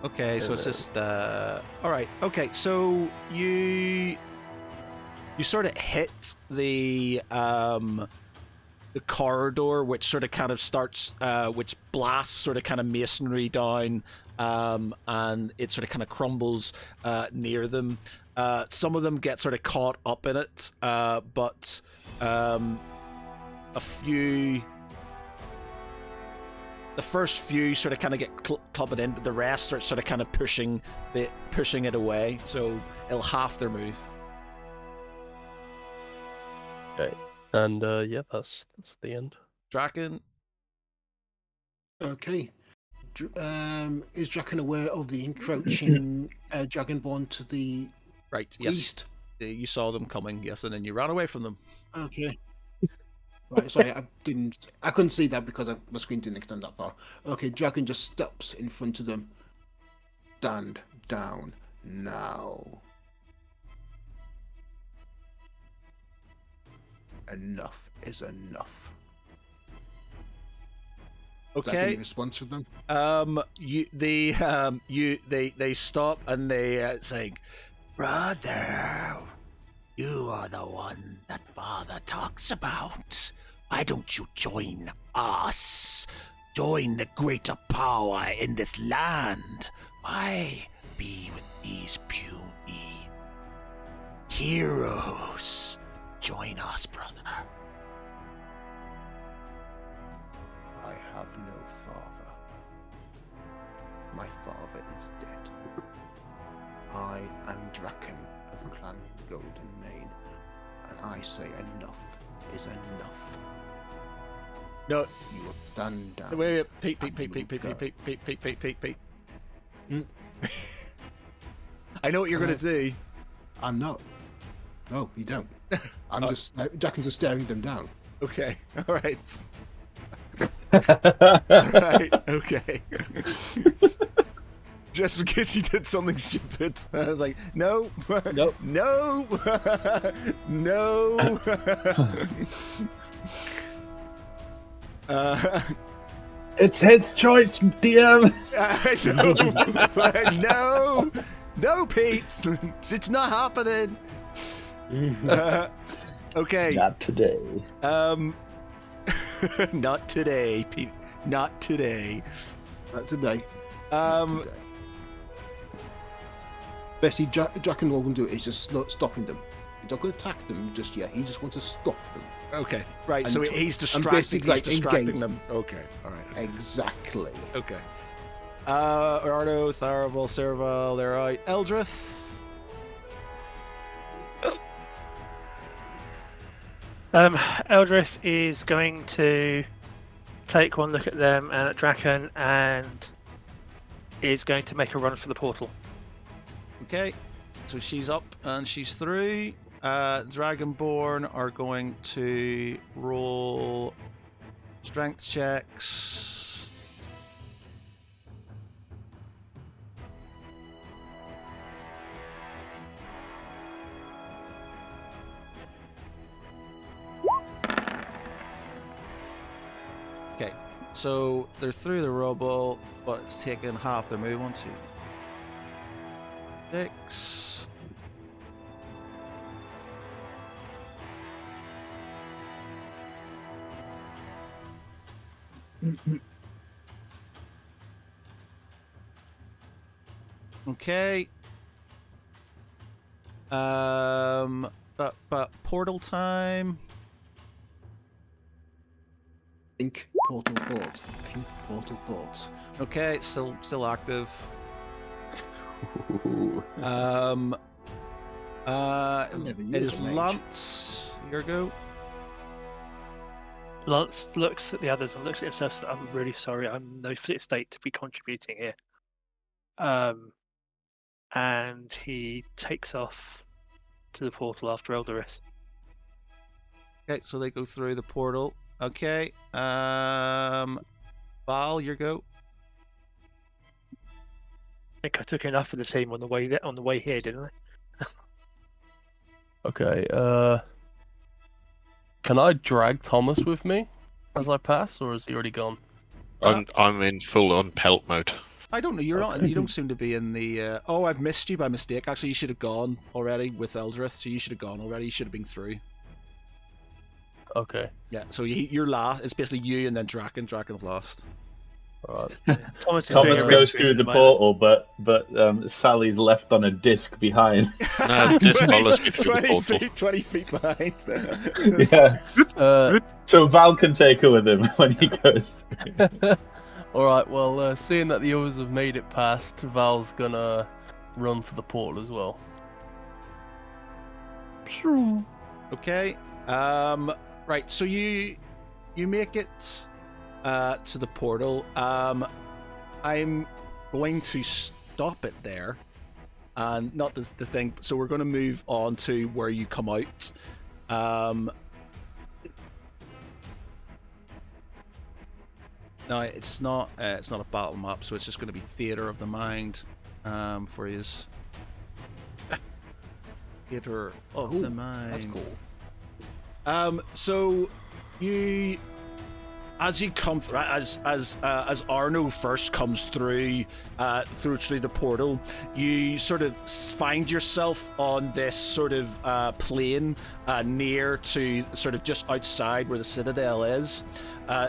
Okay. So it's just. All right. Okay. So you sort of hit the corridor, which sort of kind of starts, which blasts sort of kind of masonry down, and it sort of kind of crumbles near them. Some of them get sort of caught up in it, but a few. The first few sort of kind of get clubbed in, but the rest are sort of kind of pushing it away. So it'll half their move. Okay. And yeah, that's the end. Draken. Okay. Is Draken aware of the encroaching Dragonborn to the Right. Yes. east? You saw them coming. Yes, and then you ran away from them. Okay. Right, sorry, I couldn't see that because my screen didn't extend that far. Okay, Draken just steps in front of them. Stand down now. Enough is enough. Is that Okay. the response from them? They stop and they saying, "Brother, you are the one that Father talks about. Why don't you join us? Join the greater power in this land. Why be with these puny heroes? Join us, brother." I have no father. My father is dead. I am Draken of Clan Golden Mane, and I say enough is enough. No, You will stand down. wait, Pete. Hmm? I know what you're gonna do. I'm not. No, you don't. I'm just. Draken's just staring them down. Okay, all right. Right, okay. Just because you did something stupid. I was like, no, Nope. no, no. It's his choice, DM. No, Pete, it's not happening. Okay. Not today. Not today, Pete. Not today. Not today. Today. Basically, Draken what we're going to do is just stopping them. He's not going to attack them just yet. He just wants to stop them. Okay, right. And So to- he's and distracting. basically, He's distracting engage. them. Okay, all right. Exactly. Okay. Ardo, Tharaval, Serval, they're out. Eldrith. Eldrith is going to take one look at them and at Draken, and is going to make a run for the portal. Okay, so she's up and she's through. Dragonborn are going to roll strength checks. Okay, so they're through the rubble, but it's taken half their move. 1, 2, 6. Okay. But portal time. Pink portal thought. Pink portal thoughts. Okay, still active. Ooh. never It used is a mage. Lance. Your go. Lance looks at the others and looks at himself and says, I'm really sorry, I'm in no fit state to be contributing here. And he takes off to the portal after Eldarith. Okay, so they go through the portal. Okay. Val, your go. I think I took enough of the team on the way here, didn't I? Okay. Can I drag Thomas with me as I pass, or is he already gone? I'm in full on pelt mode. I don't know. You're not. Okay. You don't seem to be in the. Oh, I've missed you by mistake. Actually, you should have gone already with Eldrith. So you should have gone already. You should have been through. Okay. Yeah. So you're last. It's basically you and then Draken. Draken's last. Alright. Thomas is Thomas doing a goes ring through at the moment. portal, but Sally's left on a disc behind. No, this follows me through the 20 portal. feet, 20 feet behind. Yeah. So Val can take her with him when he goes through. Alright, well, seeing that the others have made it past, Val's gonna run for the portal as well. Okay. Right. So you make it to the portal. I'm going to stop it there, and not the thing. So we're going to move on to where you come out. No, it's not a battle map, so it's just going to be theater of the mind for you. Theater of Ooh, the mind. That's cool. So you, as you come through, as Arno first comes through the portal, you sort of find yourself on this sort of plain near to sort of just outside where the citadel is.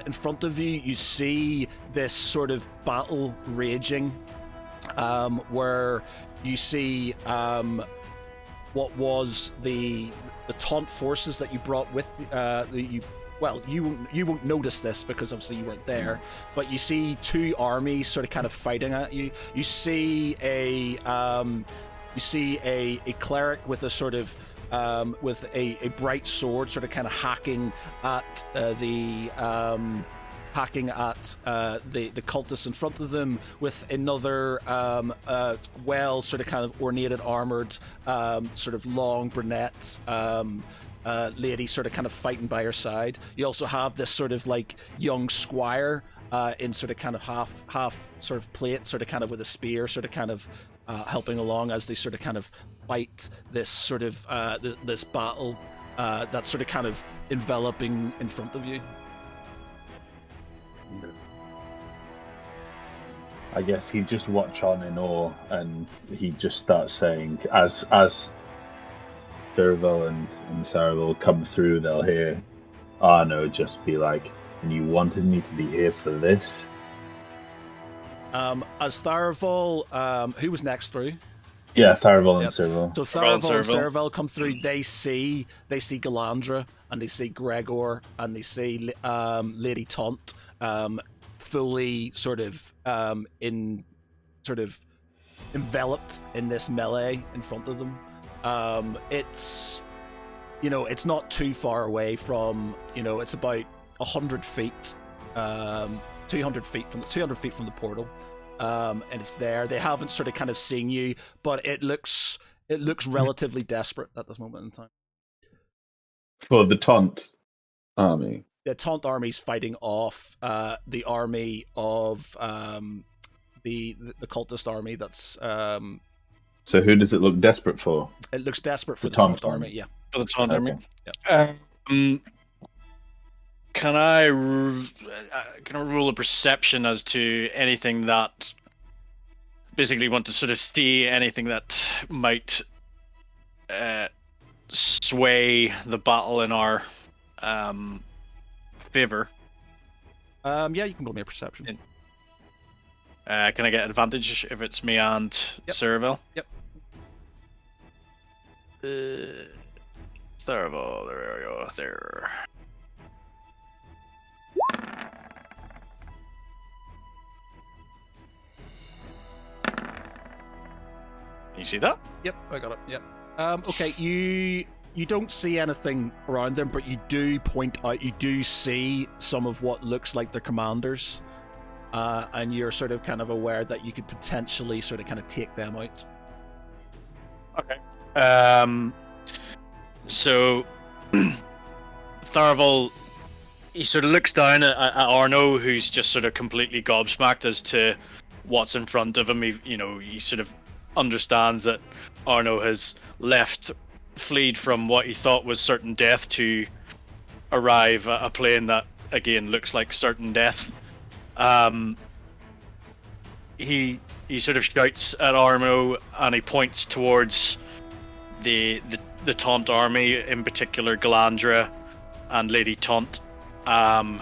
In front of you, you see this sort of battle raging, where you see what was the taunt forces that you brought with you. Well, you won't notice this because obviously you weren't there, but you see two armies sort of kind of fighting at you. You see a cleric with a sort of with a bright sword, sort of kind of hacking at the cultists in front of them, with another well sort of kind of ornated armored sort of long brunette lady sort of kind of fighting by her side. You also have this sort of like young squire in sort of kind of half sort of plate, sort of kind of with a spear, sort of kind of helping along as they sort of kind of fight this sort of this battle that's sort of kind of enveloping in front of you. I guess he'd just watch on in awe, and he'd just start saying, as Derval and Sarah will come through, they'll hear Arno just be like, "And you wanted me to be here for this?" As Tharaval, who was next through? Yeah, Tharaval and Yep. Serval. So Tharaval and Serval come through. They see Galandra, and they see Gregor, and they see Lady Taunt, fully sort of enveloped in this melee in front of them. It's it's not too far away from it's about 100 feet, 200 feet from the portal. And it's there. They haven't sort of kind of seen you, but it looks relatively desperate at this moment in time. For the Taunt army. The Taunt army's fighting off the army of the cultist army. That's So who does it look desperate for? it looks desperate for The the Taunt Taunt army. army. Yeah. For the taunt army. Yeah. Can I roll a perception as to anything that basically want to sort of see anything that might sway the battle in our favor? Yeah, you can roll me a perception. Can I get advantage if it's me and Cerevel? Yep. Cerevel, there we go. There. You see that? Yep, I got it. Yep. Okay, you don't see anything around them, but you do point out, you do see some of what looks like their commanders, and you're sort of kind of aware that you could potentially sort of kind of take them out. Okay. So Tharavel, he sort of looks down at Arno, who's just sort of completely gobsmacked as to what's in front of him. He sort of understands that Arno has fled from what he thought was certain death to arrive at a plane that again looks like certain death. He sort of shouts at Arno and he points towards the Taunt army, in particular Galandra and Lady Taunt, and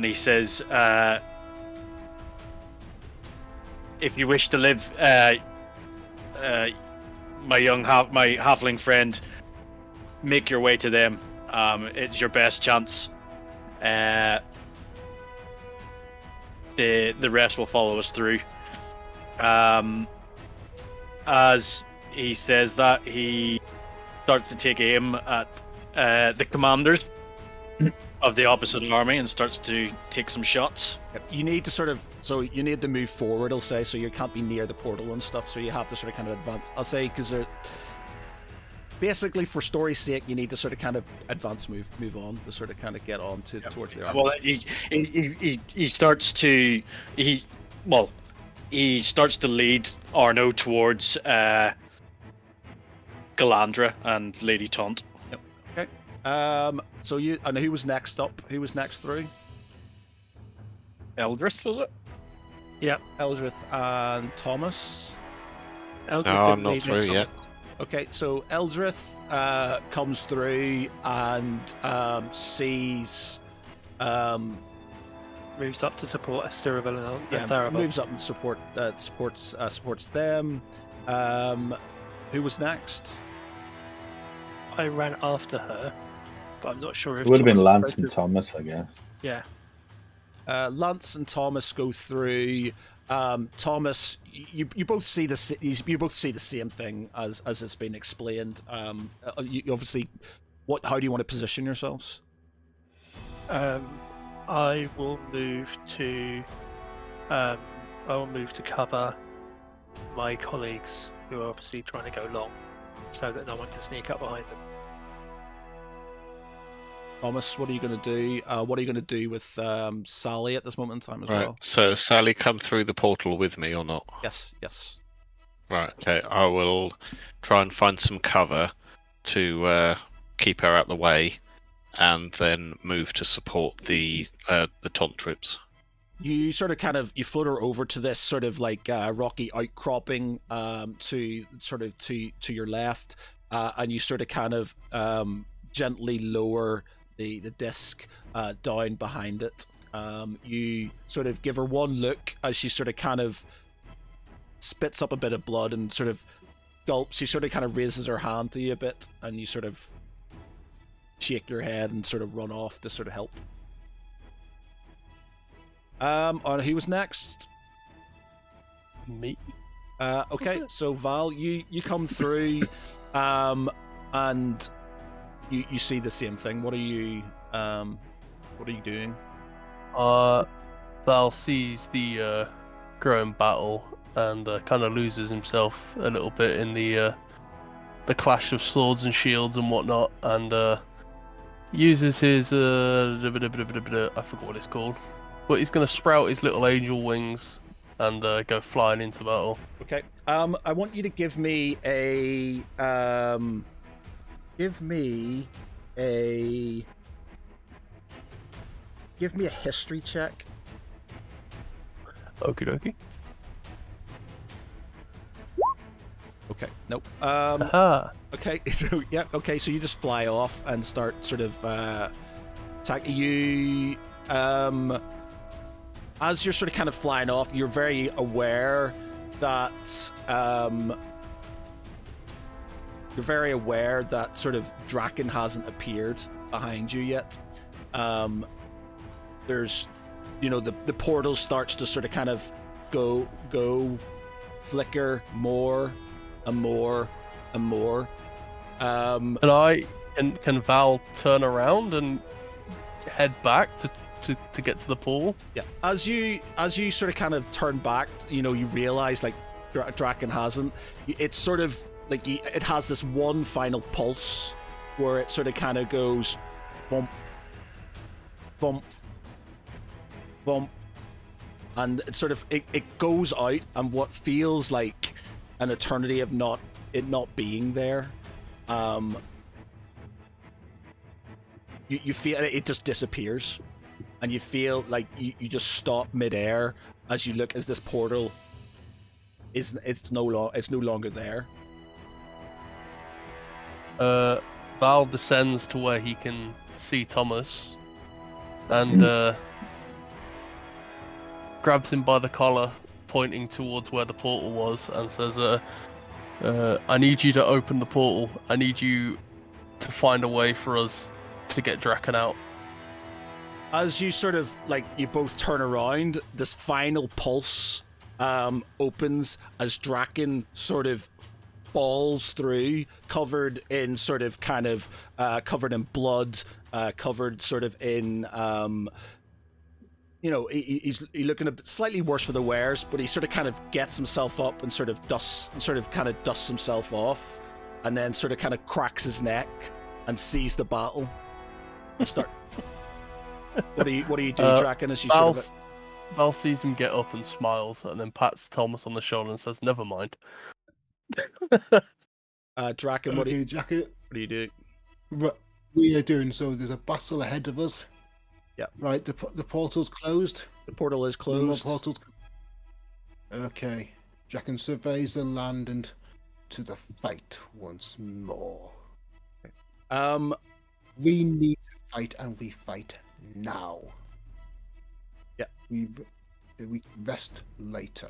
he says, if you wish to live, my halfling friend, make your way to them. It's your best chance. The rest will follow us through. As he says that, he starts to take aim at the commanders of the opposite army and starts to take some shots. You need to you need to move forward, I'll say, so you can't be near the portal and stuff, so you have to sort of kind of advance. I'll say, because basically, for story's sake, you need to sort of kind of advance, move on to sort of kind of get on towards the army. Well, he starts to lead Arno towards Galandra and Lady Taunt. Yep. Okay. So and who was next up? Who was next through? Eldrith, was it? Yep. Eldrith and Thomas. Eldrith No, I'm not through yet. Okay, so Eldrith comes through and sees. Moves up to support Cerevel and Tharavel. Moves up and supports them. Who was next? I ran after her, but I'm not sure if It would have been Thomas Lance and Thomas, I guess. Yeah. Lance and Thomas go through. Thomas, you both see the same thing as it's been explained. You obviously, how do you want to position yourselves? I will move to cover my colleagues who are obviously trying to go long, so that no one can sneak up behind them. Thomas, what are you going to do? What are you going to do with Sally at this moment in time as well? So Sally come through the portal with me or not? Yes. Right, okay. I will try and find some cover to keep her out the way, and then move to support the taunt troops. You sort of kind of float her over to this sort of like rocky outcropping to your left, and you sort of kind of gently lower the disc down behind it. You sort of give her one look as she sort of kind of spits up a bit of blood and sort of gulps. She sort of kind of raises her hand to you a bit, and you sort of shake your head and sort of run off to sort of help. Who was next? Me. Okay, so Val, you come through, and you see the same thing. What are you doing? Val sees the growing battle and kind of loses himself a little bit in the clash of swords and shields and whatnot, and uses his I forgot what it's called, but he's gonna sprout his little angel wings and go flying into battle. Okay. I want you to give me a history check. Okie dokie. Okay. Nope. Aha. Okay. So yeah. Okay. So you just fly off and start sort of attacking. as you're sort of kind of flying off, you're very aware that sort of Draken hasn't appeared behind you yet. There's, the portal starts to sort of kind of go, flicker more and more and more. Can Val turn around and head back to get to the pool? Yeah. As you sort of kind of turn back, you realize like Draken hasn't. It's sort of like it has this one final pulse where it sort of kind of goes bump, bump, bump, and it sort of it goes out, and what feels like an eternity of not being there. You feel it just disappears, and you feel like you just stop midair as you look as this portal it's no longer there. Val descends to where he can see Thomas, and grabs him by the collar, pointing towards where the portal was, and says, I need you to open the portal. I need you to find a way for us to get Draken out. As you sort of you both turn around, this final pulse opens as Draken sort of falls through, covered in sort of kind of covered in blood, covered sort of in he's looking a bit slightly worse for the wears, but he sort of kind of gets himself up and sort of dusts himself off, and then sort of kind of cracks his neck and sees the battle and start. What do you do, Draken? As you Val sees him get up and smiles, and then pats Thomas on the shoulder and says, "Never mind." Draken, what do you do? We are doing so. There's a battle ahead of us. Yeah. Right. The portal's closed. The portal is closed. Okay. Draken surveys the land and to the fight once more. We need to fight, and we fight now. Yeah. We rest later.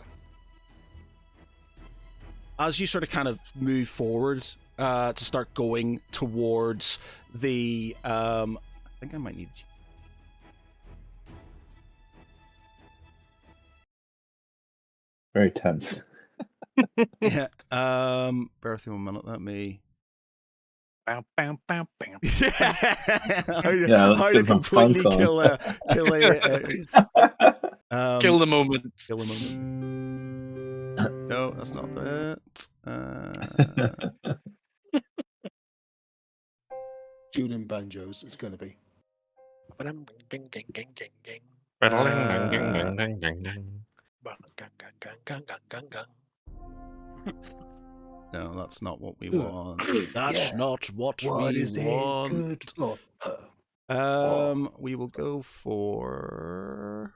As you sort of kind of move forward to start going towards the I think I might need very tense. yeah. Bear with me 1 minute, let me Bow, bow, bow, bow. how to completely kill kill the moment. Kill the moment. No, that's not it. Julian banjos, it's going to be. No, that's not what we want. That's not what we want. Good for? We will go for.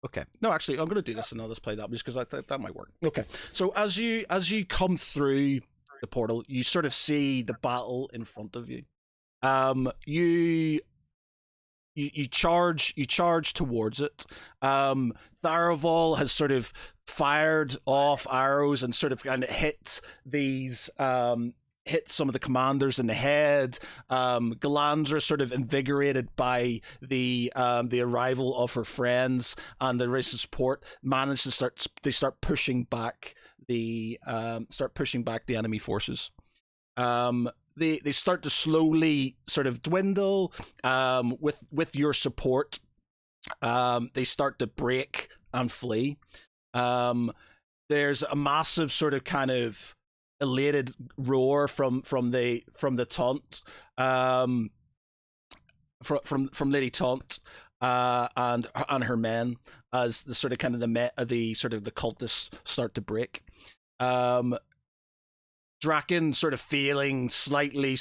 Okay. No, actually, I'm going to do this and I'll just play that just because I thought that might work. Okay. So as you come through the portal, you sort of see the battle in front of you. You charge towards it. Tharaval has sort of fired off arrows and sort of kind of hit some of the commanders in the head. Galandra, sort of invigorated by the arrival of her friends and the race of support, managed to start pushing back the enemy forces. They start to slowly sort of dwindle with your support. They start to break and flee. There's a massive sort of kind of elated roar from the taunt from Lady Taunt and her men as the sort of kind of the cultists start to break. Draken sort of feeling slightly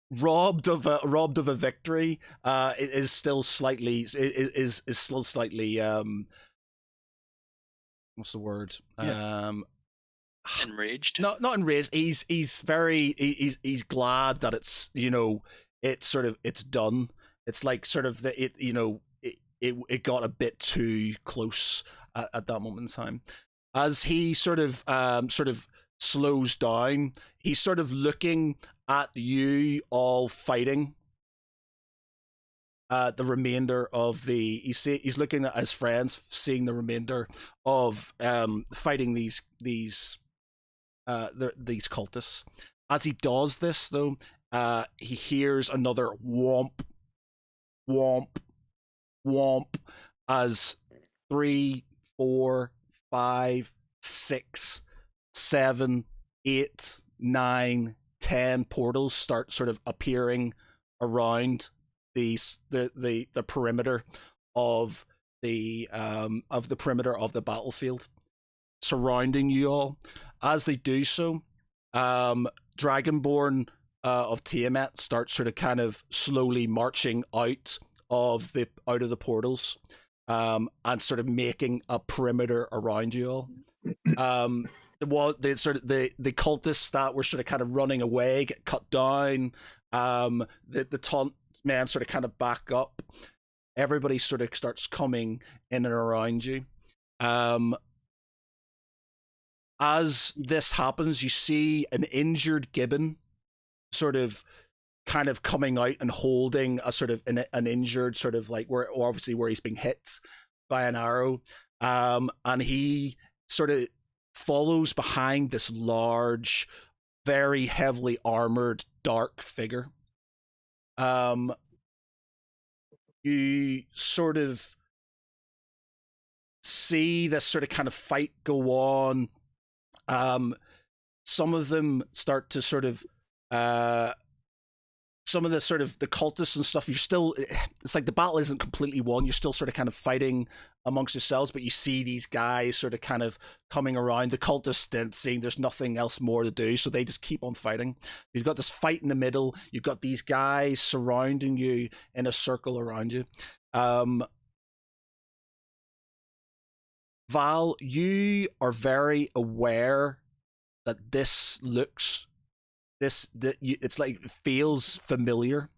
robbed of a victory, is still slightly what's the word? Enraged. Not enraged. He's glad that it's it's done. It's like sort of it got a bit too close at that moment in time. As he sort of slows down, he's sort of looking at you all fighting. The remainder of he's looking at his friends, seeing the remainder of fighting these cultists. As he does this, though, he hears another womp, womp, womp, as 3, 4, 5, 6, 7, 8, 9, 10 portals start sort of appearing around the perimeter of the perimeter of the battlefield, surrounding you all. As they do so, Dragonborn of Tiamat starts sort of kind of slowly marching out of the portals, and sort of making a perimeter around you all. The cultists that were sort of kind of running away get cut down. The taunt men sort of kind of back up. Everybody sort of starts coming in and around you. As this happens, you see an injured Gibbon sort of kind of coming out and holding a sort of an injured sort of like where he's being hit by an arrow. And he sort of follows behind this large, very heavily armored, dark figure. You sort of see this sort of kind of fight go on. Some of them start to sort of some of the sort of the cultists and stuff, it's like the battle isn't completely won. You're still sort of kind of fighting amongst yourselves, but you see these guys sort of kind of coming around. The cultists then seeing there's nothing else more to do, so they just keep on fighting. You've got this fight in the middle. You've got these guys surrounding you in a circle around you. Val, you are very aware that it's like it feels familiar,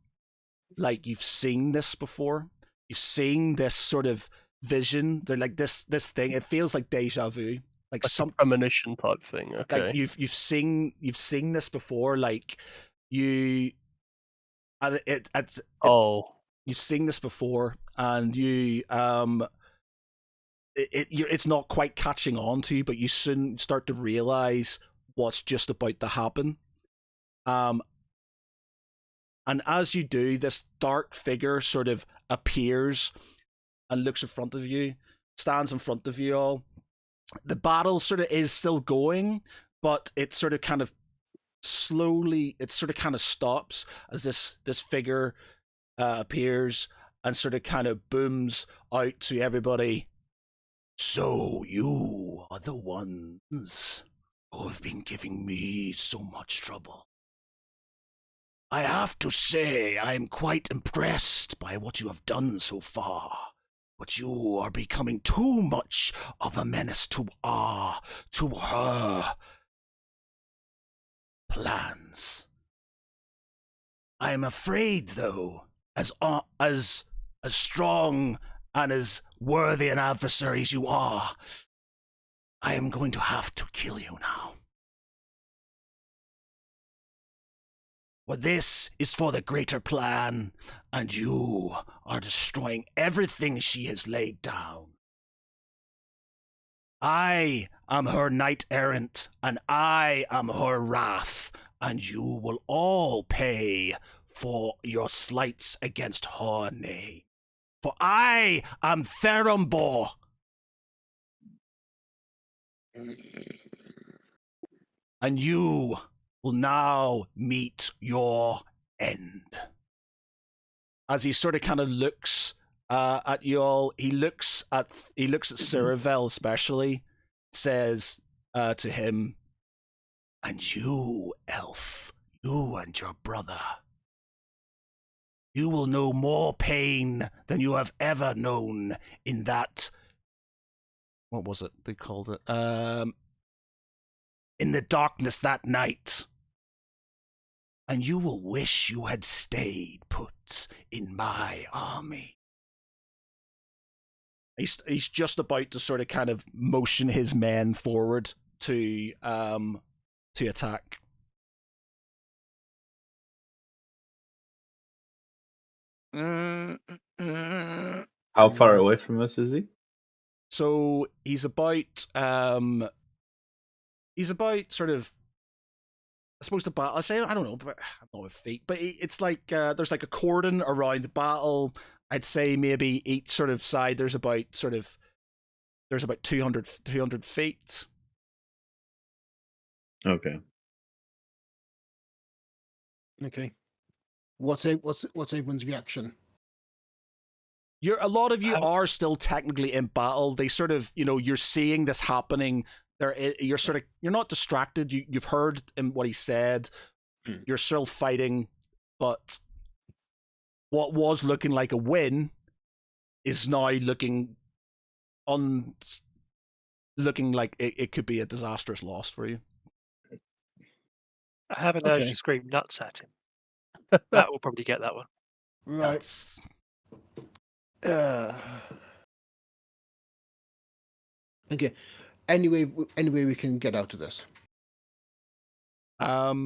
like you've seen this before. You've seen this sort of vision. They're like this thing. It feels like deja vu, like some premonition type thing. Okay, like you've seen this before. Like you, and you've seen this before, and you it's not quite catching on to you, but you soon start to realize what's just about to happen. And as you do, this dark figure sort of appears and looks in front of you, stands in front of you all. The battle sort of is still going, but it sort of kind of slowly, it sort of kind of stops as this figure appears and sort of kind of booms out to everybody. So you are the ones who have been giving me so much trouble. I have to say, I am quite impressed by what you have done so far, but you are becoming too much of a menace to her plans. I am afraid, though, as strong and as worthy an adversary as you are, I am going to have to kill you now. For this is for the greater plan, and you are destroying everything she has laid down. I am her knight-errant, and I am her wrath, and you will all pay for your slights against her name. For I am Therambor. And you will now meet your end. As he sort of kind of looks at you all, he looks at Ceravel especially, says to him, "And you, elf, you and your brother, you will know more pain than you have ever known in that." What was it they called it? In the darkness that night. And you will wish you had stayed put in my army. He's just about to sort of kind of motion his men forward to attack. How far away from us is he? So he's about sort of, I suppose the battle. I don't know, but I don't know with feet. But it's like there's like a cordon around the battle. I'd say maybe each sort of side there's about 200 feet. Okay. Okay. What's everyone's reaction? A lot of you are still technically in battle. They sort of, you're seeing this happening. You're not distracted. You've heard what he said. You're still fighting, but what was looking like a win is now looking like it could be a disastrous loss for you. I have an urge to scream nuts at him. That will probably get that one. Right. Okay. Anyway, we can get out of this. Right.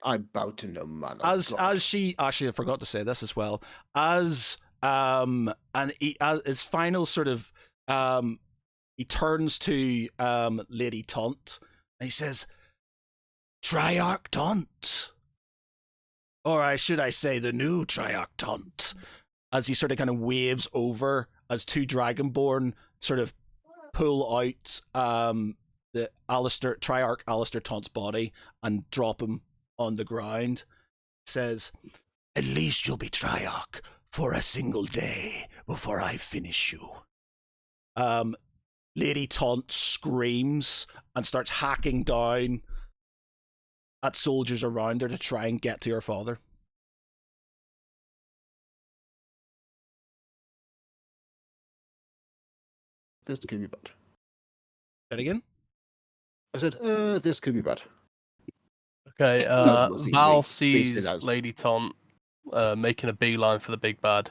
I bow to no man. As she actually, I forgot to say this as well. As his final sort of he turns to Lady Taunt and he says, "Triarch Taunt," or should I say the new Triarch Taunt, as he sort of kind of waves over as two Dragonborn sort of pull out the Triarch Alistair Taunt's body and drop him on the ground. Says, "At least you'll be Triarch for a single day before I finish you." Lady Taunt screams and starts hacking down at soldiers around her to try and get to her father. This could be bad. Say it again? I said, this could be bad. Okay, we'll Val sees Lady Taunt making a beeline for the big bad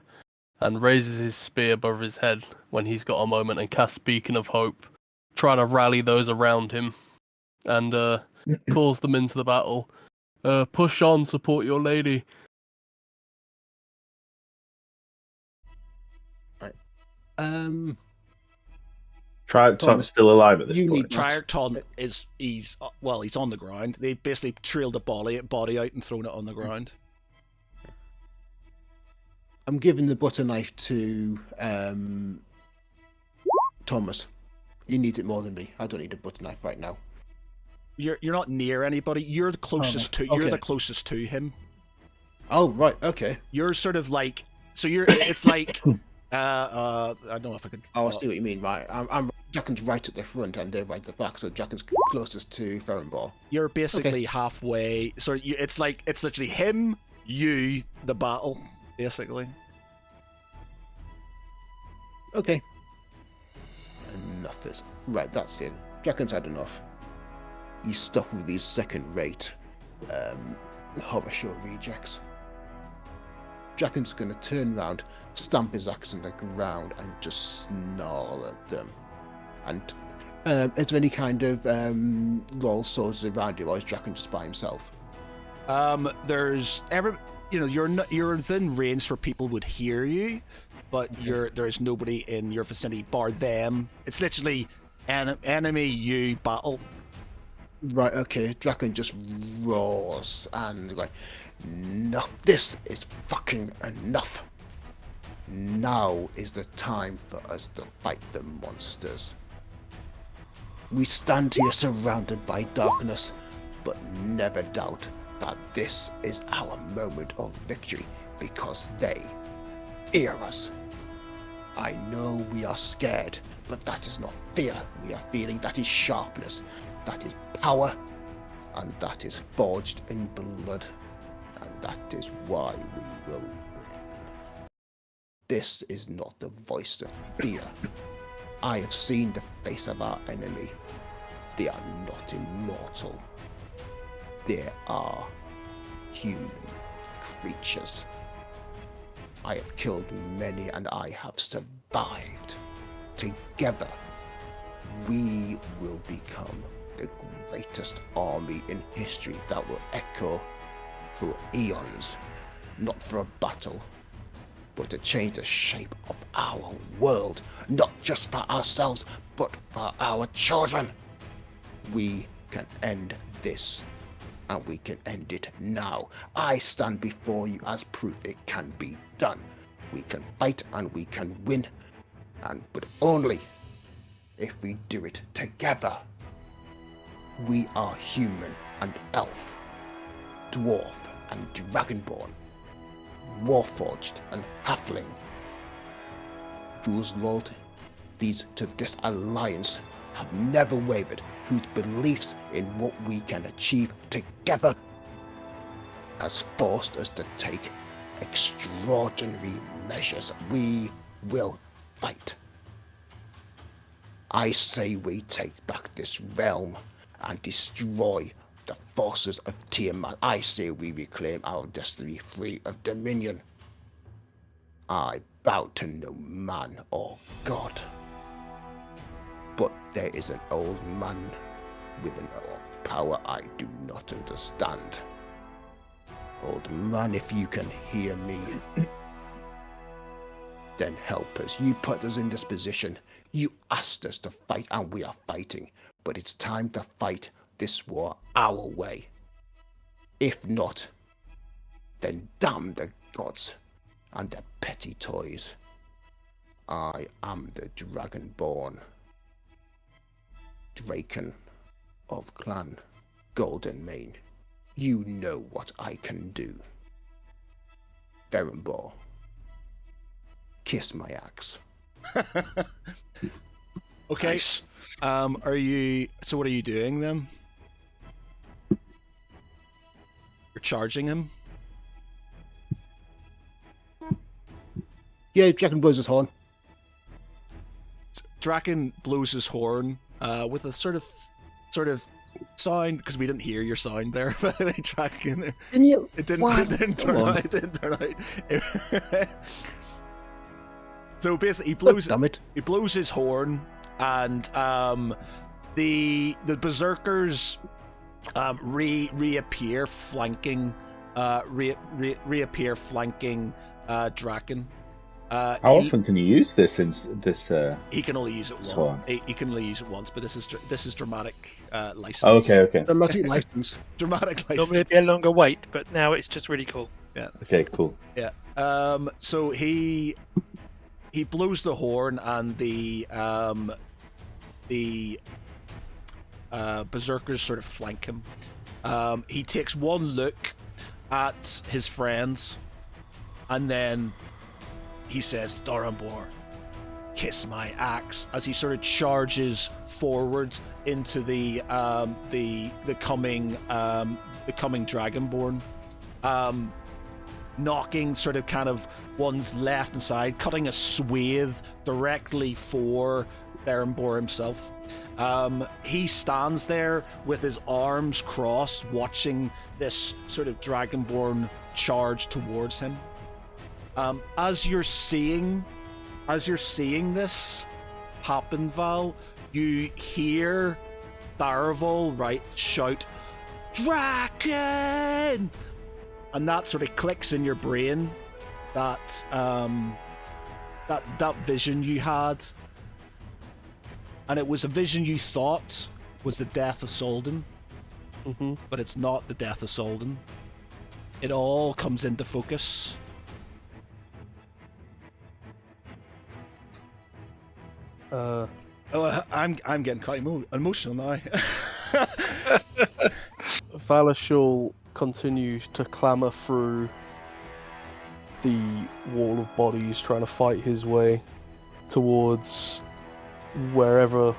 and raises his spear above his head when he's got a moment and casts Beacon of Hope, trying to rally those around him and calls them into the battle. Push on, support your lady. Right. Triarch Taunt's still alive at this point. Triarch Taunt he's on the ground. They basically trailed a body out and thrown it on the ground. I'm giving the butter knife to Thomas. You need it more than me. I don't need a butter knife right now. You're not near anybody. You're the closest you're the closest to him. Oh right, okay. You're sort of like it's like I don't know if I could. Oh, I see what you mean. Right, I'm Jacken's right at the front and they're right at the back, so Jacken's closest to Ferenball. You're basically halfway. So it's literally him, you, the battle, basically. Okay. Enough is right. That's it. Jacken's had enough. You stuck with these second-rate horror show rejects. Jacken's going to turn around, stamp his axe on the ground, and just snarl at them. And is there any kind of royal swords around him, or is Jacken just by himself? There's you're within range for people would hear you, but there is nobody in your vicinity bar them. It's literally enemy you battle. Right, okay. Draken just roars and like, "No, this is fucking enough. Now is the time for us to fight the monsters. We stand here surrounded by darkness, but never doubt that this is our moment of victory because they fear us. I know we are scared, but that is not fear. We are feeling that is sharpness, that is power, and that is forged in blood, and that is why we will win. This is not the voice of fear. I have seen the face of our enemy. They are not immortal. They are human creatures. I have killed many and I have survived. Together, we will become the greatest army in history that will echo through eons, not for a battle, but to change the shape of our world, not just for ourselves, but for our children. We can end this, and we can end it now. I stand before you as proof it can be done. We can fight and we can win, but only if we do it together. We are human and elf, dwarf and dragonborn, warforged and halfling, whose loyalties to this alliance have never wavered, whose beliefs in what we can achieve together has forced us to take extraordinary measures. We will fight. I say we take back this realm and destroy the forces of Tiamat. I say we reclaim our destiny free of dominion. I bow to no man or god. But there is an old man with an power I do not understand. Old man, if you can hear me, then help us. You put us in this position. You asked us to fight, and we are fighting. But it's time to fight this war our way. If not, then damn the gods and their petty toys. I am the Dragonborn, Draken of Clan Golden Mane. You know what I can do. Verenbor, kiss my axe. Okay. Nice. Are you? So what are you doing then? You're charging him. Yeah, Draken blows his horn. Draken blows his horn with a sort of sound, because we didn't hear your sound there. By the way, Draken. Didn't you? It didn't. What? It didn't turn Come on. out. It didn't turn out. So basically, he blows. Damn it. He blows his horn, and the berserkers reappear flanking reappear flanking Draken. How often can you use this? He can only use it It's once. fine. He can only use it once, but this is dramatic license. Oh, okay. Dramatic license. Dramatic license. Normally it'd be a longer wait, but now it's just really cool. Yeah. Okay, cool. Yeah. So he blows the horn, and the berserkers sort of flank him. He takes one look at his friends, and then he says, "Doranbor, kiss my axe," as he sort of charges forward into the coming Dragonborn, knocking sort of kind of one's left and side, cutting a swathe directly for Doranbor himself. He stands there with his arms crossed, watching this sort of Dragonborn charge towards him. As you're seeing this happen, Val, you hear Darval shout, "Draken!" And that sort of clicks in your brain. That vision you had, and it was a vision you thought was the death of Solden, but it's not the death of Solden. It all comes into focus. I'm getting quite emotional now. Valashul continues to clamour through the wall of bodies, trying to fight his way towards wherever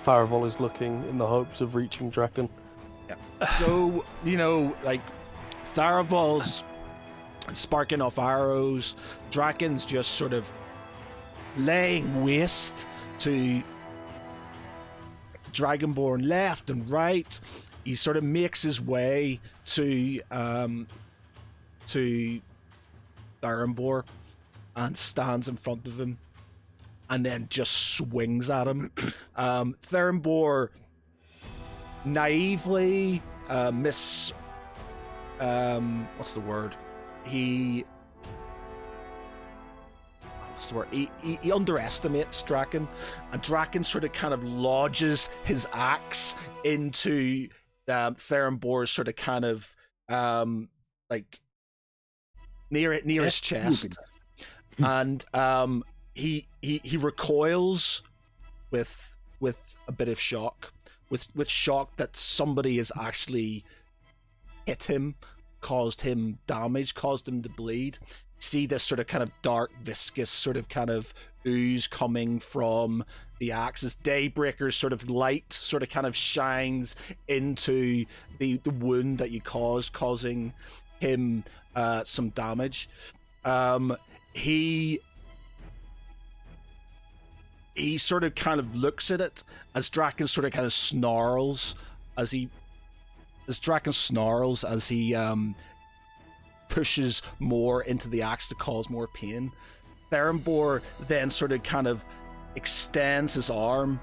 Farival is looking in the hopes of reaching Draken. So, like, Tharavol's sparking off arrows, Draken's just sort of laying waste to Dragonborn left and right. He sort of makes his way to Tharimbor and stands in front of him and then just swings at him. Tharimbor naively what's the word? He underestimates Draken, and Draken sort of kind of lodges his axe into Therimbor's sort of kind of like near his chest, and he recoils with a bit of shock, with shock that somebody has actually hit him, caused him damage, caused him to bleed. See this sort of kind of dark, viscous sort of kind of ooze coming from the axe as Daybreaker's sort of light sort of kind of shines into the wound that you caused, causing him some damage. He sort of kind of looks at it as Draken sort of kind of snarls as he pushes more into the axe to cause more pain. Tharimbor then sort of kind of extends his arm,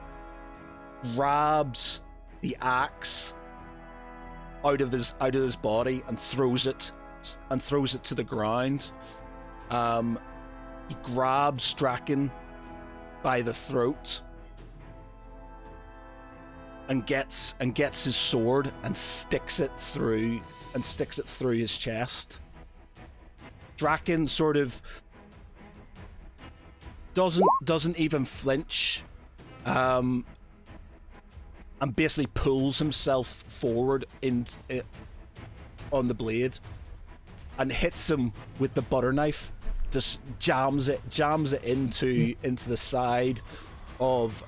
grabs the axe out of his body and throws it to the ground. He grabs Draken by the throat and gets his sword and sticks it through his chest. Draken sort of doesn't even flinch, and basically pulls himself forward on the blade and hits him with the butter knife. Just jams it into the side of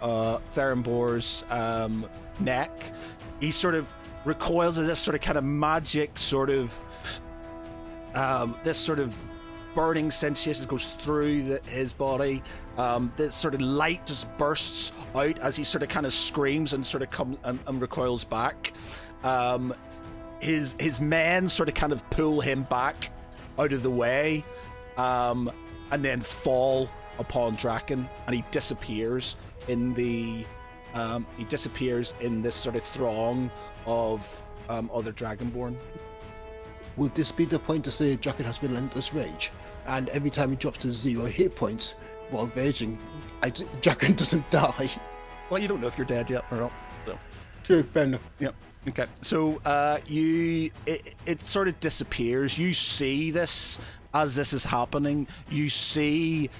Therimbor's neck. He sort of recoils as this sort of kind of magic sort of this sort of burning sensation goes through his body. This sort of light just bursts out as he sort of kind of screams and sort of comes and recoils back. His men sort of kind of pull him back out of the way, and then fall upon Draken, and he disappears in this sort of throng of other Dragonborn. Would this be the point to say Draken has relentless rage, and every time he drops to 0 hit points while raging, Draken doesn't die? Well, you don't know if you're dead yet or not. So. True, fair enough. Yep. Okay. So it sort of disappears. You see this as this is happening. You see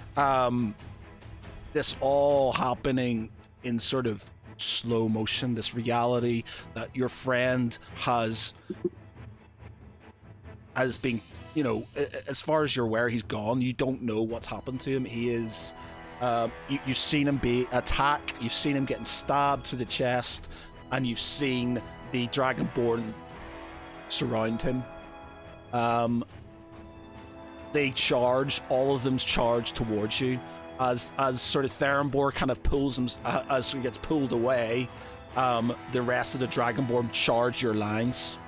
this all happening in sort of slow motion. This reality that your friend has been, as far as you're aware, he's gone. You don't know what's happened to him. He is. You've seen him be attacked. You've seen him getting stabbed through the chest, and you've seen the Dragonborn surround him. They charge. All of them's charged towards you. As sort of Tharimbor kind of pulls him, as he gets pulled away, the rest of the Dragonborn charge your lines.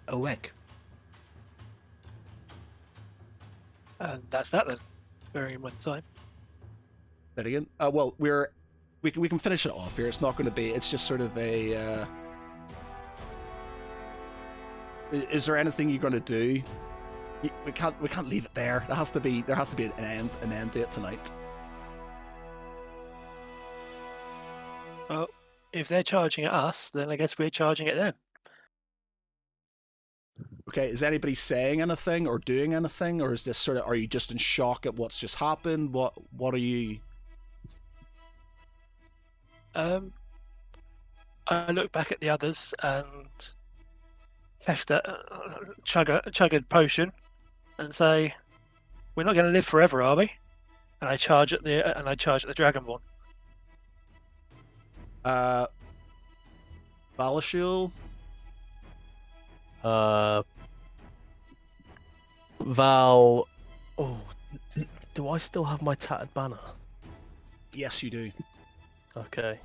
Awake. That's that then. Bearing in one time. That again? Well, we can finish it off here. It's not going to be. It's just sort of a. Is there anything you're going to do? We can't leave it there. There has to be an end date tonight. Well, if they're charging at us, then I guess we're charging at them. Okay, is anybody saying anything or doing anything, or is this sort of, are you just in shock at what's just happened? What are you? I look back at the others and chug a potion, and say, "We're not going to live forever, are we?" And I charge at the Dragonborn. Valashul. Val. Oh, do I still have my tattered banner? Yes, you do. Okay.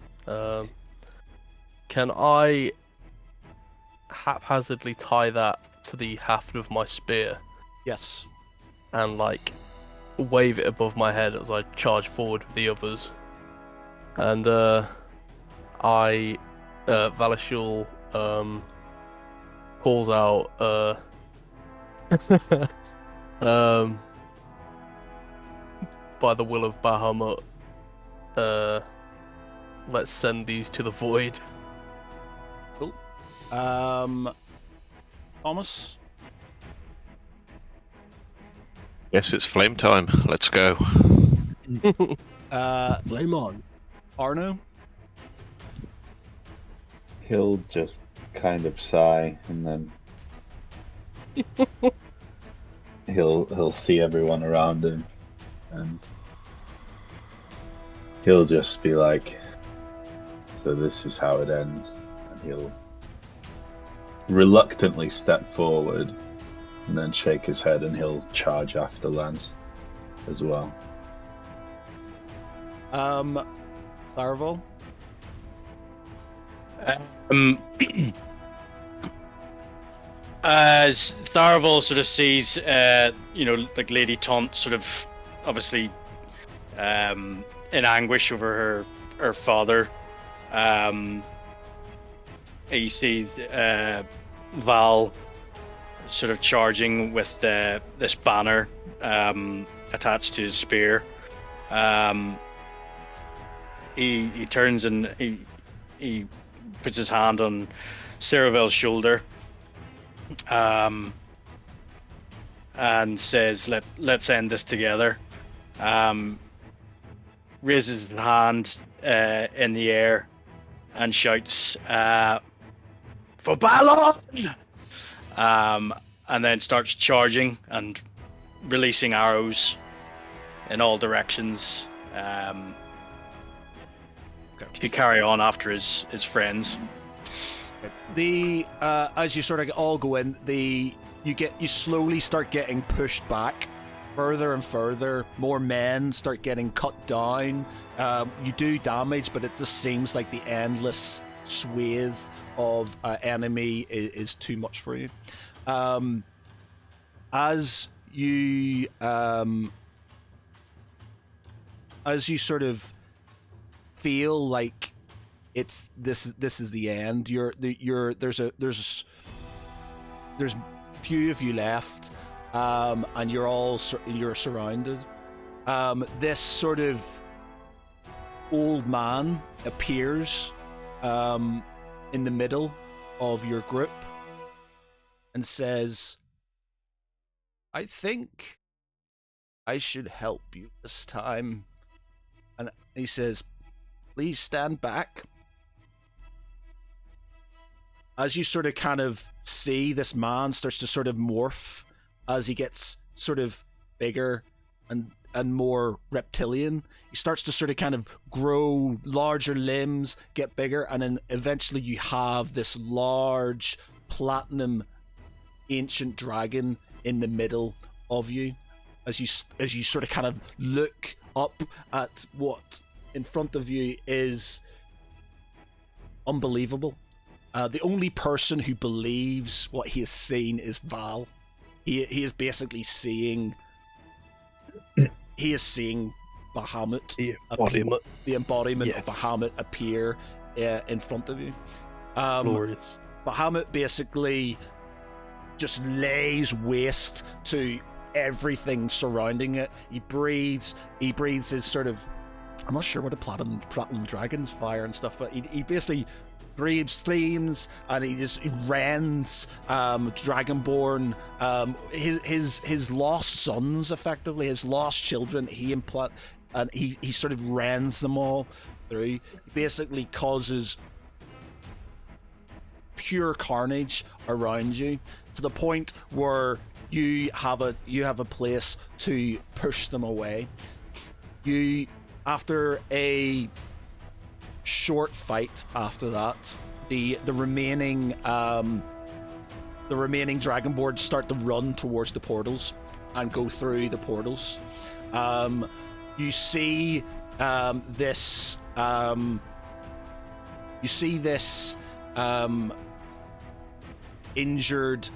Can I haphazardly tie that to the haft of my spear Yes. and like wave it above my head as I charge forward with the others? And Valashul calls out by the will of Bahamut, let's send these to the void. Cool. Thomas. Yes, it's flame time. Let's go. Flame on. Arno. He'll just kind of sigh, and then he'll see everyone around him, and he'll just be like, "So this is how it ends," and he'll reluctantly step forward, and then shake his head, and he'll charge after Lance as well. Laravel. As Tharavel sort of sees, like Lady Taunt sort of obviously in anguish over her father, he sees Val sort of charging with this banner attached to his spear. He turns and he puts his hand on Saravel's shoulder, and says, "Let's end this together." Raises his hand in the air and shouts, "For Balon!" And then starts charging and releasing arrows in all directions to carry on after his friends. The as you sort of all go in, you slowly start getting pushed back further and further. More men start getting cut down. You do damage, but it just seems like the endless swathe of enemy is too much for you. As you sort of feel like this is the end. There's few of you left, and you're surrounded. This sort of old man appears in the middle of your group and says, "I think I should help you this time." And he says, "Please stand back." As you sort of kind of see, this man starts to sort of morph as he gets sort of bigger and more reptilian. He starts to sort of kind of grow larger limbs, get bigger, and then eventually you have this large platinum ancient dragon in the middle of you. As you sort of kind of look up at what in front of you is unbelievable. The only person who believes what he has seen is Val. He is basically seeing. He is seeing Bahamut, the embodiment of Bahamut appear in front of you. Glorious. Bahamut basically just lays waste to everything surrounding it. He breathes his sort of, I'm not sure what a platinum dragon's fire and stuff, but he basically breathes flames, and he rends Dragonborn, his lost sons, effectively his lost children. He sort of rends them all through. He basically causes pure carnage around you, to the point where you have a place to push them away. You, after a short fight after that, the remaining dragonborns start to run towards the portals and go through the portals. You see this injured,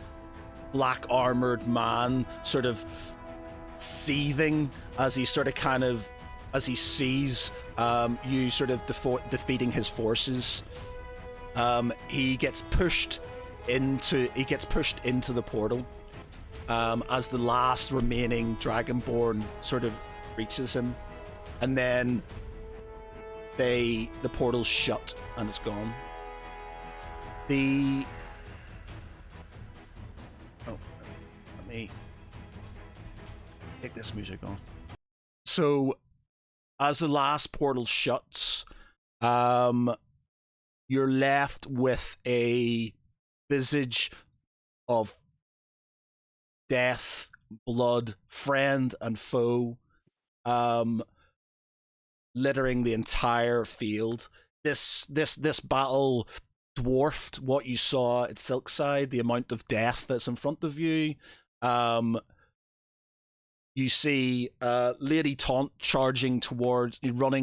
black armored man sort of seething as he as he sees you sort of defeating his forces. He gets pushed into the portal as the last remaining dragonborn sort of reaches him, and then the portal's shut and it's gone. Let me take this music off. So, as the last portal shuts, you're left with a visage of death, blood, friend and foe, littering the entire field. This battle dwarfed what you saw at Silkside, the amount of death that's in front of you. You see Lady Taunt running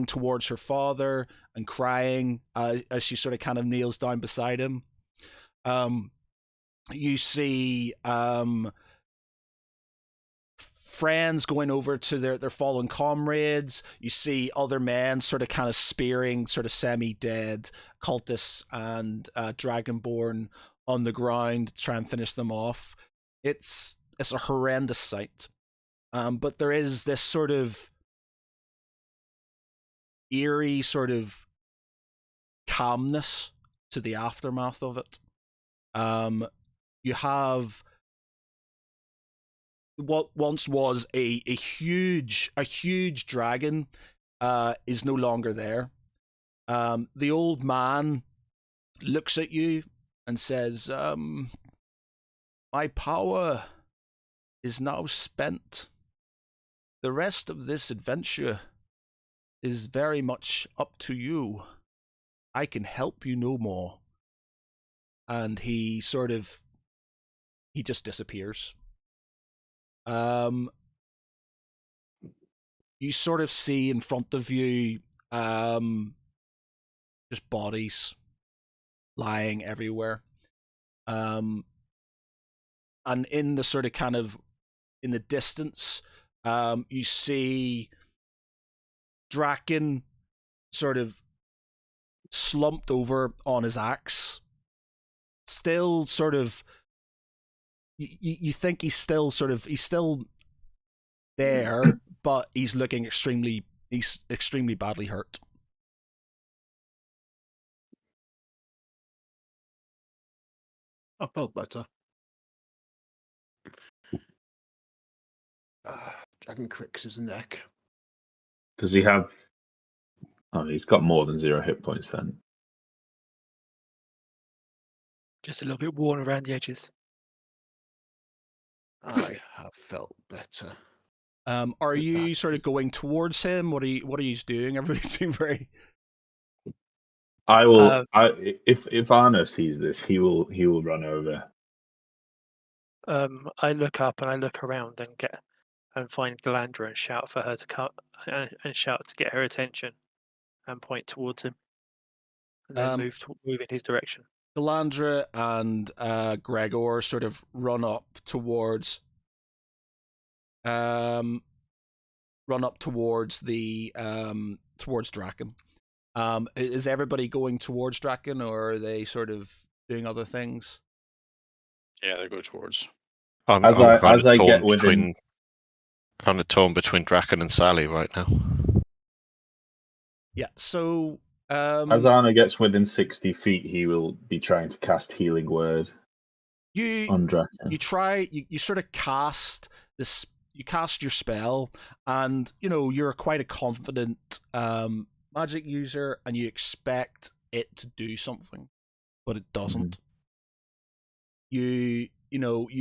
towards her father and crying as she sort of kind of kneels down beside him. You see friends going over to their fallen comrades. You see other men sort of kind of spearing sort of semi-dead cultists and dragonborn on the ground to try and finish them off. It's a horrendous sight. But there is this sort of eerie sort of calmness to the aftermath of it. You have what once was a huge dragon is no longer there. The old man looks at you and says, "My power is now spent. The rest of this adventure is very much up to you. I can help you no more." And he just disappears. You sort of see in front of you just bodies lying everywhere. And in the sort of kind of in the distance, you see Draken sort of slumped over on his axe, still sort of you think he's still there, but he's looking extremely badly hurt. I felt better. Dragon cricks his neck. Does he have... Oh, he's got more than 0 hit points then. Just a little bit worn around the edges. I have felt better. Are you sort of going towards him? What are you doing? Everybody's being very... I will. If Arno sees this, he will run over. I look up and I look around and find Galandra and shout for her to come and shout to get her attention, and point towards him, and then move in his direction. Galandra and Gregor sort of run up towards the towards Draken. Is everybody going towards Draken, or are they sort of doing other things? Yeah, they go towards. I'm As I get within, kind of torn between Draken and Sally right now. Yeah. So as Arno gets within 60 feet, he will be trying to cast Healing Word on Draken. You sort of cast this. You cast your spell, and you're quite a confident magic user, and you expect it to do something, but it doesn't. you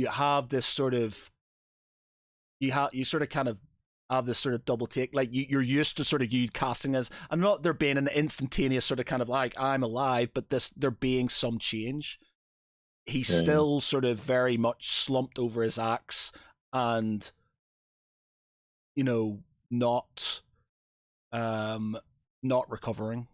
have this sort of you sort of kind of have this sort of double take, like you're used to sort of you casting as, and not there being an instantaneous sort of kind of like I'm alive, but there being some change. He's still sort of very much slumped over his axe, and not recovering.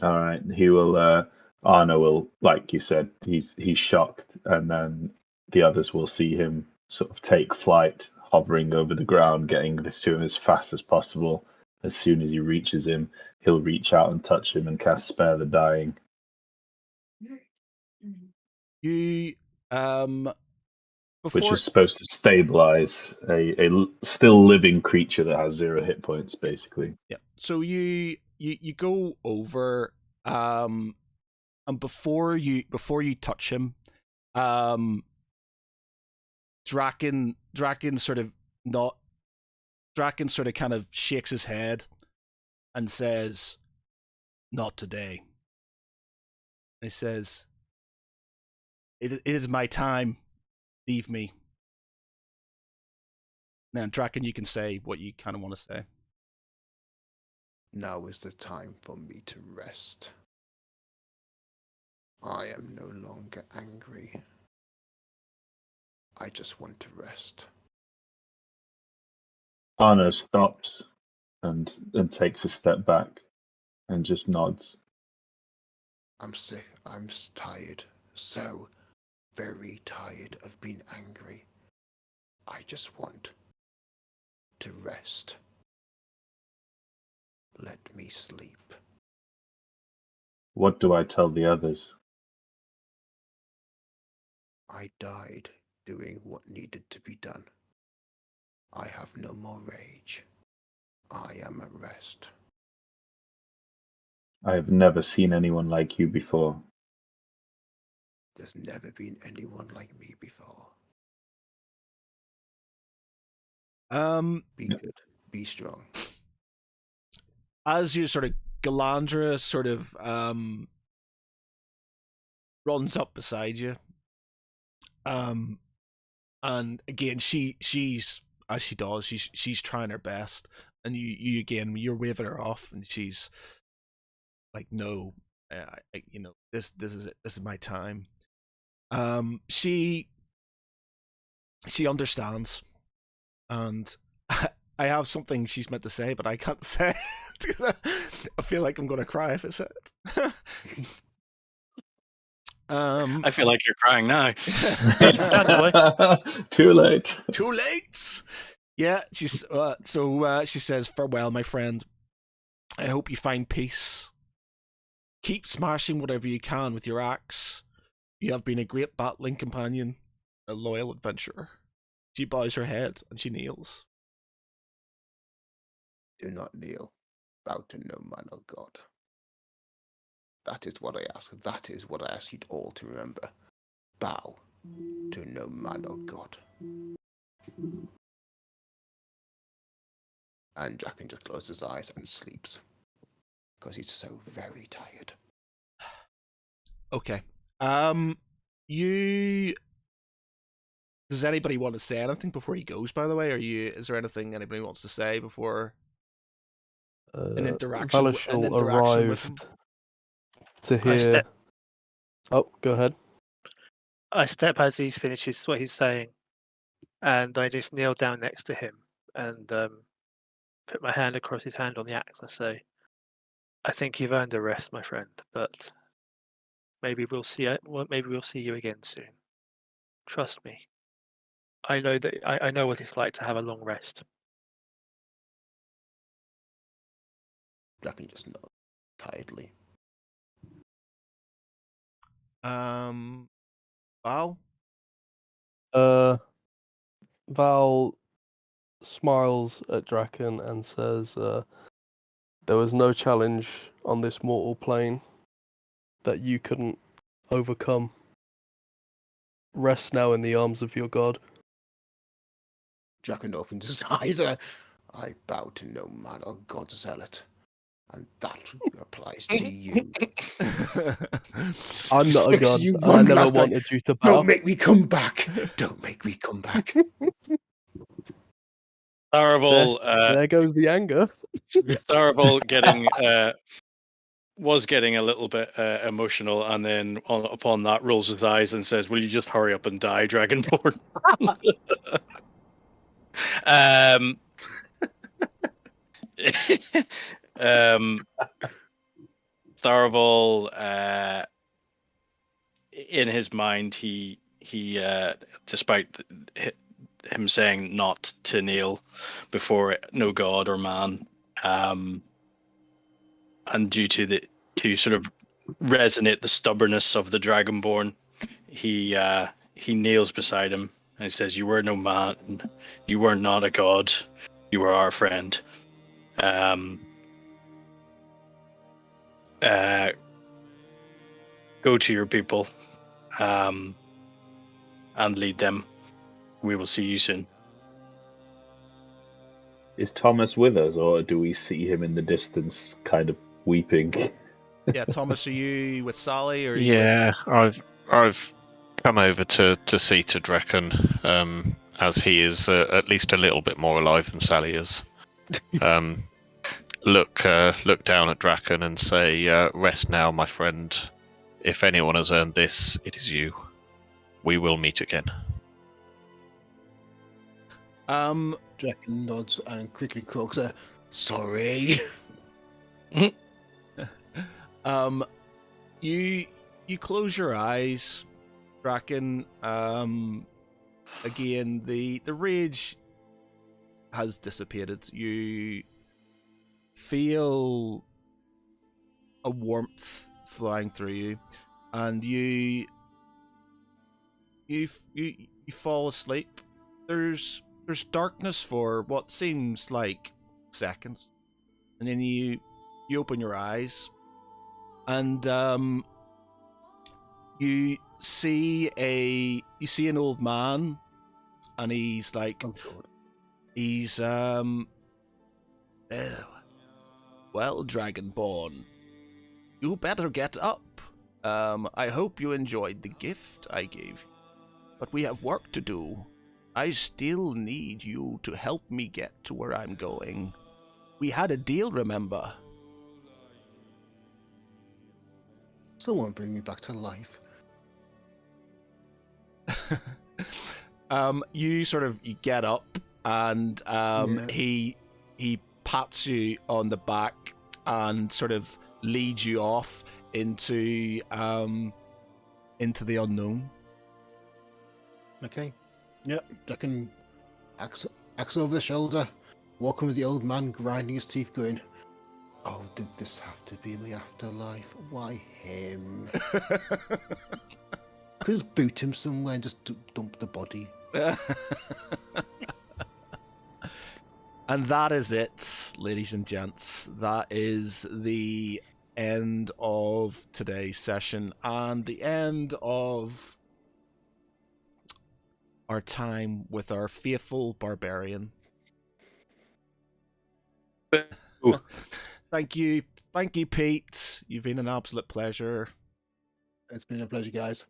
All right, he will. Arno will, like you said, he's shocked, and then the others will see him sort of take flight, hovering over the ground, getting this to him as fast as possible. As soon as he reaches him, he'll reach out and touch him and cast Spare the Dying. You which is supposed to stabilize a still living creature that has 0 hit points, basically. Yeah. So you go over, and before you touch him, Draken sort of kind of shakes his head and says, "Not today." He says, "It is my time. Leave me." Now, Draken, you can say what you kind of want to say. Now is the time for me to rest. I am no longer angry. I just want to rest. Arno stops and takes a step back and just nods. I'm sick. I'm tired. So very tired of being angry. I just want to rest. Let me sleep. What do I tell the others? I died doing what needed to be done. I have no more rage. I am at rest. I have never seen anyone like you before. There's never been anyone like me before. Be good. Be strong. As you sort of Galandra sort of runs up beside you, and again she's as she does, she's trying her best, and you again, you're waving her off, and she's like, "No, this is it. This is my time." She understands, and I have something she's meant to say, but I can't say it. I feel like I'm going to cry if I say it. I feel like you're crying now. Too late. Too late. Yeah, she's she says, "Farewell, my friend. I hope you find peace. Keep smashing whatever you can with your axe. You have been a great battling companion, a loyal adventurer." She bows her head and she kneels. Do not kneel. Bow to no man or God. That is what I ask. That is what I ask you all to remember. Bow to no man or God. And Draken just closes his eyes and sleeps. Because he's so very tired. Okay. Does anybody want to say anything before he goes, by the way? Is there anything anybody wants to say before an interaction with him? To hear. Oh, go ahead. I step as he finishes what he's saying, and I just kneel down next to him and put my hand across his hand on the axe and say, "I think you've earned a rest, my friend, but maybe we'll see you again soon. Trust me. I know that I know what it's like to have a long rest." Draken just nods tiredly. Val? Val smiles at Draken and says, "There was no challenge on this mortal plane that you couldn't overcome. Rest now in the arms of your god." Draken opens his eyes. I bow to no man or God zealot. And that applies to you. I'm not a Fix god. you And I one never last time. wanted you to bow. Don't make me come back. Don't make me come back. Tharavel, There goes the anger. Tharavel was getting a little bit emotional, and then upon that rolls his eyes and says, "Will you just hurry up and die, Dragonborn?" Tharavel, in his mind, he despite him saying not to kneel before no god or man, and due to sort of resonate the stubbornness of the Dragonborn, he kneels beside him and he says, "You were no man, you were not a god, you were our friend. Go to your people, and lead them. We will see you soon." Is Thomas with us, or do we see him in the distance, kind of weeping? Yeah, Thomas, are you with Sally or are Yeah, I've come over to see to Draken, as he is at least a little bit more alive than Sally is. Look down at Draken and say, "Rest now, my friend. If anyone has earned this, it is you. We will meet again." Draken nods and quickly croaks a sorry. You close your eyes, Draken. Again, the rage has dissipated. You feel a warmth flying through you, and you fall asleep. There's darkness for what seems like seconds, and then you open your eyes, and you see an old man, and he's like, Oh god. he's well, Dragonborn, you better get up. I hope you enjoyed the gift I gave you, but we have work to do. I still need you to help me get to where I'm going. We had a deal, remember? Someone bring me back to life. You get up, and Yeah. he pats you on the back and sort of leads you off into the unknown. Okay. Yep. Draken axe over the shoulder, walking with the old man, grinding his teeth, going, "Oh, did this have to be my afterlife? Why him? Could just boot him somewhere and just dump the body." And that is it, ladies and gents. That is the end of today's session and the end of our time with our faithful barbarian. Thank you, Pete. You've been an absolute pleasure. It's been a pleasure, guys.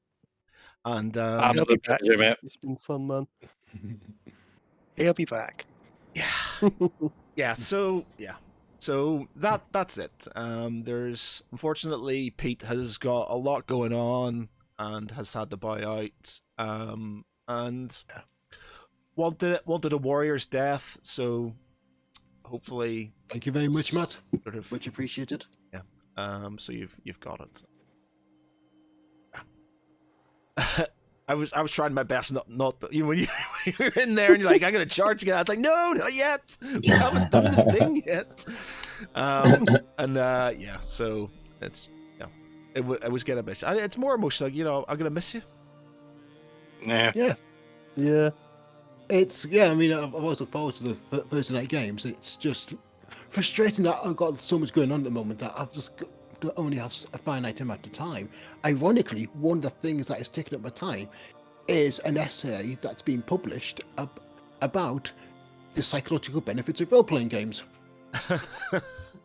And Absolute pleasure, mate. It's been fun, man. He'll be back. So that's it. There's unfortunately Pete has got a lot going on and has had to buy out. And wanted a warrior's death. So hopefully, Thank you very much, Matt. sort of, Much appreciated. yeah. So you've got it. I was trying my best not when you're in there and you're like, I'm gonna charge again. I was like, no, not yet. We haven't done the thing yet. So it's it was getting a bit. It's more emotional. I'm gonna miss you. Nah. Yeah. Yeah. I mean, I've always looked forward to the Thursday night games. It's just frustrating that I've got so much going on at the moment that I've just to only have a finite amount of time. Ironically, one of the things that is taking up my time is an essay that's been published about the psychological benefits of role-playing games.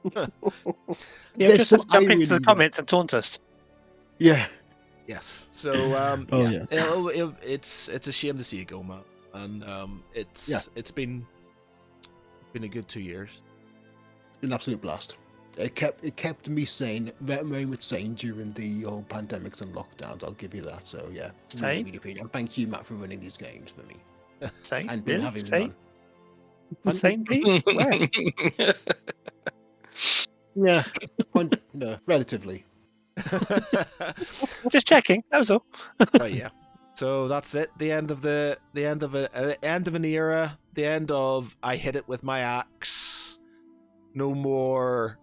Yeah, There's just some jump into irony the there. comments and taunt us. Yeah. Yes. So Oh, yeah, yeah. it's a shame to see it go, man. And it's been a good 2 years. An absolute blast. It kept me sane, very much sane during the whole pandemics and lockdowns. I'll give you that. So yeah, really, Sane? really appreciate it. And thank you, Matt, for running these games for me Sane? and Really? having me Sane? on. Sane, Pete? Where? Yeah, relatively. Just checking. That was all. But yeah, so that's it. The end of an era. The end of I hit it with my axe. No more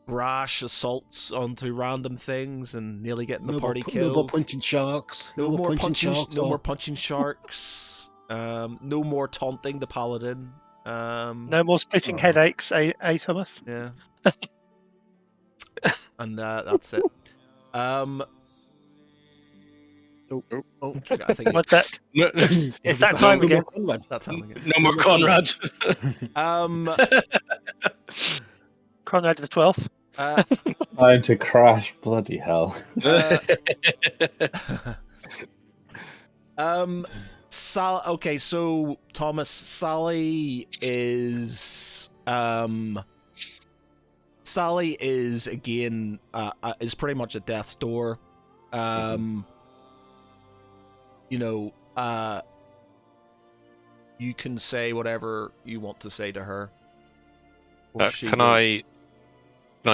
brash assaults onto random things and nearly getting the party killed. No more punching sharks. No more punching sharks. No more punching sharks. No more taunting the paladin. No more splitting Oh. headaches, Thomas? Yeah. And that's it. Oh, I think One sec. No, It's that time again. that's time again. no more Conrad. Conrad the 12th. Time to crash. Bloody hell. Okay, so Thomas, Sally is again is pretty much at death's door. You know, you can say whatever you want to say to her. Or she Can will- I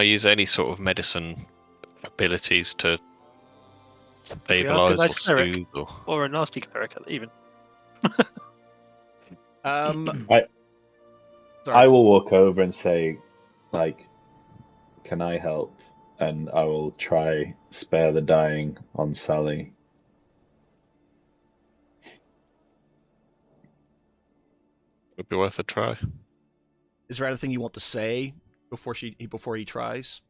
use any sort of medicine abilities to we ask a stabilize or nice cleric? soothe? Or... Or a nasty cleric, even. I Sorry. will walk over and say, like, can I help? And I will try spare the dying on Sally. Would be worth a try. Is there anything you want to say before he tries?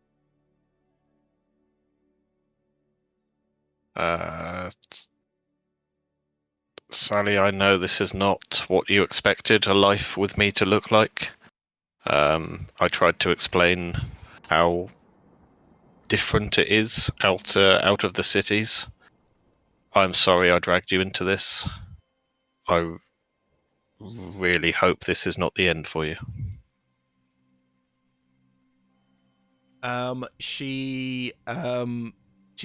Sally, I know this is not what you expected a life with me to look like. I tried to explain how different it is out of the cities. I'm sorry I dragged you into this. I really hope this is not the end for you. She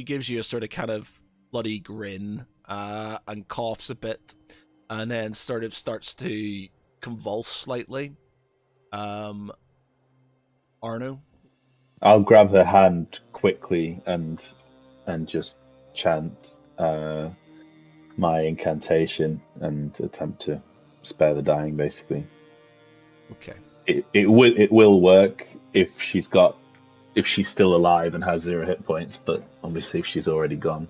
gives you a sort of kind of bloody grin, and coughs a bit, and then sort of starts to convulse slightly. Arno? I'll grab her hand quickly and just chant my incantation and attempt to spare the dying. Basically, Okay. it will work if she's still alive and has 0 hit points. But obviously, if she's already gone,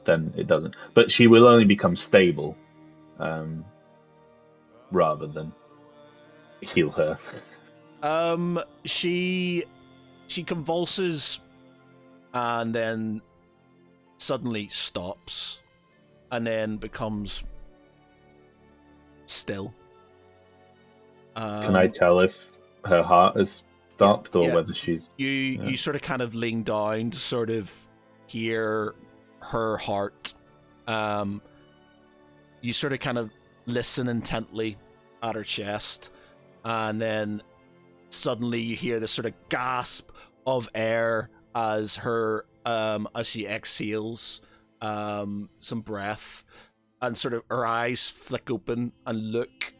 then it doesn't. But she will only become stable, rather than heal her. She convulses and then suddenly stops and then becomes still. Can I tell if her heart has stopped or yeah. whether she's... You sort of kind of lean down to sort of hear her heart. You sort of kind of listen intently at her chest, and then suddenly you hear this sort of gasp of air as she exhales some breath, and sort of her eyes flick open and look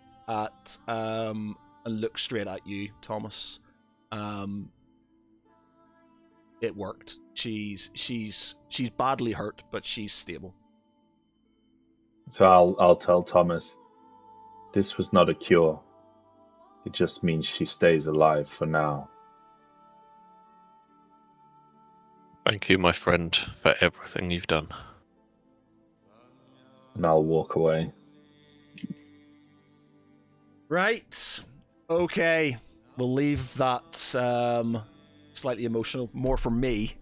straight at you, Thomas. It worked. She's badly hurt, but she's stable. So I'll tell Thomas, this was not a cure. It just means she stays alive for now. Thank you, my friend, for everything you've done. And I'll walk away. Right. Okay. We'll leave that slightly emotional more for me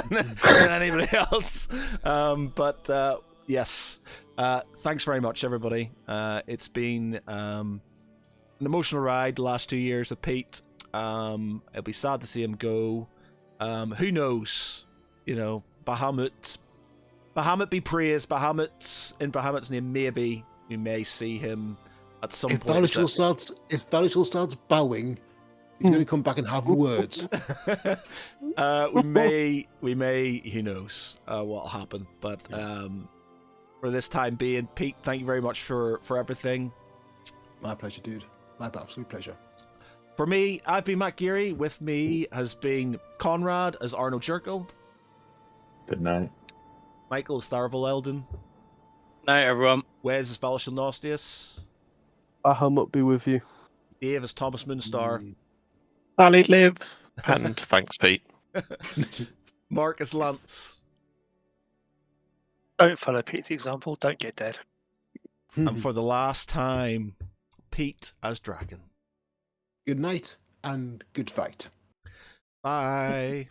than anybody else. But yes. Thanks very much, everybody. It's been an emotional ride the last 2 years with Pete. It'll be sad to see him go. Who knows? You know, Bahamut be praised. In Bahamut's name, maybe we may see him at some If point. Valishal starts bowing, he's going to come back and have words. we may. Who knows what'll happen? But for this time being, Pete, thank you very much for everything. My pleasure, dude. My absolute pleasure. For me, I've been Matt Geary. With me has been Conrad as Arno Jerkel. Good night. Michael is Tharval Eldon. Night, everyone. Wes is Valishal Nostius. Bahamut be with you. Dave is Thomas Moonstar. Sally live. And thanks, Pete. Mark is Lance. Don't follow Pete's example. Don't get dead. And for the last time, Pete as Dragon. Good night and good fight. Bye.